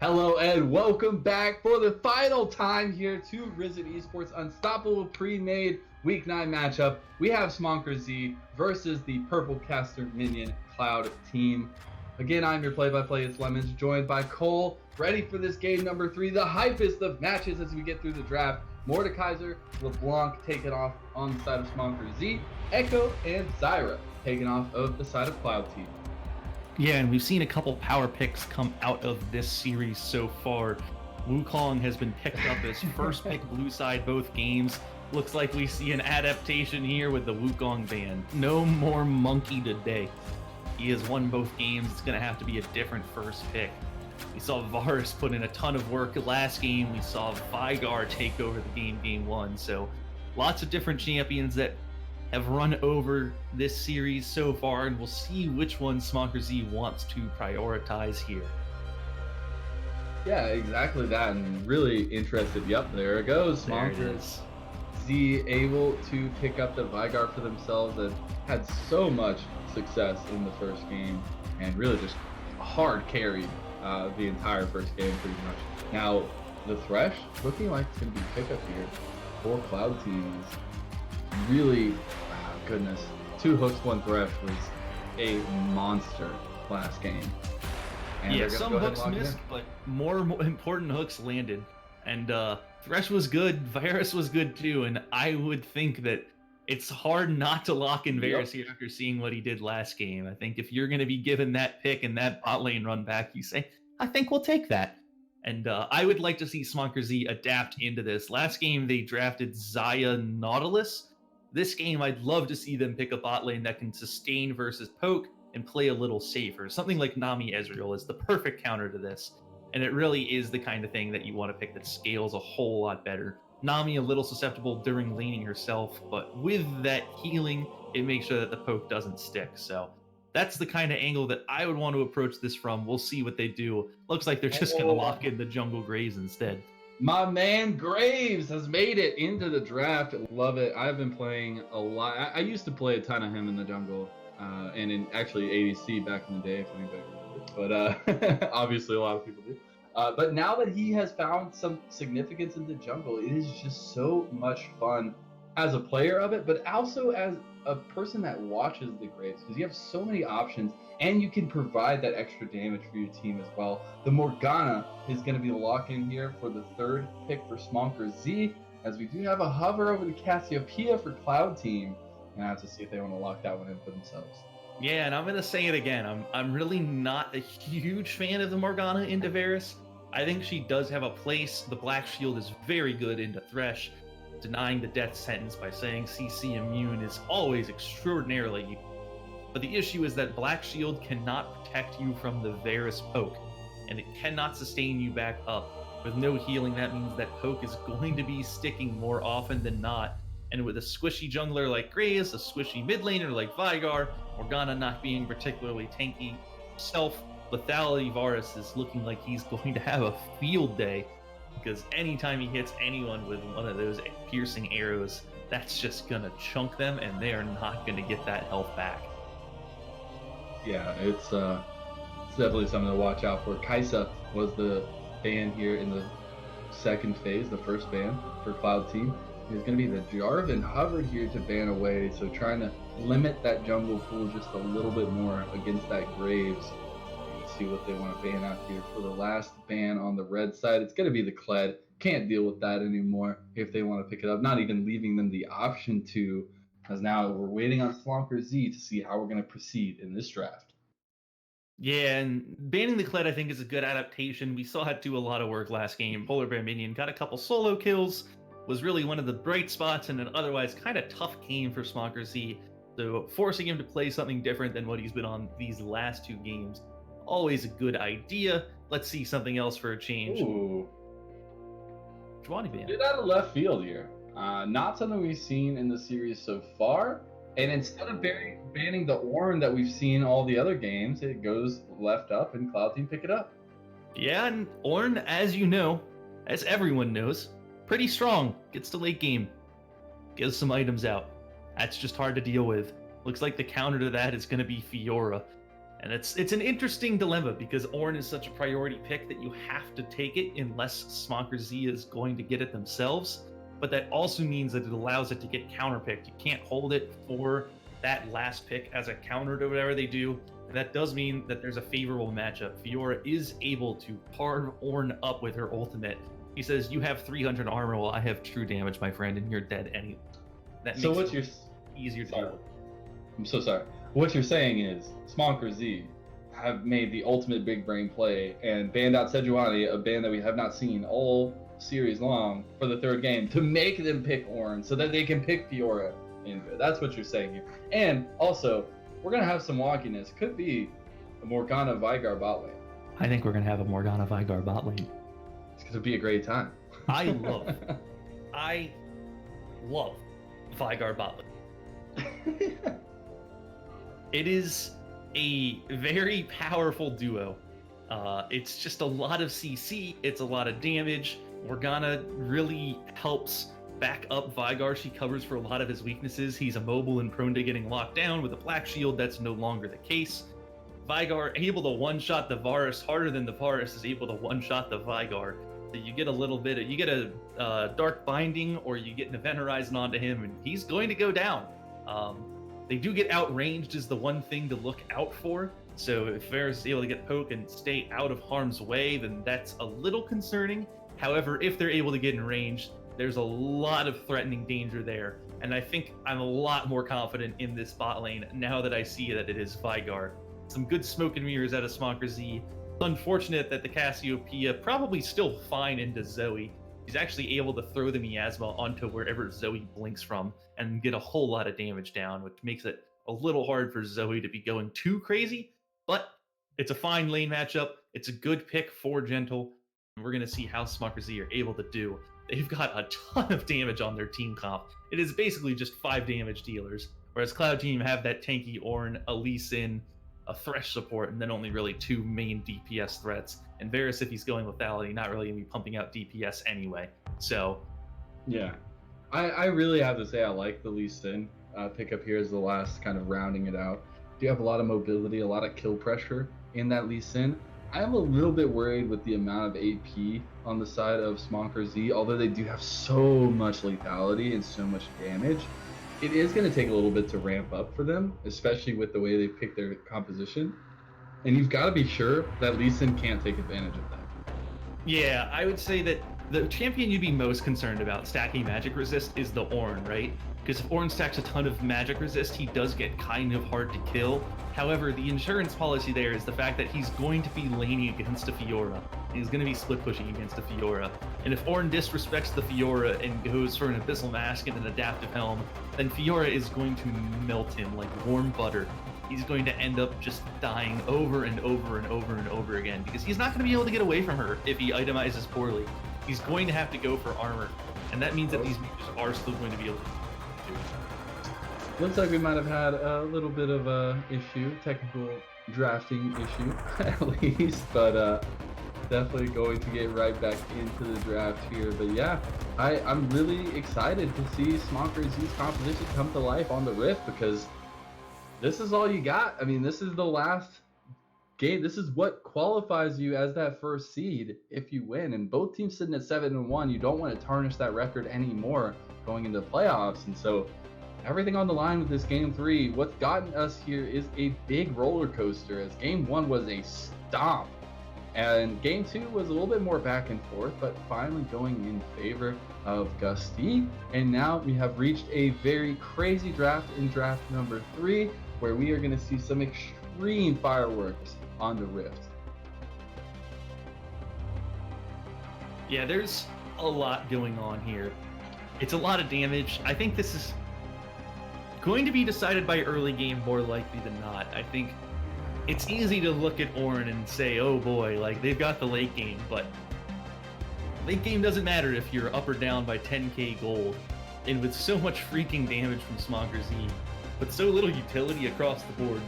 Hello and welcome back for the final time here to Risen Esports Unstoppable Pre-Made Week 9 matchup. We have Smonkerz versus the Purple Caster Minion Cloud team. Again, I'm your play-by-play, it's Lemons, joined by Cole, ready for this game number 3, the hypest of matches as we get through the draft. Mordekaiser, LeBlanc taking off on the side of Smonkerz, Echo, and Zyra taking off of the side of Cloud team. Yeah, and we've seen a couple power picks come out of this series so far. Wukong has been picked up as first pick blue side both games. Looks like we see an adaptation here with the Wukong ban. No more Monkey today. He has won both games. It's going to have to be a different first pick. We saw Varus put in a ton of work last game. We saw Vygar take over the game 1. So lots of different champions that have run over this series so far, and we'll see which one Smonkerz wants to prioritize here. Yeah, exactly that, and really interested. Yep, there it goes. Smonkerz able to pick up the Vygar for themselves that had so much success in the first game, and really just hard carried the entire first game pretty much. Now, the Thresh looking like it's going to be pickup here for Cloud teams. Really, goodness, 2 hooks, 1 Thresh was a monster last game. And yeah, some hooks missed, but more important hooks landed. And Thresh was good, Varus was good too, and I would think that it's hard not to lock in Varus here after seeing what he did last game. I think if you're going to be given that pick and that bot lane run back, you say, I think we'll take that. And I would like to see Smonkerz adapt into this. Last game, they drafted Xayah Nautilus. This game, I'd love to see them pick a bot lane that can sustain versus poke and play a little safer. Something like Nami Ezreal is the perfect counter to this. And it really is the kind of thing that you want to pick that scales a whole lot better. Nami a little susceptible during laning herself, but with that healing, it makes sure that the poke doesn't stick. So that's the kind of angle that I would want to approach this from. We'll see what they do. Looks like they're just going to lock in the jungle Graves instead. My man Graves has made it into the draft. Love it. I've been playing a lot. I used to play a ton of him in the jungle, and in actually ADC back in the day, if anybody remembers. But obviously a lot of people do. But now that he has found some significance in the jungle, it is just so much fun as a player of it, but also as a person that watches the Graves, because you have so many options and you can provide that extra damage for your team as well. The Morgana is going to be the lock-in here for the 3rd pick for Smonkerz, as we do have a hover over the Cassiopeia for Cloud team, and I have to see if they want to lock that one in for themselves. Yeah, and I'm going to say it again. I'm really not a huge fan of the Morgana into Varus. I think she does have a place. The Black Shield is very good into Thresh. Denying the death sentence by saying CC immune is always extraordinarily useful. But the issue is that Black Shield cannot protect you from the Varus poke, and it cannot sustain you back up. With no healing, that means that poke is going to be sticking more often than not. And with a squishy jungler like Graves, a squishy mid laner like Vygar, Morgana not being particularly tanky himself, Lethality Varus is looking like he's going to have a field day, because anytime he hits anyone with one of those piercing arrows, that's just going to chunk them, and they are not going to get that health back. Yeah, it's definitely something to watch out for. Kai'Sa was the ban here in the 2nd phase, the first ban for Cloud team. It's going to be the Jarvan hovered here to ban away, so trying to limit that jungle pool just a little bit more against that Graves. And see what they want to ban out here for the last ban on the red side. It's going to be the Kled. Can't deal with that anymore if they want to pick it up. Not even leaving them the option to, as now we're waiting on Smonkerz to see how we're going to proceed in this draft. Yeah, and banning the Kled I think is a good adaptation. We saw it do a lot of work last game. Polar Bear Minion got a couple solo kills, was really one of the bright spots in an otherwise kind of tough game for Smonkerz. So forcing him to play something different than what he's been on these last 2 games, always a good idea. Let's see something else for a change. Ooh. Juani ban. Did out of left field here. Not something we've seen in the series so far. And instead of banning the Ornn that we've seen all the other games, it goes left up and Cloud team pick it up. Yeah, and Ornn, as you know, as everyone knows, pretty strong. Gets to late game. Gives some items out. That's just hard to deal with. Looks like the counter to that is going to be Fiora. And it's an interesting dilemma because Ornn is such a priority pick that you have to take it unless Smonkerz Z is going to get it themselves. But that also means that it allows it to get counterpicked. You can't hold it for that last pick as a counter to whatever they do. And that does mean that there's a favorable matchup. Fiora is able to carve Ornn up with her ultimate. He says, you have 300 armor, well, I have true damage, my friend, and you're dead anyway. That makes it easier to deal with. I'm so sorry. What you're saying is Smonkerz Z have made the ultimate big brain play and banned out Sejuani, a ban that we have not seen all series long, for the third game to make them pick Ornn so that they can pick Fiora. That's what you're saying here. And also, we're going to have some wonkiness. Could be a Morgana Vygar bot lane. I think we're going to have a Morgana Vygar bot lane. It's going to be a great time. I love Vygar bot lane. It is a very powerful duo. It's just a lot of CC, it's a lot of damage. Morgana really helps back up Vygar. She covers for a lot of his weaknesses. He's immobile and prone to getting locked down. With a black shield, that's no longer the case. Vygar able to one-shot the Varus harder than the Varus is able to one-shot the Vygar. So you get a little bit of, you get a Dark Binding, or you get an Event Horizon onto him, and he's going to go down. They do get outranged is the one thing to look out for. So if Varus is able to get poke and stay out of harm's way, then that's a little concerning. However, if they're able to get in range, there's a lot of threatening danger there. And I think I'm a lot more confident in this bot lane now that I see that it is Vygar. Some good smoke and mirrors out of Smonkerz Z. It's unfortunate that the Cassiopeia probably still fine into Zoe. He's actually able to throw the miasma onto wherever Zoe blinks from and get a whole lot of damage down, which makes it a little hard for Zoe to be going too crazy. But it's a fine lane matchup. It's a good pick for Gentle. And we're going to see how Smonkerz Z are able to do. They've got a ton of damage on their team comp. It is basically just 5 damage dealers, whereas Cloud Team have that tanky Ornn, a Lee Sin, a Thresh support, and then only really 2 main DPS threats. And Varus, if he's going lethality, not really going to be pumping out DPS anyway. So, yeah. I really have to say I like the Lee Sin pickup here as the last kind of rounding it out. Do have a lot of mobility, a lot of kill pressure in that Lee Sin. I am a little bit worried with the amount of AP on the side of Smonkerz Z, although they do have so much lethality and so much damage. It is going to take a little bit to ramp up for them, especially with the way they pick their composition. And you've got to be sure that Lee Sin can't take advantage of that. Yeah, I would say that the champion you'd be most concerned about stacking magic resist is the Ornn, right? Because if Ornn stacks a ton of magic resist, he does get kind of hard to kill. However, the insurance policy there is the fact that he's going to be laning against a Fiora. He's going to be split pushing against a Fiora. And if Ornn disrespects the Fiora and goes for an Abyssal Mask and an Adaptive Helm, then Fiora is going to melt him like warm butter. He's going to end up just dying over and over and over and over again because he's not going to be able to get away from her if he itemizes poorly. He's going to have to go for armor, and that means that these mages are still going to be able to do it. Looks like we might have had a little bit of a issue, technical drafting issue at least, but definitely going to get right back into the draft here. But yeah, I'm really excited to see Smonkerz Z's composition come to life on the Rift because this is all you got. I mean, this is the last game. This is what qualifies you as that first seed if you win. And both teams sitting at 7-1. You don't want to tarnish that record anymore going into the playoffs. And so everything on the line with this game 3. What's gotten us here is a big roller coaster, as game 1 was a stomp. And game 2 was a little bit more back and forth, but finally going in favor of Gusty. And now we have reached a very crazy draft in draft number 3, where we are going to see some extreme fireworks on the Rift. Yeah, there's a lot going on here. It's a lot of damage. I think this is going to be decided by early game more likely than not. I think it's easy to look at Ornn and say, oh boy, like they've got the late game, but late game doesn't matter if you're up or down by 10k gold. And with so much freaking damage from Smonkerz Z, but so little utility across the board,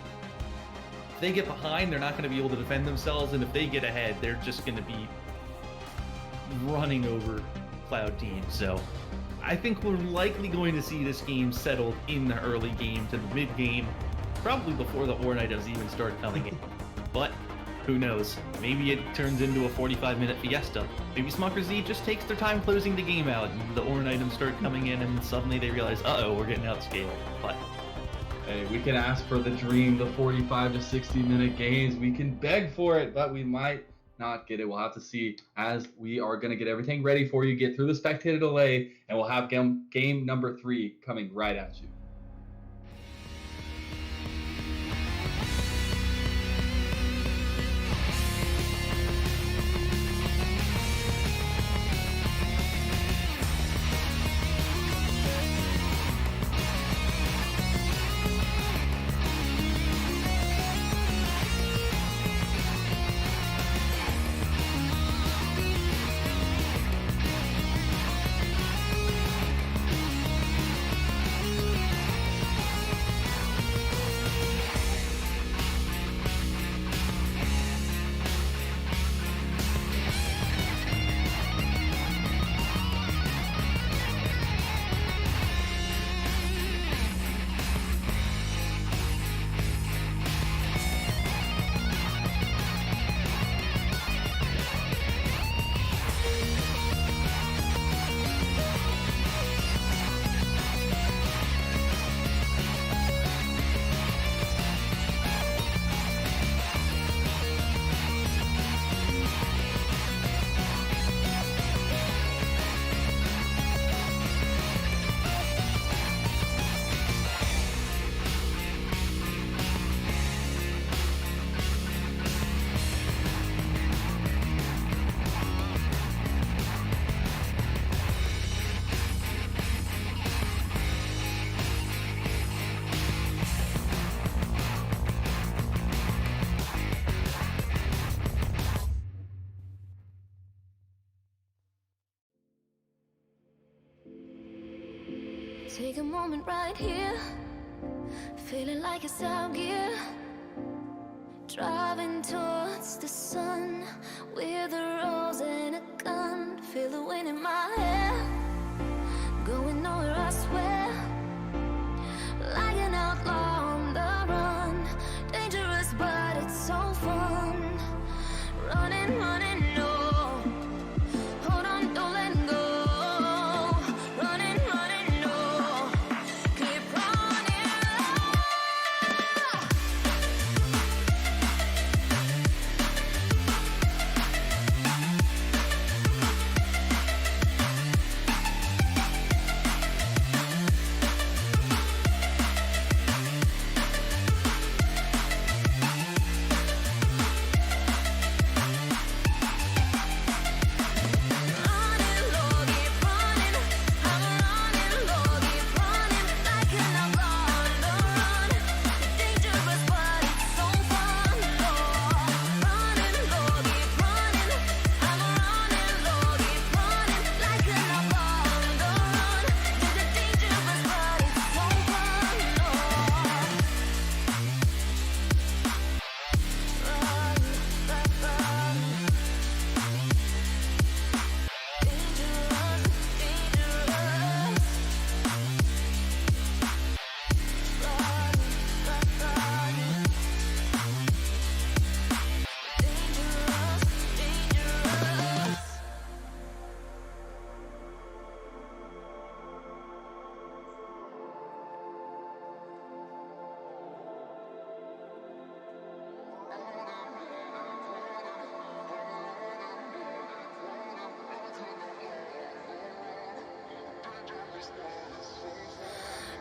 if they get behind, they're not going to be able to defend themselves, and if they get ahead, they're just going to be running over Cloud Team. So I think we're likely going to see this game settled in the early game to the mid game. probably before the Orn items even start coming in. But who knows? Maybe it turns into a 45-minute fiesta. Maybe Smonkerz just takes their time closing the game out, and the Orn items start coming in, and suddenly they realize, uh-oh, we're getting outscaled. But hey, we can ask for the dream, the 45 to 60-minute games. We can beg for it, but we might not get it. We'll have to see, as we are going to get everything ready for you, get through the spectator delay, and we'll have game number 3 coming right at you. Take a moment right here, feeling like it's out gear. Driving towards the sun with a rose and a gun. Feel the wind in my hair, going nowhere I swear. Like an outlaw on the run, dangerous but it's so fun. Running, running, no. Hold on, don't let go. Running, running, no. Keep running.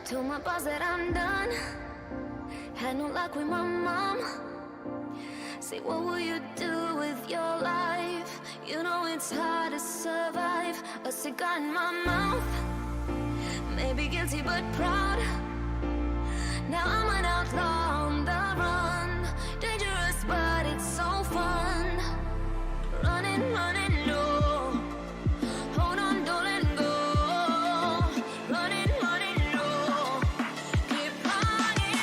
Told my boss that I'm done. Had no luck with my mom. Say, what will you do with your life? You know it's hard to survive. A cigar in my mouth. Maybe guilty but proud. Now I'm an outlaw on the run. Dangerous but it's so fun. Running, running, no. Hold on, don't let go. Running, running, no. Keep running.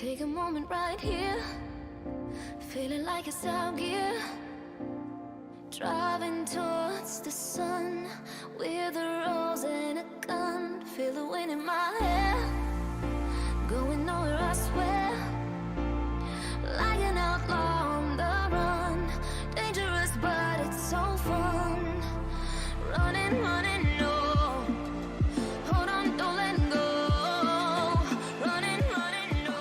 Take a moment right here, feeling like it's out gear. Driving towards the sun with a rose and a gun. Feel the wind in my hair, going nowhere I swear. Like an outlaw on the run, dangerous but it's so fun. Running, running, no. Hold on, don't let go. Running, running, no.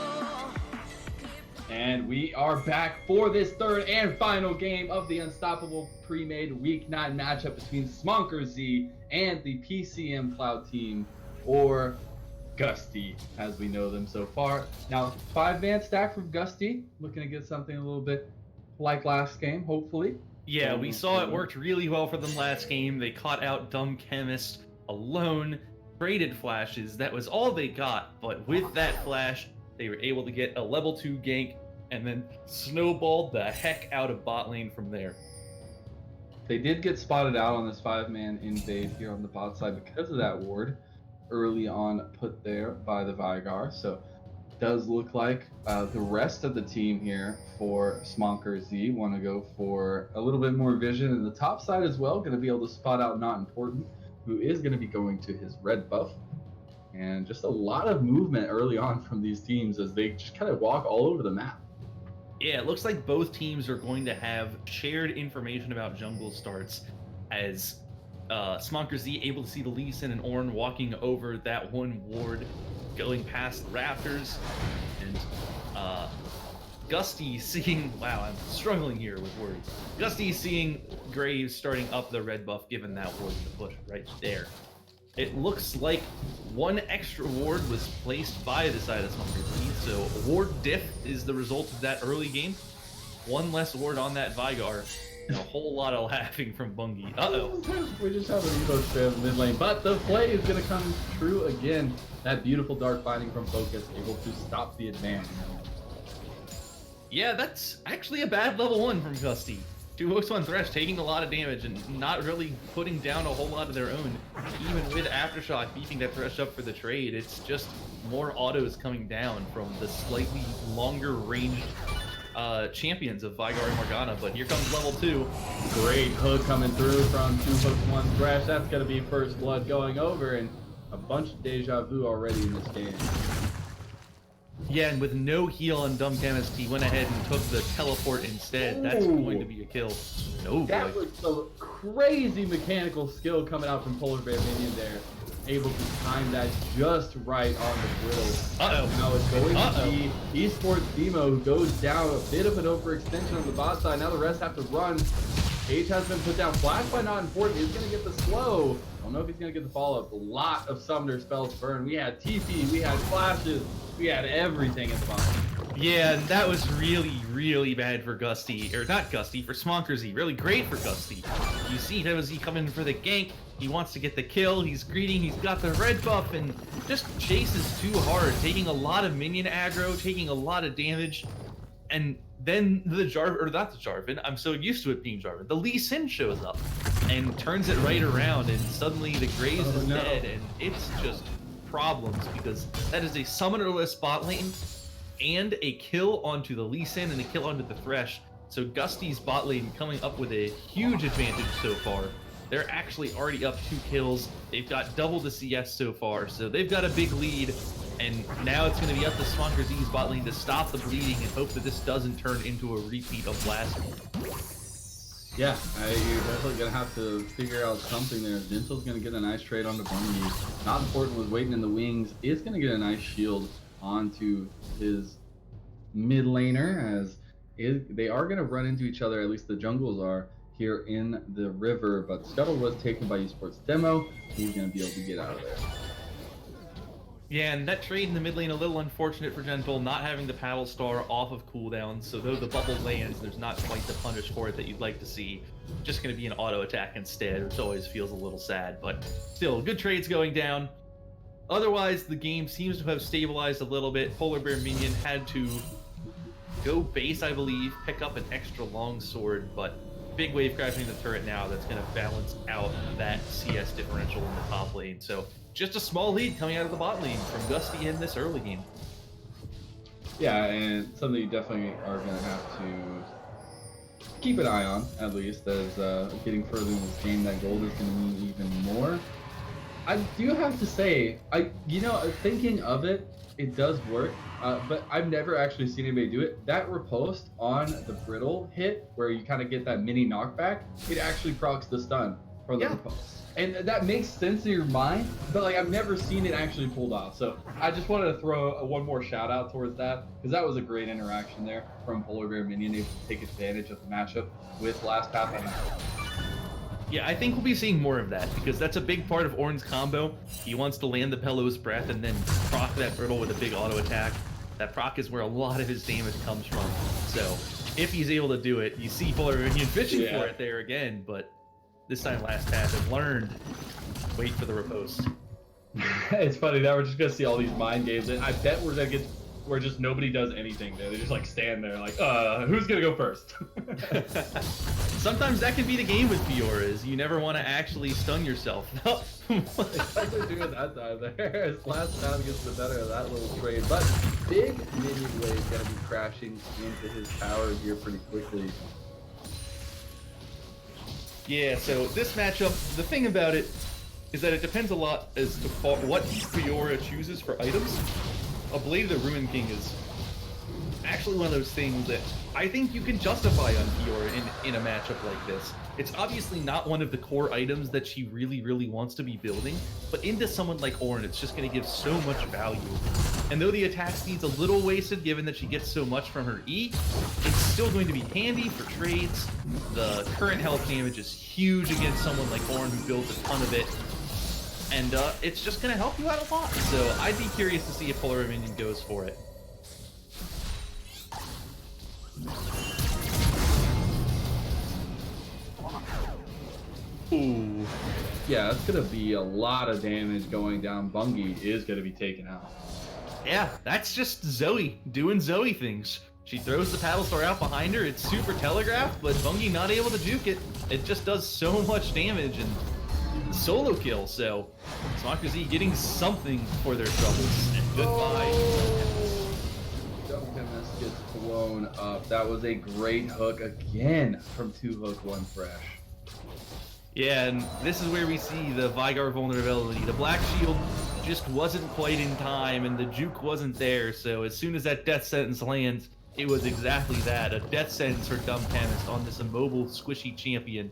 And we are back for this third and final game of the Unstoppable Premade Week 9 matchup between Smonkerz and the PCM Cloud team, or Gusty, as we know them so far. Now, 5-man stack from Gusty, looking to get something a little bit like last game, hopefully. Yeah, we saw it worked really well for them last game. They caught out Dumb Chemist alone, traded flashes. That was all they got, but with that flash, they were able to get a level 2 gank and then snowballed the heck out of bot lane from there. They did get spotted out on this 5-man invade here on the bot side because of that ward early on put there by the Vigar. So it does look like the rest of the team here for Smonkerz want to go for a little bit more vision in the top side as well. Going to be able to spot out Not Important, who is going to be going to his red buff. And just a lot of movement early on from these teams as they just kind of walk all over the map. Yeah, it looks like both teams are going to have shared information about jungle starts, as Smonkerz able to see the Lee Sin and Ornn walking over that one ward, going past the rafters, and Gusty seeing, wow, I'm struggling here with words. Gusty seeing Graves starting up the red buff, given that ward to push right there. It looks like one extra ward was placed by the side of Smonkerz, so ward diff is the result of that early game. One less ward on that Vigar, and a whole lot of laughing from Bungie. Uh-oh. We just have an Evo spam mid lane, but the play is going to come true again. That beautiful dark binding from Focus, able to stop the advance. Yeah, that's actually a bad level 1 from Gusty. 2 hooks, 1 thresh, taking a lot of damage and not really putting down a whole lot of their own. Even with Aftershock beefing that thresh up for the trade, it's just more autos coming down from the slightly longer ranged champions of Vigar and Morgana. But here comes level 2. Great hook coming through from 2 hooks, 1 thresh. That's going to be first blood going over, and a bunch of deja vu already in this game. Yeah, and with no heal on Dumb Chemist, he went ahead and took the teleport instead. That's going to be a kill. No, that boy. was some crazy mechanical skill coming out from Polar Bear Minion there. Able to time that just right on the grill. Uh-oh. Now it's going to be Esports Demo, who goes down a bit of an overextension on the bot side. Now the rest have to run. H has been put down. Flash by Not Important. He's going to get the slow. I don't know if he's going to get the follow-up. A lot of Summoner spells burn. We had TP, we had flashes, we had everything at the bottom. Yeah, and that was really, really bad for Gusty. Or not Gusty, for Smonkerz. Really great for Gusty. You see him as he coming for the gank. He wants to get the kill. He's greeting. He's got the red buff and just chases too hard, taking a lot of minion aggro, taking a lot of damage. And then the Jarvan, or not the Jarvan, I'm so used to it being Jarvan, the Lee Sin shows up and turns it right around, and suddenly the Graves is dead, and it's just problems because that is a summonerless bot lane and a kill onto the Lee Sin and a kill onto the Thresh. So Gusty's bot lane coming up with a huge advantage so far. They're actually already up 2 kills. They've got double the CS so far, so they've got a big lead. And now it's going to be up to Smonkerz's bot lane to stop the bleeding and hope that this doesn't turn into a repeat of last week. Yeah, you're definitely going to have to figure out something there. Zintel's going to get a nice trade onto Bungie. Not Important was waiting in the wings. Is going to get a nice shield onto his mid laner, as they are going to run into each other, at least the jungles are, here in the river. But Scuttle was taken by Esports Demo. He's going to be able to get out of there. Yeah, and that trade in the mid lane a little unfortunate for Gentle, not having the Paddle Star off of cooldown, so though the bubble lands, there's not quite the punish for it that you'd like to see. Just going to be an auto attack instead, which always feels a little sad, but still, good trades going down. Otherwise, the game seems to have stabilized a little bit. Polar Bear Minion had to go base, I believe, pick up an extra long sword, but big wave crashing the turret now that's going to balance out that CS differential in the top lane. So just a small lead coming out of the bot lane from Gusty in this early game. Yeah, and something you definitely are going to have to keep an eye on, at least, as getting further in this game, that gold is going to mean even more. I do have to say, thinking of it, it does work, but I've never actually seen anybody do it. That riposte on the brittle hit, where you kind of get that mini knockback, it actually procs the stun from the riposte. And that makes sense in your mind, but like I've never seen it actually pulled off. So I just wanted to throw one more shout out towards that, because that was a great interaction there from Polar Bear Minion, able to take advantage of the matchup with Last Path. Yeah, I think we'll be seeing more of that, because that's a big part of Ornn's combo. He wants to land the Pello's Breath and then proc that brittle with a big auto attack. That proc is where a lot of his damage comes from. So if he's able to do it, you see Polar Bear Minion fishing for it there again, but this time Last Path has learned, wait for the riposte. It's funny that we're just gonna see all these mind games, and I bet we're gonna get where just nobody does anything there. They just like stand there like, who's gonna go first? Sometimes that can be the game with Fiora, is you never want to actually stun yourself. Especially doing that time there. Last time gets the better of that little trade, but big minion wave gonna be crashing into his tower here pretty quickly. Yeah, so this matchup, the thing about it is that it depends a lot as to what Fiora chooses for items. A Blade of the Ruin King is actually one of those things that I think you can justify on Fiora in a matchup like this. It's obviously not one of the core items that she really wants to be building, but into someone like Ornn, it's just going to give so much value. And though the attack speed's a little wasted given that she gets so much from her E, it's still going to be handy for trades. The current health damage is huge against someone like Ornn, who builds a ton of it. And it's just going to help you out a lot. So I'd be curious to see if Polar Minion goes for it. Ooh. Yeah, it's going to be a lot of damage going down. Bungie is going to be taken out. Yeah, that's just Zoe doing Zoe things. She throws the paddle star out behind her. It's super telegraphed, but Bungie not able to juke it. It just does so much damage and solo kill. So Smonkerz getting something for their troubles. And goodbye. Dumb gets blown up. That was a great hook again from 2 Hook 1 Fresh. Yeah, and this is where we see the Vygar vulnerability. The Black Shield just wasn't quite in time, and the juke wasn't there, so as soon as that death sentence lands, it was exactly that. A death sentence for Dumb Chemist on this immobile, squishy champion.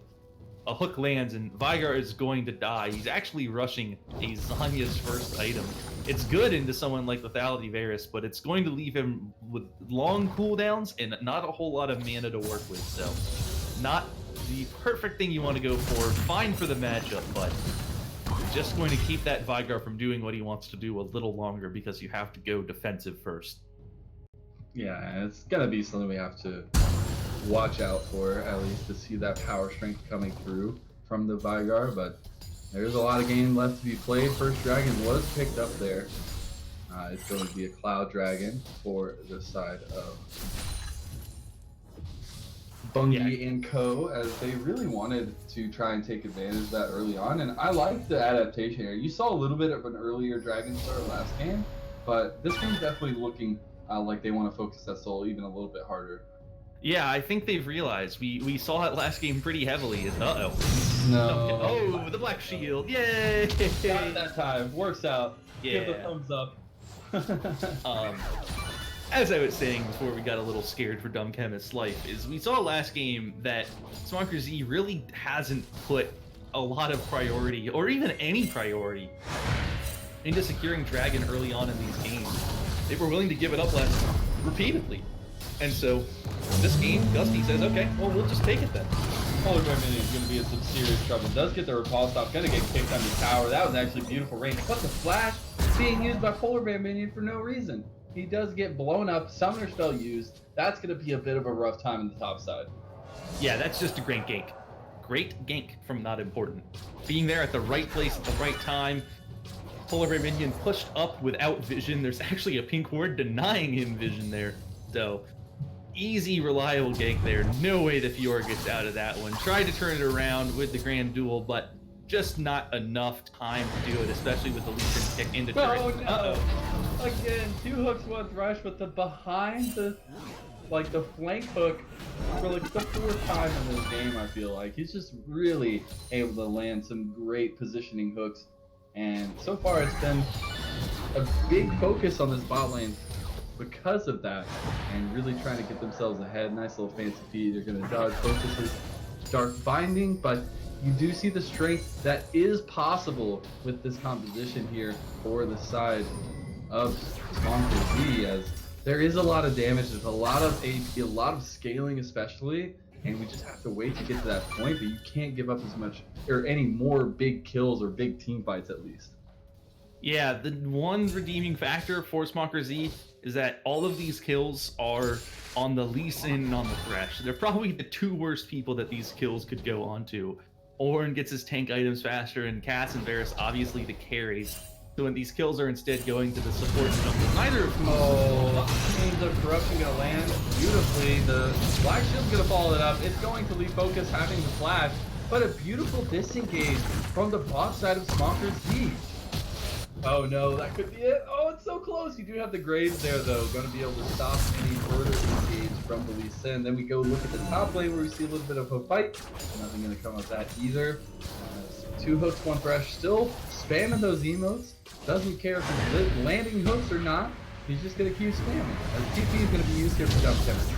A hook lands, and Vygar is going to die. He's actually rushing a Zanya's first item. It's good into someone like Lethality Varus, but it's going to leave him with long cooldowns and not a whole lot of mana to work with, so not the perfect thing you want to go for. Fine for the matchup, but just going to keep that Vygar from doing what he wants to do a little longer because you have to go defensive first. Yeah, it's going to be something we have to watch out for, at least to see that power strength coming through from the Vygar, but there's a lot of game left to be played. First Dragon was picked up there. It's going to be a Cloud Dragon for the side of Bungie and Co, as they really wanted to try and take advantage of that early on, and I like the adaptation here. You saw a little bit of an earlier Dragon Star last game, but this game's definitely looking like they want to focus that soul even a little bit harder. Yeah, I think they've realized. We saw that last game pretty heavily. No. Oh, the Black Shield. Yay! Got it that time. Works out. Yeah. Give the thumbs up. As I was saying before we got a little scared for Dumb Chemist's life, is we saw last game that Smonkerz really hasn't put a lot of priority, or even any priority, into securing Dragon early on in these games. They were willing to give it up repeatedly. And so, this game, Dusty says, okay, well, we'll just take it then. Polar Bear Minion is going to be in some serious trouble. Does get the repulse off, going to get kicked under tower. That was actually beautiful range. But the flash being used by Polar Bear Minion for no reason. He does get blown up, summoner spell used. That's going to be a bit of a rough time in the top side. Yeah, that's just a great gank. Great gank from Not Important. Being there at the right place at the right time. Polar Bear Minion pushed up without vision. There's actually a pink ward denying him vision there. So, easy, reliable gank there. No way the Fiora gets out of that one. Tried to turn it around with the Grand Duel, but just not enough time to do it, especially with the Legion kick into turret. Oh, no. Again, 2 hooks, 1 thrush, but the behind the flank hook for like the 4th time in this game, I feel like. He's just really able to land some great positioning hooks. And so far it's been a big focus on this bot lane because of that, and really trying to get themselves ahead. Nice little fancy feed. They're going to dodge focuses, dark binding, but you do see the strength that is possible with this composition here for the side of Smonkerz, as there is a lot of damage, there's a lot of AP, a lot of scaling especially, and we just have to wait to get to that point, but you can't give up as much or any more big kills or big team fights at least. Yeah, the one redeeming factor for Smonkerz is that all of these kills are on the Lee Sin and on the Thresh. They're probably the 2 worst people that these kills could go on to. Ornn gets his tank items faster, and Cass and Varus obviously the carries. So when these kills are instead going to the support jungle, neither of whom... Chains of Corruption gonna land beautifully. The Black Shield's gonna follow it up. It's going to leave Focus having the flash, but a beautiful disengage from the bot side of Smonkerz. Oh no, that could be it. Oh, it's so close. You do have the Graves there though, gonna be able to stop any further engage from the Lee Sin. Then we go look at the top lane where we see a little bit of a fight. Nothing gonna come of that either. 2 hooks, 1 thresh, still spamming those emotes. Doesn't care if he's landing hooks or not. He's just gonna keep spamming. As TP is gonna be used here for jump damage.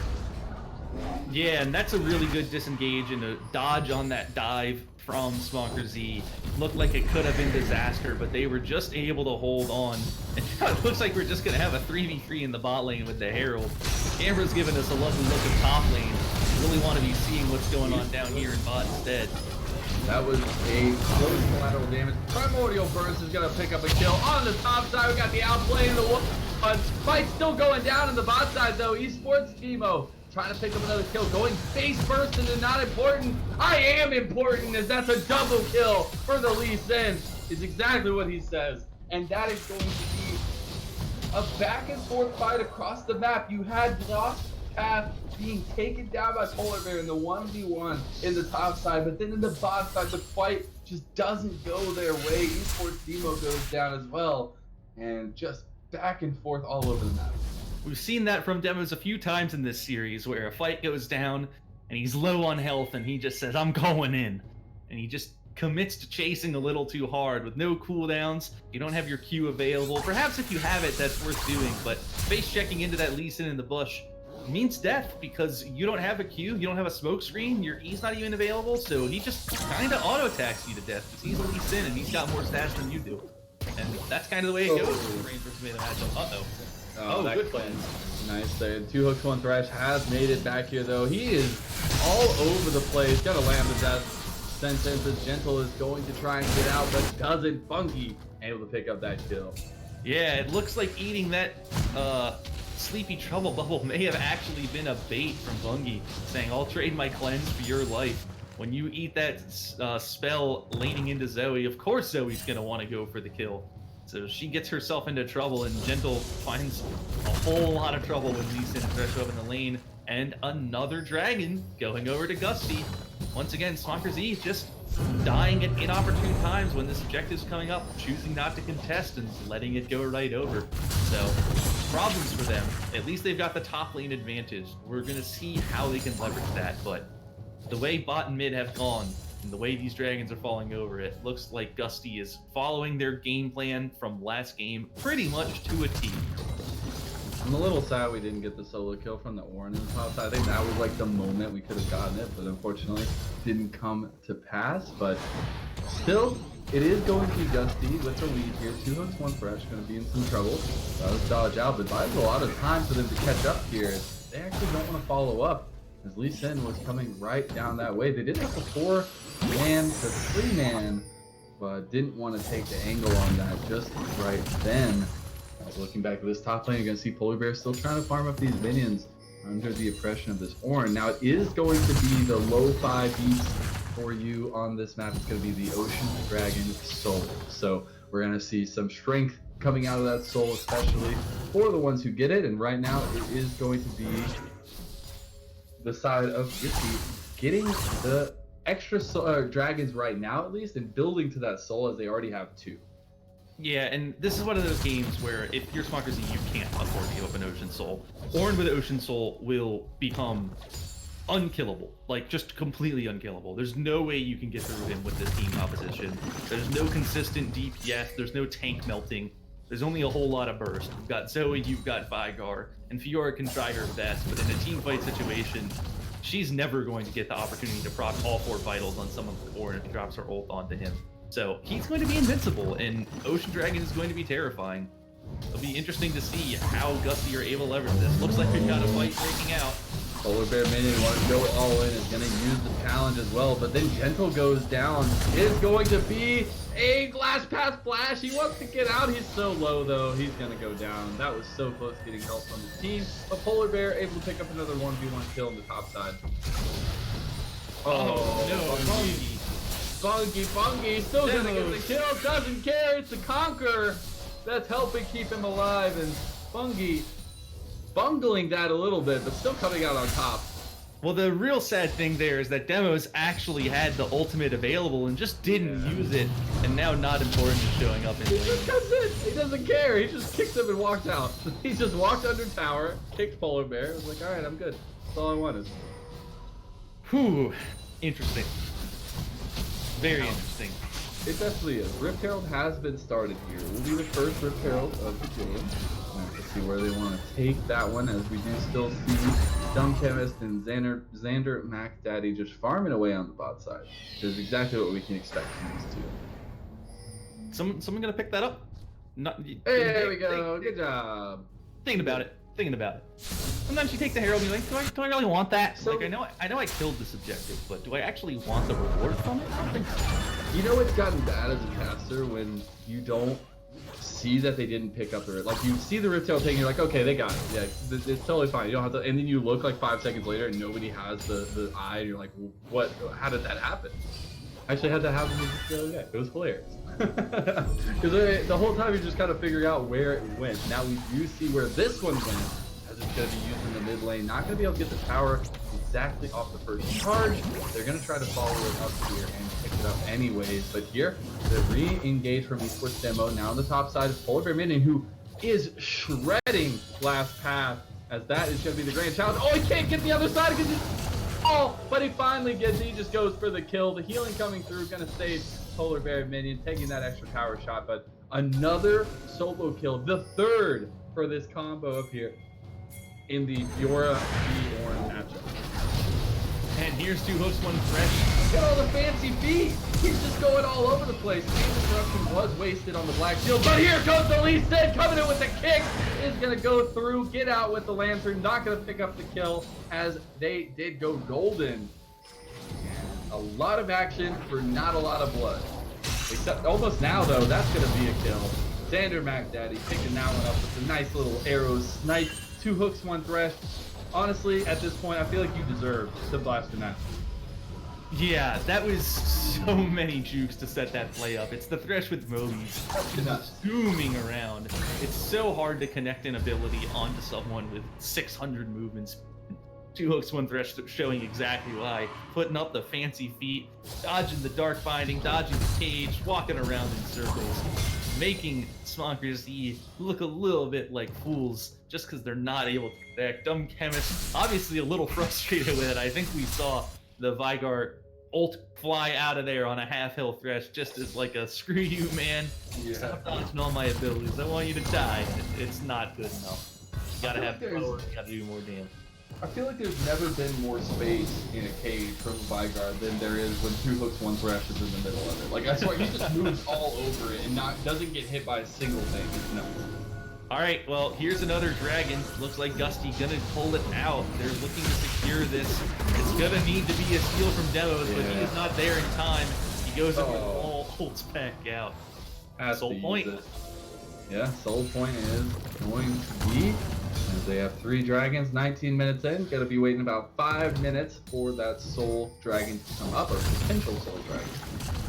Yeah, and that's a really good disengage and a dodge on that dive from Smonkerz. Looked like it could have been disaster, but they were just able to hold on. And it looks like we're just going to have a 3v3 in the bot lane with the Herald. Camera's giving us a lovely look at top lane. Really want to be seeing what's going on down here in bot instead. That was a close collateral damage. Primordial Burst is going to pick up a kill on the top side. We got the outplay in the one. Fight still going down in the bot side though. Esports Timo trying to pick up another kill, going face first into not important. I am important, as that's a double kill for the Lee Sin, is exactly what he says. And that is going to be a back and forth fight across the map. You had Lost Path being taken down by Polar Bear in the 1v1 in the top side, but then in the bot side, the fight just doesn't go their way. Esports Demo goes down as well, and just back and forth all over the map. We've seen that from Demos a few times in this series, where a fight goes down and he's low on health and he just says, I'm going in. And he just commits to chasing a little too hard with no cooldowns. You don't have your Q available. Perhaps if you have it, that's worth doing, but face checking into that Lee Sin in the bush means death, because you don't have a Q, you don't have a smoke screen, your E's not even available, so he just kind of auto-attacks you to death, because he's a Lee Sin and he's got more stats than you do. And that's kind of the way it goes in the Ranger Tomato matchup. Uh-oh. Oh, good cleanse. Nice there. 2 hooks, 1 thresh has made it back here though. He is all over the place. Got a lamb to death. Sentence as Gentle is going to try and get out, but doesn't. Funky able to pick up that kill. Yeah, it looks like eating that Sleepy Trouble Bubble may have actually been a bait from Bungie, saying, I'll trade my cleanse for your life. When you eat that spell laning into Zoe, of course Zoe's going to want to go for the kill. So she gets herself into trouble, and Gentle finds a whole lot of trouble with Lee Sin and Thresh up in the lane. And another dragon going over to Gusty. Once again, Smonkerz just dying at inopportune times when this objective's coming up, choosing not to contest and letting it go right over. So, problems for them. At least they've got the top lane advantage. We're going to see how they can leverage that, but the way bot and mid have gone, and the way these dragons are falling over, it looks like Gusty is following their game plan from last game pretty much to a T. I'm a little sad we didn't get the solo kill from the Ornn in the top side. I think that was like the moment we could have gotten it, but unfortunately didn't come to pass. But still, it is going to be Gusty with the lead here. 2 hooks, 1 thresh, going to be in some trouble. Let's dodge out, but buys a lot of time for them to catch up here. They actually don't want to follow up, as Lee Sin was coming right down that way. They did have a 4-man to 3-man, but didn't want to take the angle on that just right then. Looking back at this top lane, you're going to see Polar Bear still trying to farm up these minions under the oppression of this Ornn. Now, it is going to be the low 5 beats for you on this map. It's going to be the Ocean Dragon Soul. So we're going to see some strength coming out of that soul, especially for the ones who get it. And right now, it is going to be the side of Gusty getting the extra dragons right now, at least, and building to that soul, as they already have 2. Yeah, and this is one of those games where if you're Smonkerz, you can't afford to give up an Ocean Soul. Ornn with Ocean Soul will become unkillable, like just completely unkillable. There's no way you can get through him with this team composition. There's no consistent DPS, there's no tank melting, there's only a whole lot of burst. You've got Zoe, you've got Vygar, and Fiora can try her best, but in a team fight situation, she's never going to get the opportunity to proc all 4 vitals on someone with Ornn if she drops her ult onto him. So he's going to be invincible, and Ocean Dragon is going to be terrifying. It'll be interesting to see how Gusty are able to leverage this. Looks like we've got a fight breaking out. Polar Bear Minion wants to go all in, is going to use the challenge as well, but then Gentle goes down. It's going to be a glass pass flash. He wants to get out. He's so low, though. He's going to go down. That was so close to getting help from his team, but Polar Bear able to pick up another 1v1 kill on the top side. Oh no, Bungie still gonna get the kill, doesn't care, it's the Conqueror that's helping keep him alive, and Bungie bungling that a little bit, but still coming out on top. Well, the real sad thing there is that Demos actually had the ultimate available and just didn't use it, and now Not Important is showing up in He lane. just comes in, he doesn't care, he just kicks him and walks out. He just walked under tower, kicked Polar Bear, was like, alright, I'm good. That's all I wanted. Whew, interesting. Very interesting. It definitely is. Rift Herald has been started here. We'll be the first Rift Herald of the game. Let's see where they want to take that one, as we do still see Dumb Chemist and Xander Mac Daddy just farming away on the bot side. Which is exactly what we can expect from these two. Someone gonna pick that up? Not, Hey, there we go. Good job. Thinking about it. Sometimes you take the Herald and you're like, do I really want that? So- like, I know I killed this objective, but do I actually want the reward from it? I don't think so. You know it's gotten bad as a caster when you don't see that they didn't pick up the Rift. Like, you see the Rift Herald thing, you're like, okay, they got it. Yeah, it's totally fine. You don't have to. And then you look like 5 seconds later and nobody has the eye, and you're like, what? How did that happen? I actually had that happen the other day. It was hilarious. Because the whole time you're just kind of figuring out where it went. Now we do see where this one went, as it's going to be used in the mid lane. Not going to be able to get the tower exactly off the first charge. They're going to try to follow it up here and pick it up anyways. But here, they're re-engaged from Esports Demo. Now on the top side is Polar Bear Minion, who is shredding Last Path, as that is going to be the grand challenge. Oh, he can't get the other side because he's... Oh, but he finally gets it. He just goes for the kill. The healing coming through, going to save Polar Bear Minion, taking that extra tower shot. But another solo kill, the third for this combo up here in the Fiora v Ornn matchup. And here's 2 hooks, 1 fresh. Look at all the fancy feet. He's just going all over the place. Game disruption was wasted on the Black Shield, but here comes the Lee Sin coming in with the kick. Is going to go through, get out with the Lantern. Not going to pick up the kill, as they did go golden. A lot of action for not a lot of blood. Except almost now, though, that's going to be a kill. Xander Mac Daddy picking that one up with a nice little arrow snipe. 2 hooks, 1 thresh. Honestly, at this point, I feel like you deserve to blast the match. Yeah, that was so many jukes to set that play up. It's the Thresh with Mobies just zooming around. It's so hard to connect an ability onto someone with 600 movements. 2 hooks, 1 thresh, showing exactly why. Putting up the fancy feet, dodging the dark binding, dodging the cage, walking around in circles, making Smonkerz look a little bit like fools just because they're not able to connect. Dumb Chemist, obviously a little frustrated with it. I think we saw the Vygar ult fly out of there on a half-health thresh just as like a screw you, man. Yeah. Stop dodging all my abilities. I want you to die. It's not good enough. You gotta have power, you gotta do more damage. I feel like there's never been more space in a cage from Vygar than there is when 2 hooks, 1 thresh is in the middle of it. Like, I swear, he just moves all over it and doesn't get hit by a single thing. It's nuts. Alright, well, here's another dragon. Looks like Gusty gonna pull it out. They're looking to secure this. It's gonna need to be a steal from Demos, but he is not there in time. He goes up with all ults back out. Soul point. Yeah, soul point is going to be, as they have 3 dragons, 19 minutes in. Gotta be waiting about 5 minutes for that soul dragon to come up, or potential soul dragon.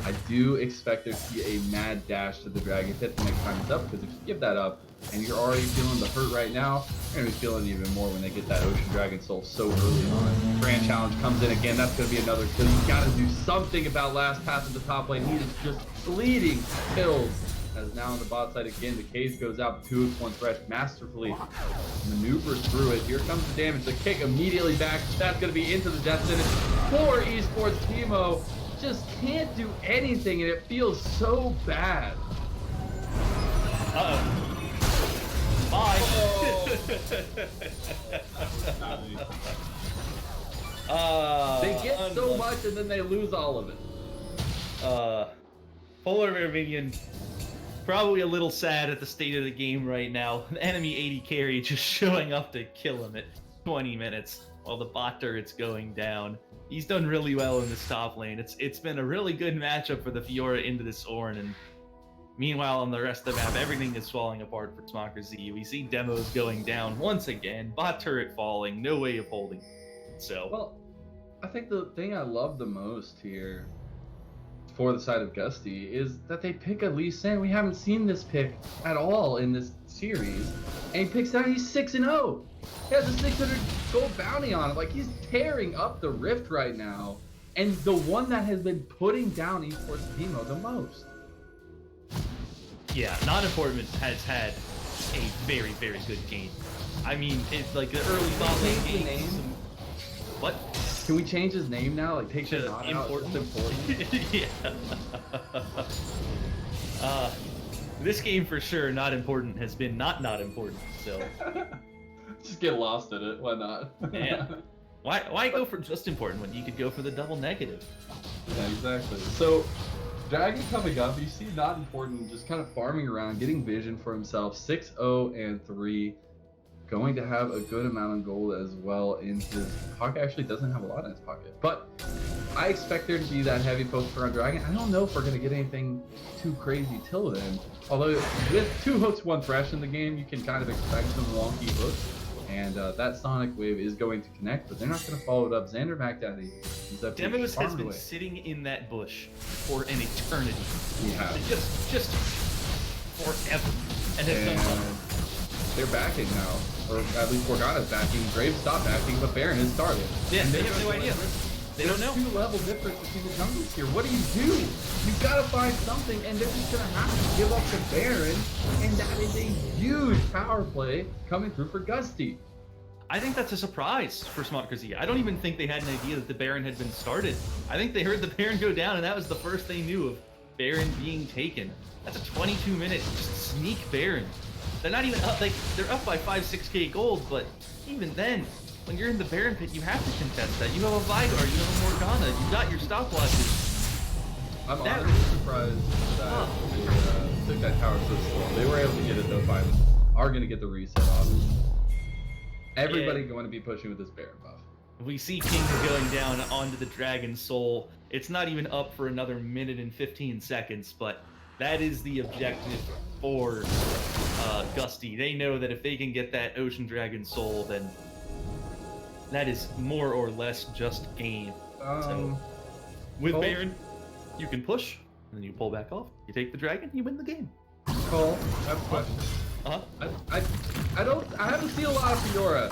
I do expect there to be a mad dash to the dragon pit the next time it's up, because if you give that up, and you're already feeling the hurt right now, you're going to be feeling even more when they get that Ocean Dragon Soul so early on. Grand Challenge comes in again. That's going to be another kill. You've got to do something about Last Path in the top lane. He is just bleeding kills as now on the bot side again, the case goes out, 2-1 Thresh masterfully maneuvers through it. Here comes the damage, the kick immediately back. That's going to be into the death sentence for Esports. Teemo just can't do anything, and it feels so bad. Uh-oh. Bye. They get so much and then they lose all of it. Polar Bear Minion, probably a little sad at the state of the game right now. The enemy 80 carry just showing up to kill him at 20 minutes while the bot turret's going down. He's done really well in this top lane. It's been a really good matchup for the Fiora into this Ornn, and meanwhile on the rest of the map, everything is falling apart for Smonkerz. We see demos going down once again, bot turret falling, no way of holding. So, well, I think the thing I love the most here for the side of Gusty is that they pick a Lee Sin. We haven't seen this pick at all in this series, and he picks out. He's 6-0. He has a 600 gold bounty on it. Like, he's tearing up the Rift right now, and the one that has been putting down Esports Teemo the most. yeah, Non-Important has had a very, very good game. I mean, it's like the early bot lane games. What? Can we change his name now? Like, take the not Important. out. Important. Yeah. This game for sure, Not Important, has been not important. So. Just get lost in it. Why not? Yeah. Why go for just important when you could go for the double negative? Yeah, exactly. So, Dragon coming up, you see Not Important just kind of farming around, getting vision for himself. 6-0-3, going to have a good amount of gold as well in his pocket. Actually, doesn't have a lot in his pocket, but I expect there to be that heavy focus around Dragon. I don't know if we're going to get anything too crazy till then. Although with 2 hooks, 1 Thresh in the game, you can kind of expect some wonky hooks. And that Sonic Wave is going to connect, but they're not going to follow it up. Xander McDaddy is up here. Demos has been sitting in that bush for an eternity. Yeah. Just forever. And has done nothing. They're backing now. Or at least Morgana's backing. Graves stopped backing, but Baron has started. Yeah, And they have no idea. They don't know. There's 2 level difference between the jungles here. What do? You've got to find something, and they're just going to have to give up the Baron, and that is a huge power play coming through for Gusty. I think that's a surprise for Smonkerz. I don't even think they had an idea that the Baron had been started. I think they heard the Baron go down, and that was the first they knew of Baron being taken. That's a 22-minute sneak Baron. They're not even up, like, they're up by 5-6k gold, but even then, when you're in the Baron pit, you have to contest that. You have a Vigor, you have a Morgana, you got your stopwatches. I'm honestly surprised that they took that tower so slow. They were able to get it though. Finally, are going to get the reset off. Everybody going to be pushing with this Baron buff. We see King going down onto the Dragon Soul. It's not even up for another minute and 15 seconds, but that is the objective for Gusty. They know that if they can get that Ocean Dragon Soul, then that is more or less just game. So, with Baron, you can push, and then you pull back off. You take the dragon, you win the game. Cole, I have a question. I haven't seen a lot of Fiora,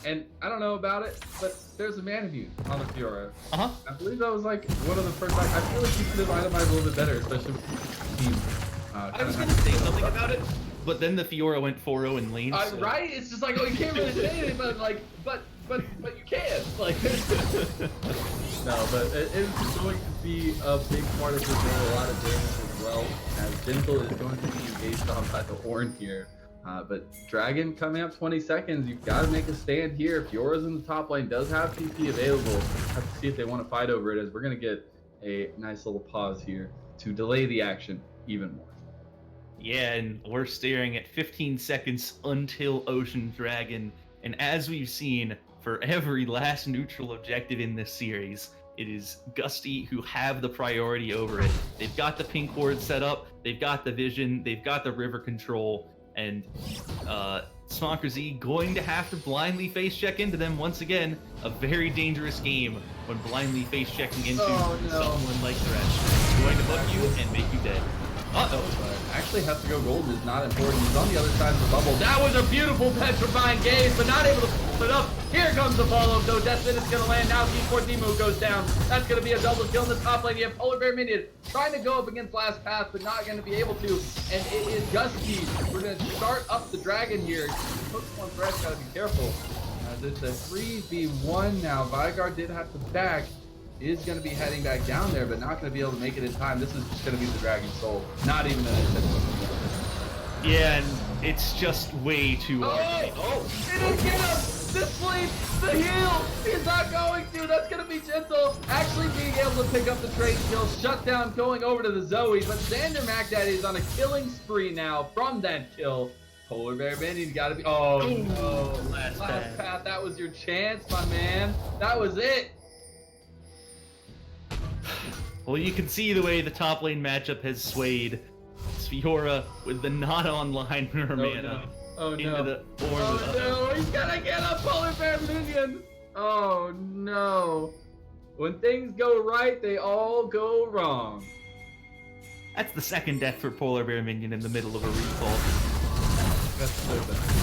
and I don't know about it, but there's a man immune on the Fiora. I believe that was like one of the first. I feel like you could have itemized a little bit better, especially with the team. I was gonna say something about it, but then the Fiora went 4-0 in lane. So. Right? It's just like, oh, you can't really say anything, but like, but you can. Like, no, but it's going to be a big part of the game. A lot of damage as well, as Gentle is going to be engaged on by the Ornn here. But Dragon coming up 20 seconds. You've got to make a stand here. Fiora's in the top lane, does have TP available. Have to see if they want to fight over it, as we're going to get a nice little pause here to delay the action even more. Yeah, and we're staring at 15 seconds until Ocean Dragon. And as we've seen for every last neutral objective in this series, it is Gusty who have the priority over it. They've got the pink ward set up, they've got the vision, they've got the river control, and Smonkerz going to have to blindly face check into them once again. A very dangerous game when blindly face checking into someone like Thresh. Going to hook you and make you dead. But actually has to go golden is not important. He's on the other side of the bubble. That was a beautiful petrifying gaze, but not able to pull it up. Here comes the follow, though. Deathbit is going to land now. Esports Emo goes down. That's going to be a double kill in the top lane. You have Polar Bear Minion trying to go up against Last Path, but not going to be able to. And it is Gusky. We're going to start up the dragon here. Pokemon Thresh got to be careful. It's a 3v1 now. Vigard did have to back. Is going to be heading back down there, but not going to be able to make it in time. This is just going to be the Dragon Soul. Not even an attempt. Yeah, and it's just way too hard. Oh, it didn't get him! The sleep, the heal! He's not going to! That's going to be gentle. Actually being able to pick up the trade kill. Shut down going over to the Zoe, but Xander MacDaddy is on a killing spree now from that kill. Polar Bear Minion got to be... Oh, no. Last path. That was your chance, my man. That was it. Well, you can see the way the top lane matchup has swayed. It's Fiora with the not online mana. Oh into no. The Oh no, he's gonna get a Polar Bear Minion! Oh no. When things go right, they all go wrong. That's the second death for Polar Bear Minion in the middle of a recall. That's so bad.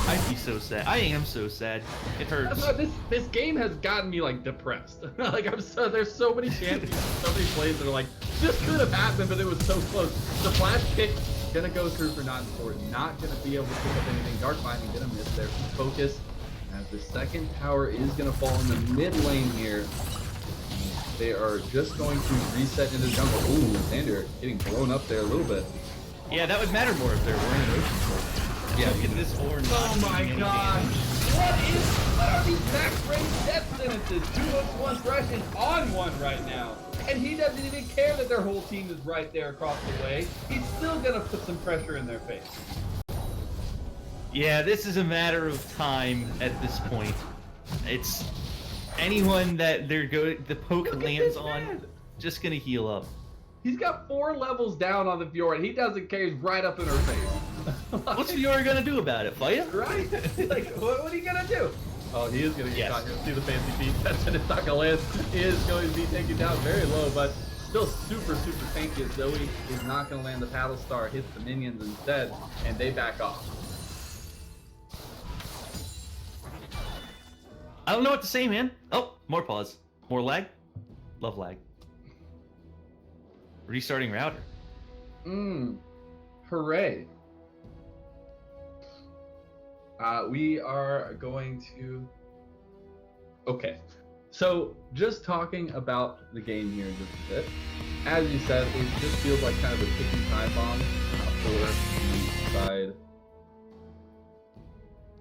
I'd be so sad. I am so sad. It hurts. That's why this game has gotten me like depressed. Like there's so many chances, so many plays that are like, this could have happened, but it was so close. The flash kick gonna go through for not important. Not gonna be able to pick up anything. Dark Binding gonna miss there. Focus as the second tower is gonna fall in the mid lane here. They are just going to reset into the jungle. Ooh, Xander getting blown up there a little bit. Yeah, that would matter more if there weren't an ocean sword. Yeah, look at this orange. Oh my god! What are these max range death sentences? 2 hooks, 1 thresh is on one right now. And he doesn't even care that their whole team is right there across the way. He's still gonna put some pressure in their face. Yeah, this is a matter of time at this point. It's anyone that the poke lands on, just gonna heal up. He's got 4 levels down on the Fiora, and he doesn't care. He's right up in her face. What's Fiora gonna do about it? Fight it? Right? Like, what are you gonna do? Oh, he is gonna get caught. You'll see the fancy feet. That's it's not gonna land. He is going to be taken down very low, but still super tanky. Zoe is not gonna land the paddle star, hits the minions instead, and they back off. I don't know what to say, man. Oh, more pause. More lag. Love lag. Restarting router. Hooray. We are going to... Okay. So, just talking about the game here just a bit. As you said, it just feels like kind of a ticking time bomb for the side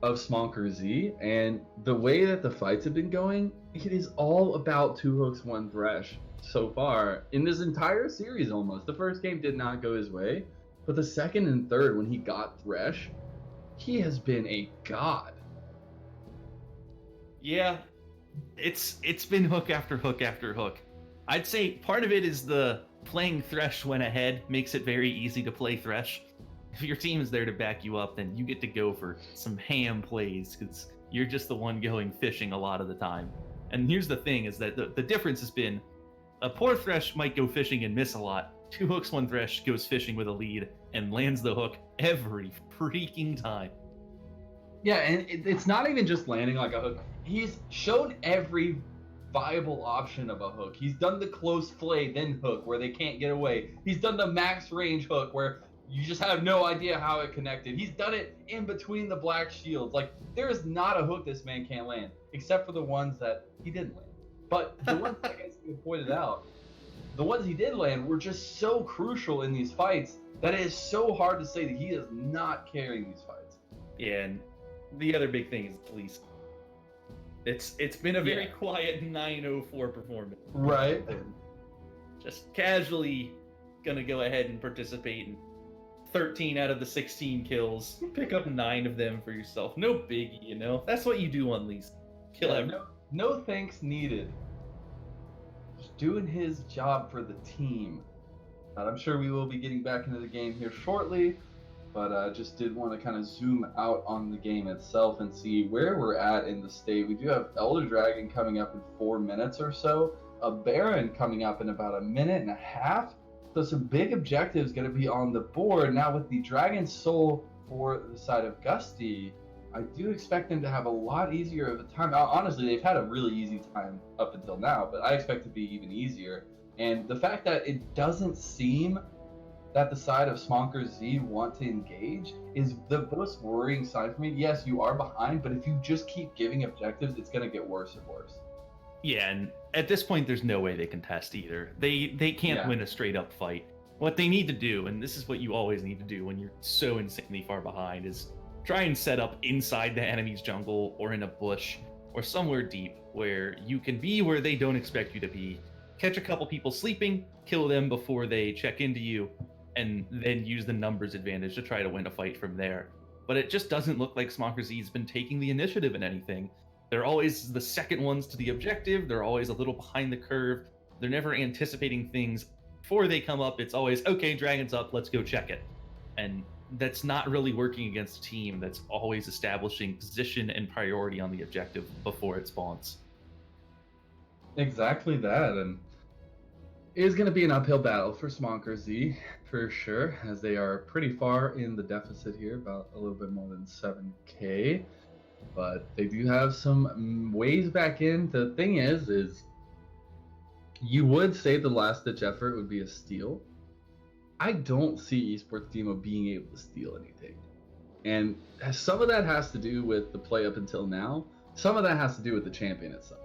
of Smonkerz. And the way that the fights have been going, it is all about 2 hooks, 1 thresh so far in this entire series almost. The first game did not go his way, but the second and third, when he got thresh, he has been a god. Yeah, it's been hook after hook after hook. I'd say part of it is the playing Thresh when ahead makes it very easy to play Thresh. If your team is there to back you up, then you get to go for some ham plays because you're just the one going fishing a lot of the time. And here's the thing is that the difference has been a poor Thresh might go fishing and miss a lot. 2 hooks, 1 thresh goes fishing with a lead and lands the hook every freaking time. Yeah, and it's not even just landing like a hook. He's shown every viable option of a hook. He's done the close flay, then hook, where they can't get away. He's done the max range hook, where you just have no idea how it connected. He's done it in between the black shields. Like, there is not a hook this man can't land, except for the ones that he didn't land. But the ones, like I pointed out, the ones he did land were just so crucial in these fights that it is so hard to say that he is not carrying these fights. Yeah, and the other big thing is at least it's been a very quiet 904 performance. Right. Just casually gonna go ahead and participate in 13 out of the 16 kills. Pick up 9 of them for yourself. No biggie, you know? That's what you do on these. Kill everyone. No thanks needed. Just doing his job for the team. And I'm sure we will be getting back into the game here shortly, but I just did want to kind of zoom out on the game itself and see where we're at in the state. We do have Elder Dragon coming up in 4 minutes or so, a Baron coming up in about a minute and a half, So some big objectives going to be on the board. Now with the Dragon Soul for the side of Gusty, I do expect them to have a lot easier of a time. Honestly, they've had a really easy time up until now, but I expect it to be even easier. And the fact that it doesn't seem that the side of Smonkerz Z want to engage is the most worrying side for me. Yes, you are behind, but if you just keep giving objectives, it's going to get worse and worse. Yeah, and at this point, there's no way they can test either. They can't win a straight up fight. What they need to do, and this is what you always need to do when you're so insanely far behind, is try and set up inside the enemy's jungle or in a bush or somewhere deep where you can be where they don't expect you to be. Catch a couple people sleeping, kill them before they check into you, and then use the numbers advantage to try to win a fight from there. But it just doesn't look like Smonkerz Z has been taking the initiative in anything. They're always the second ones to the objective. They're always a little behind the curve. They're never anticipating things before they come up. It's always, okay, Dragon's up, let's go check it. And that's not really working against a team that's always establishing position and priority on the objective before it spawns. Exactly that, and it is going to be an uphill battle for Smonkerz Z, for sure, as they are pretty far in the deficit here, about a little bit more than 7K. But they do have some ways back in. The thing is you would say the last-ditch effort would be a steal. I don't see Esports Demo being able to steal anything. And some of that has to do with the play up until now. Some of that has to do with the champion itself.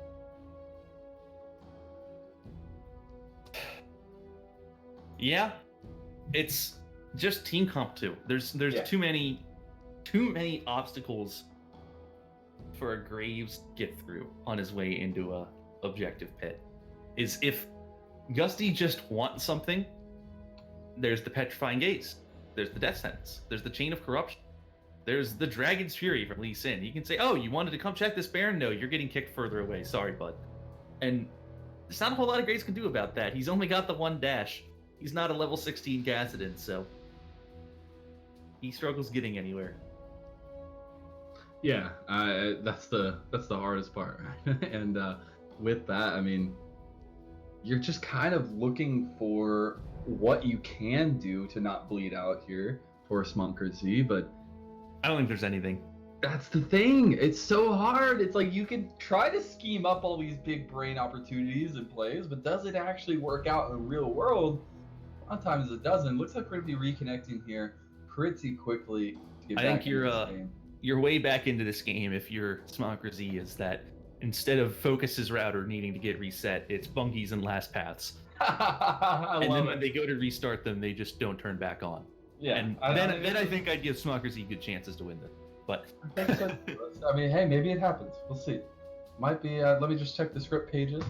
Yeah, it's just team comp too. There's too many obstacles for a Graves get through on his way into a objective pit. Is if Gusty just wants something, there's the Petrifying Gaze, there's the Death Sentence, there's the Chain of Corruption, there's the Dragon's Fury from Lee Sin. You can say, oh, you wanted to come check this Baron? No, you're getting kicked further away. Sorry, bud. And there's not a whole lot of Graves can do about that. He's only got the one dash. He's not a level 16 Gassadin, so he struggles getting anywhere. Yeah, that's the hardest part, right? And with that, I mean, you're just kind of looking for what you can do to not bleed out here for Smonkerz Z, but I don't think there's anything. That's the thing. It's so hard. It's like you could try to scheme up all these big brain opportunities and plays, but does it actually work out in the real world? A lot of times it doesn't. Looks like we're going to be reconnecting here pretty quickly to get I back think into this game. You're way back into this game if you're Smonkerz Z, is that instead of Focus's router needing to get reset, it's Bungies and Last Paths. And then when they go to restart them, they just don't turn back on. Yeah. And then I think I'd give Smonkerz Z good chances to win this. But I think so. I mean, hey, maybe it happens. We'll see. Might be. Let me just check the script pages.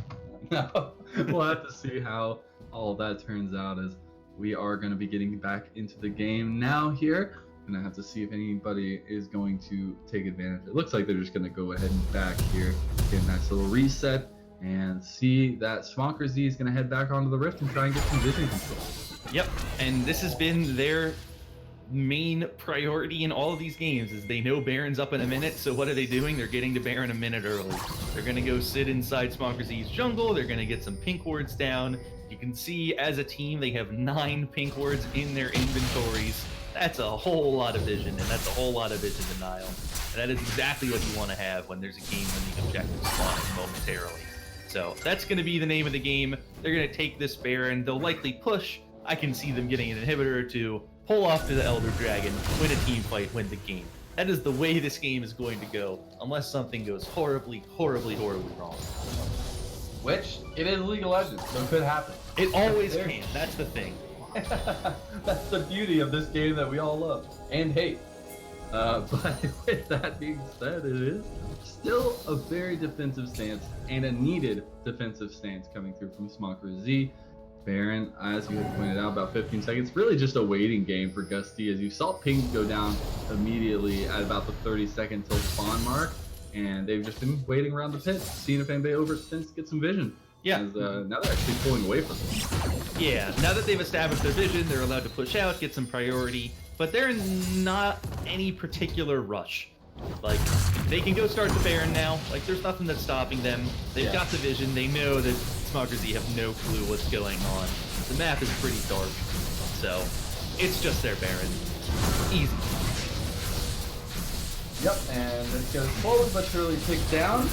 No, we'll have to see how all of that turns out, as we are going to be getting back into the game now here. And I have to see if anybody is going to take advantage. It looks like they're just going to go ahead and back here, get a nice little reset, and see that Smonkerz Z is going to head back onto the Rift and try and get some vision control. Yep, and this has been their main priority in all of these games, is they know Baron's up in a minute, so what are they doing? They're getting to Baron a minute early. They're going to go sit inside Smonkerz Z's jungle, they're going to get some pink wards down. You can see as a team they have 9 pink wards in their inventories. That's a whole lot of vision, and that's a whole lot of vision denial. And that is exactly what you want to have when there's a game-winning objective spawning momentarily. So that's going to be the name of the game. They're going to take this Baron. They'll likely push. I can see them getting an inhibitor or two, pull off to the Elder Dragon, win a team fight, win the game. That is the way this game is going to go, unless something goes horribly, horribly, horribly wrong. Which, it is League of Legends, so it could happen. It always can. That's the thing. That's the beauty of this game that we all love and hate. But with that being said, it is still a very defensive stance and a needed defensive stance coming through from Smonkerz Z. Baron, as you had pointed out, about 15 seconds. Really just a waiting game for Gusty, as you saw pings go down immediately at about the 30-second till spawn mark, and they've just been waiting around the pit, seeing if anybody overextends to get some vision. Yeah. As, now they're actually pulling away from them. Yeah, now that they've established their vision, they're allowed to push out, get some priority, but they're in not any particular rush. Like, they can go start the Baron now. Like, there's nothing that's stopping them. They've got the vision. They know that Smonkerz have no clue what's going on. The map is pretty dark, so it's just their Baron. Easy. Yep, and it's going to slowly but surely tick down.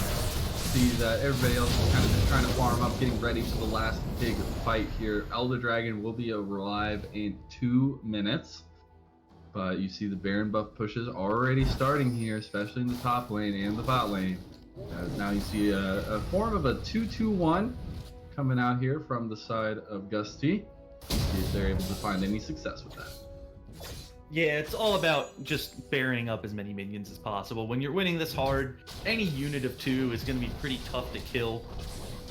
See that everybody else is kind of just trying to farm up, getting ready for the last big fight here. Elder Dragon will be alive in 2 minutes. But you see the Baron buff pushes already starting here, especially in the top lane and the bot lane. As now you see a form of a 2-2-1 coming out here from the side of Gusty. See if they're able to find any success with that. Yeah, it's all about just burying up as many minions as possible. When you're winning this hard, any unit of 2 is going to be pretty tough to kill.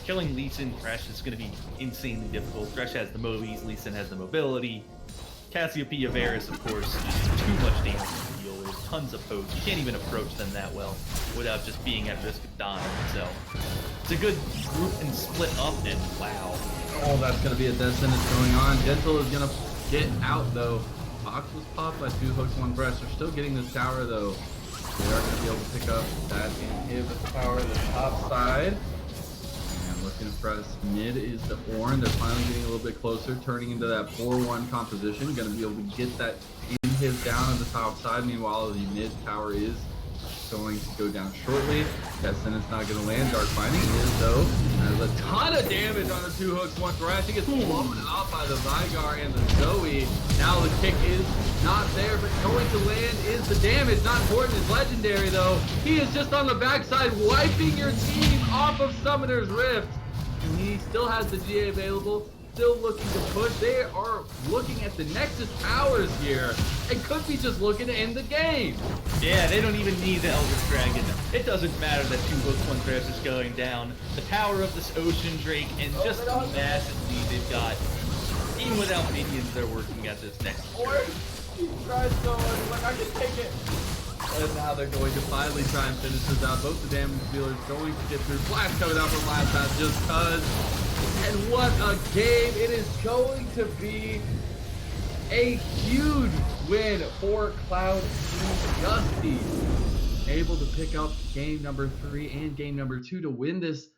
Killing Lee Sin Thresh is going to be insanely difficult. Thresh has the movies, Lee Sin has the mobility. Cassiopeia Varus, of course, just too much damage to deal with. Tons of pokes. You can't even approach them that well without just being at risk of dying. So it's a good group and split up, and wow. Oh, that's going to be a death sentence going on. Gentle is going to get out, though. Fox was popped by 2 hooks, 1 breast. They're still getting this tower, though. They are going to be able to pick up that inhib tower at the top side. And looking to press mid is the Ornn. They're finally getting a little bit closer, turning into that 4-1 composition. Going to be able to get that inhib down on the top side. Meanwhile, the mid tower is going to go down shortly. That sentence not going to land. Dark Binding is, though. Has a ton of damage on the 2 hooks, 1 thrash. He gets blown out by the Vygar and the Zoe. Now the kick is not there, but going to land is the damage. Not important, it's legendary, though. He is just on the backside, wiping your team off of Summoner's Rift. And he still has the GA available. Still looking to push. They are looking at the Nexus Towers here and could be just looking to end the game. Yeah, they don't even need the Eldritch Dragon. It doesn't matter that 2 hooks, 1 thrash is going down. The power of this Ocean Drake and just the massive lead they've got. Even without minions, they're working at this next. Or he tries so hard, he's like, I can take it. And now they're going to finally try and finish this out. Both the damage dealers going to get through. Flash coming out from last pass just cuz. And what a game. It is going to be a huge win for Cloud Gusty. Able to pick up game number 3 and game number 2 to win this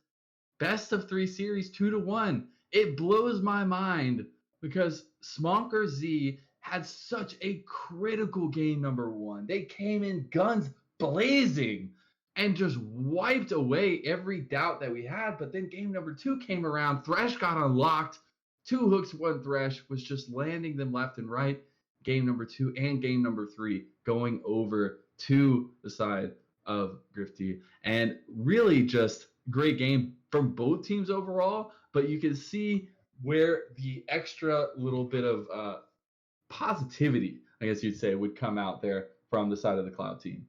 best of 3 series 2-1. It blows my mind because Smonkerz had such a critical game number 1. They came in guns blazing and just wiped away every doubt that we had. But then game number 2 came around. Thresh got unlocked. 2 hooks, 1 thresh was just landing them left and right. Game number 2 and game number 3 going over to the side of Grifty. And really just great game from both teams overall. But you can see where the extra little bit of positivity, I guess you'd say, would come out there from the side of the Cloud team.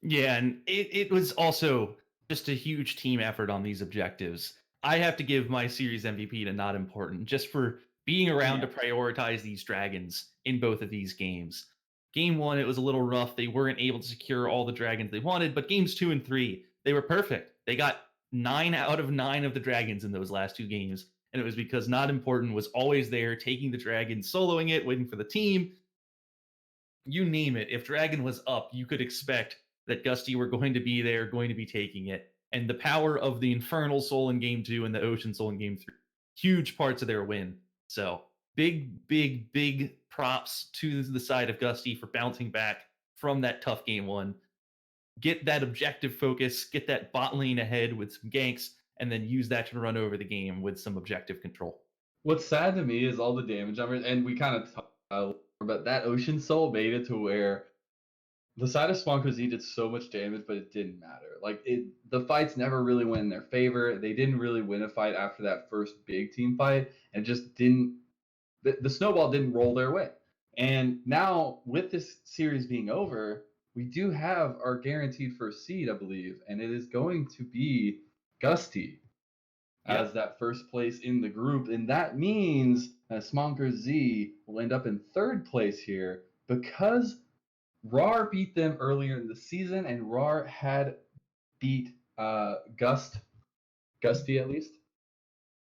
Yeah, and it was also just a huge team effort on these objectives. I have to give my series MVP to Not Important just for being around to prioritize these dragons in both of these games. Game 1, it was a little rough. They weren't able to secure all the dragons they wanted, but games 2 and 3, they were perfect. They got 9 out of 9 of the dragons in those last 2 games, and it was because Not Important was always there, taking the dragon, soloing it, waiting for the team. You name it. If dragon was up, you could expect that Gusty were going to be there, going to be taking it. And the power of the Infernal Soul in game 2 and the Ocean Soul in game 3, huge parts of their win. So big props to the side of Gusty for bouncing back from that tough game 1. Get that objective focus, get that bot lane ahead with some ganks, and then use that to run over the game with some objective control. What's sad to me is all the damage numbers, and we kind of talked about, but that Ocean Soul made it to where the side of Smonkerz did so much damage, but it didn't matter. Like, the fights never really went in their favor. They didn't really win a fight after that first big team fight, and just didn't. The snowball didn't roll their way. And now, with this series being over, we do have our guaranteed first seed, I believe, and it is going to be Gusty as that first place in the group. And that means that Smonkerz will end up in 3rd place here because RAR beat them earlier in the season, and RAR had beat Gusty at least.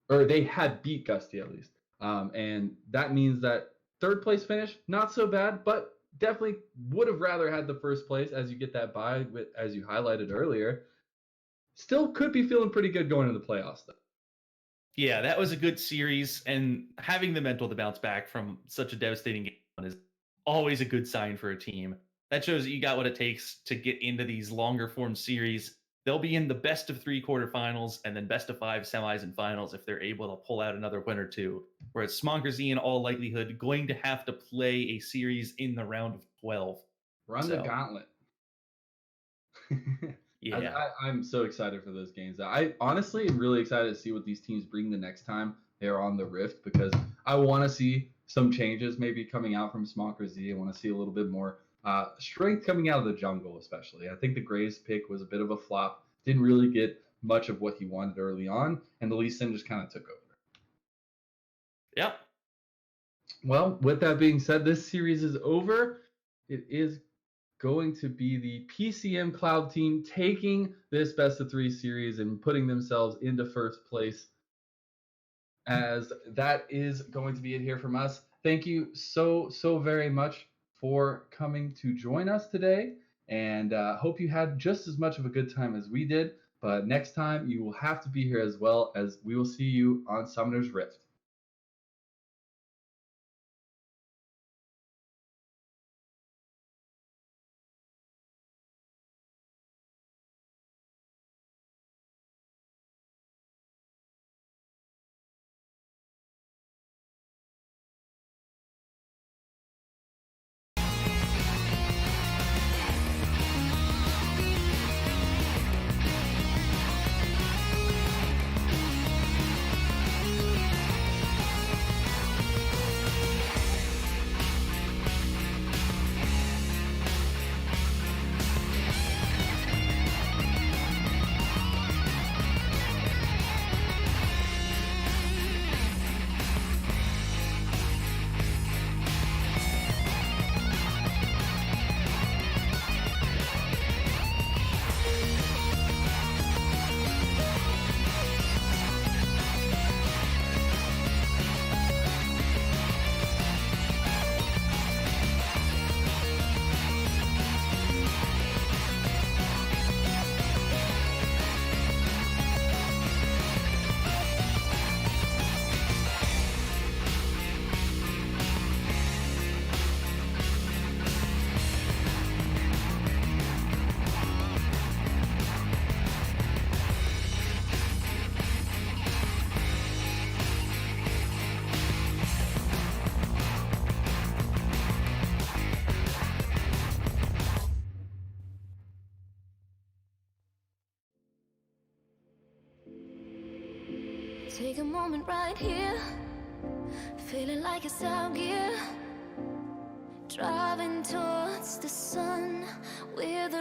Or they had beat Gusty at least. And that means that 3rd place finish, not so bad, but definitely would have rather had the 1st place as you get that bye, as you highlighted earlier. Still could be feeling pretty good going into the playoffs, though. Yeah, that was a good series, and having the mental to bounce back from such a devastating game is always a good sign for a team. That shows that you got what it takes to get into these longer form series. They'll be in the best of three quarterfinals and then best of five semis and finals if they're able to pull out another win or two. Whereas Smonkerz, in all likelihood, going to have to play a series in the round of 12. Run the So, gauntlet. yeah. I'm so excited for those games. I honestly am really excited to see what these teams bring the next time they're on the Rift, because I want to see some changes maybe coming out from Smonkerz. I want to see a little bit more strength coming out of the jungle, especially. I think the Graves pick was a bit of a flop. Didn't really get much of what he wanted early on, and the Lee Sin just kind of took over. Yep. Well, with that being said, this series is over. It is going to be the PCM Cloud team taking this best of three series and putting themselves into first place, as that is going to be it here from us. Thank you so very much for coming to join us today, and hope you had just as much of a good time as we did. But next time you will have to be here, as well as we will see you on Summoner's Rift. Take a moment right here, feeling like it's out gear, driving towards the sun. We're the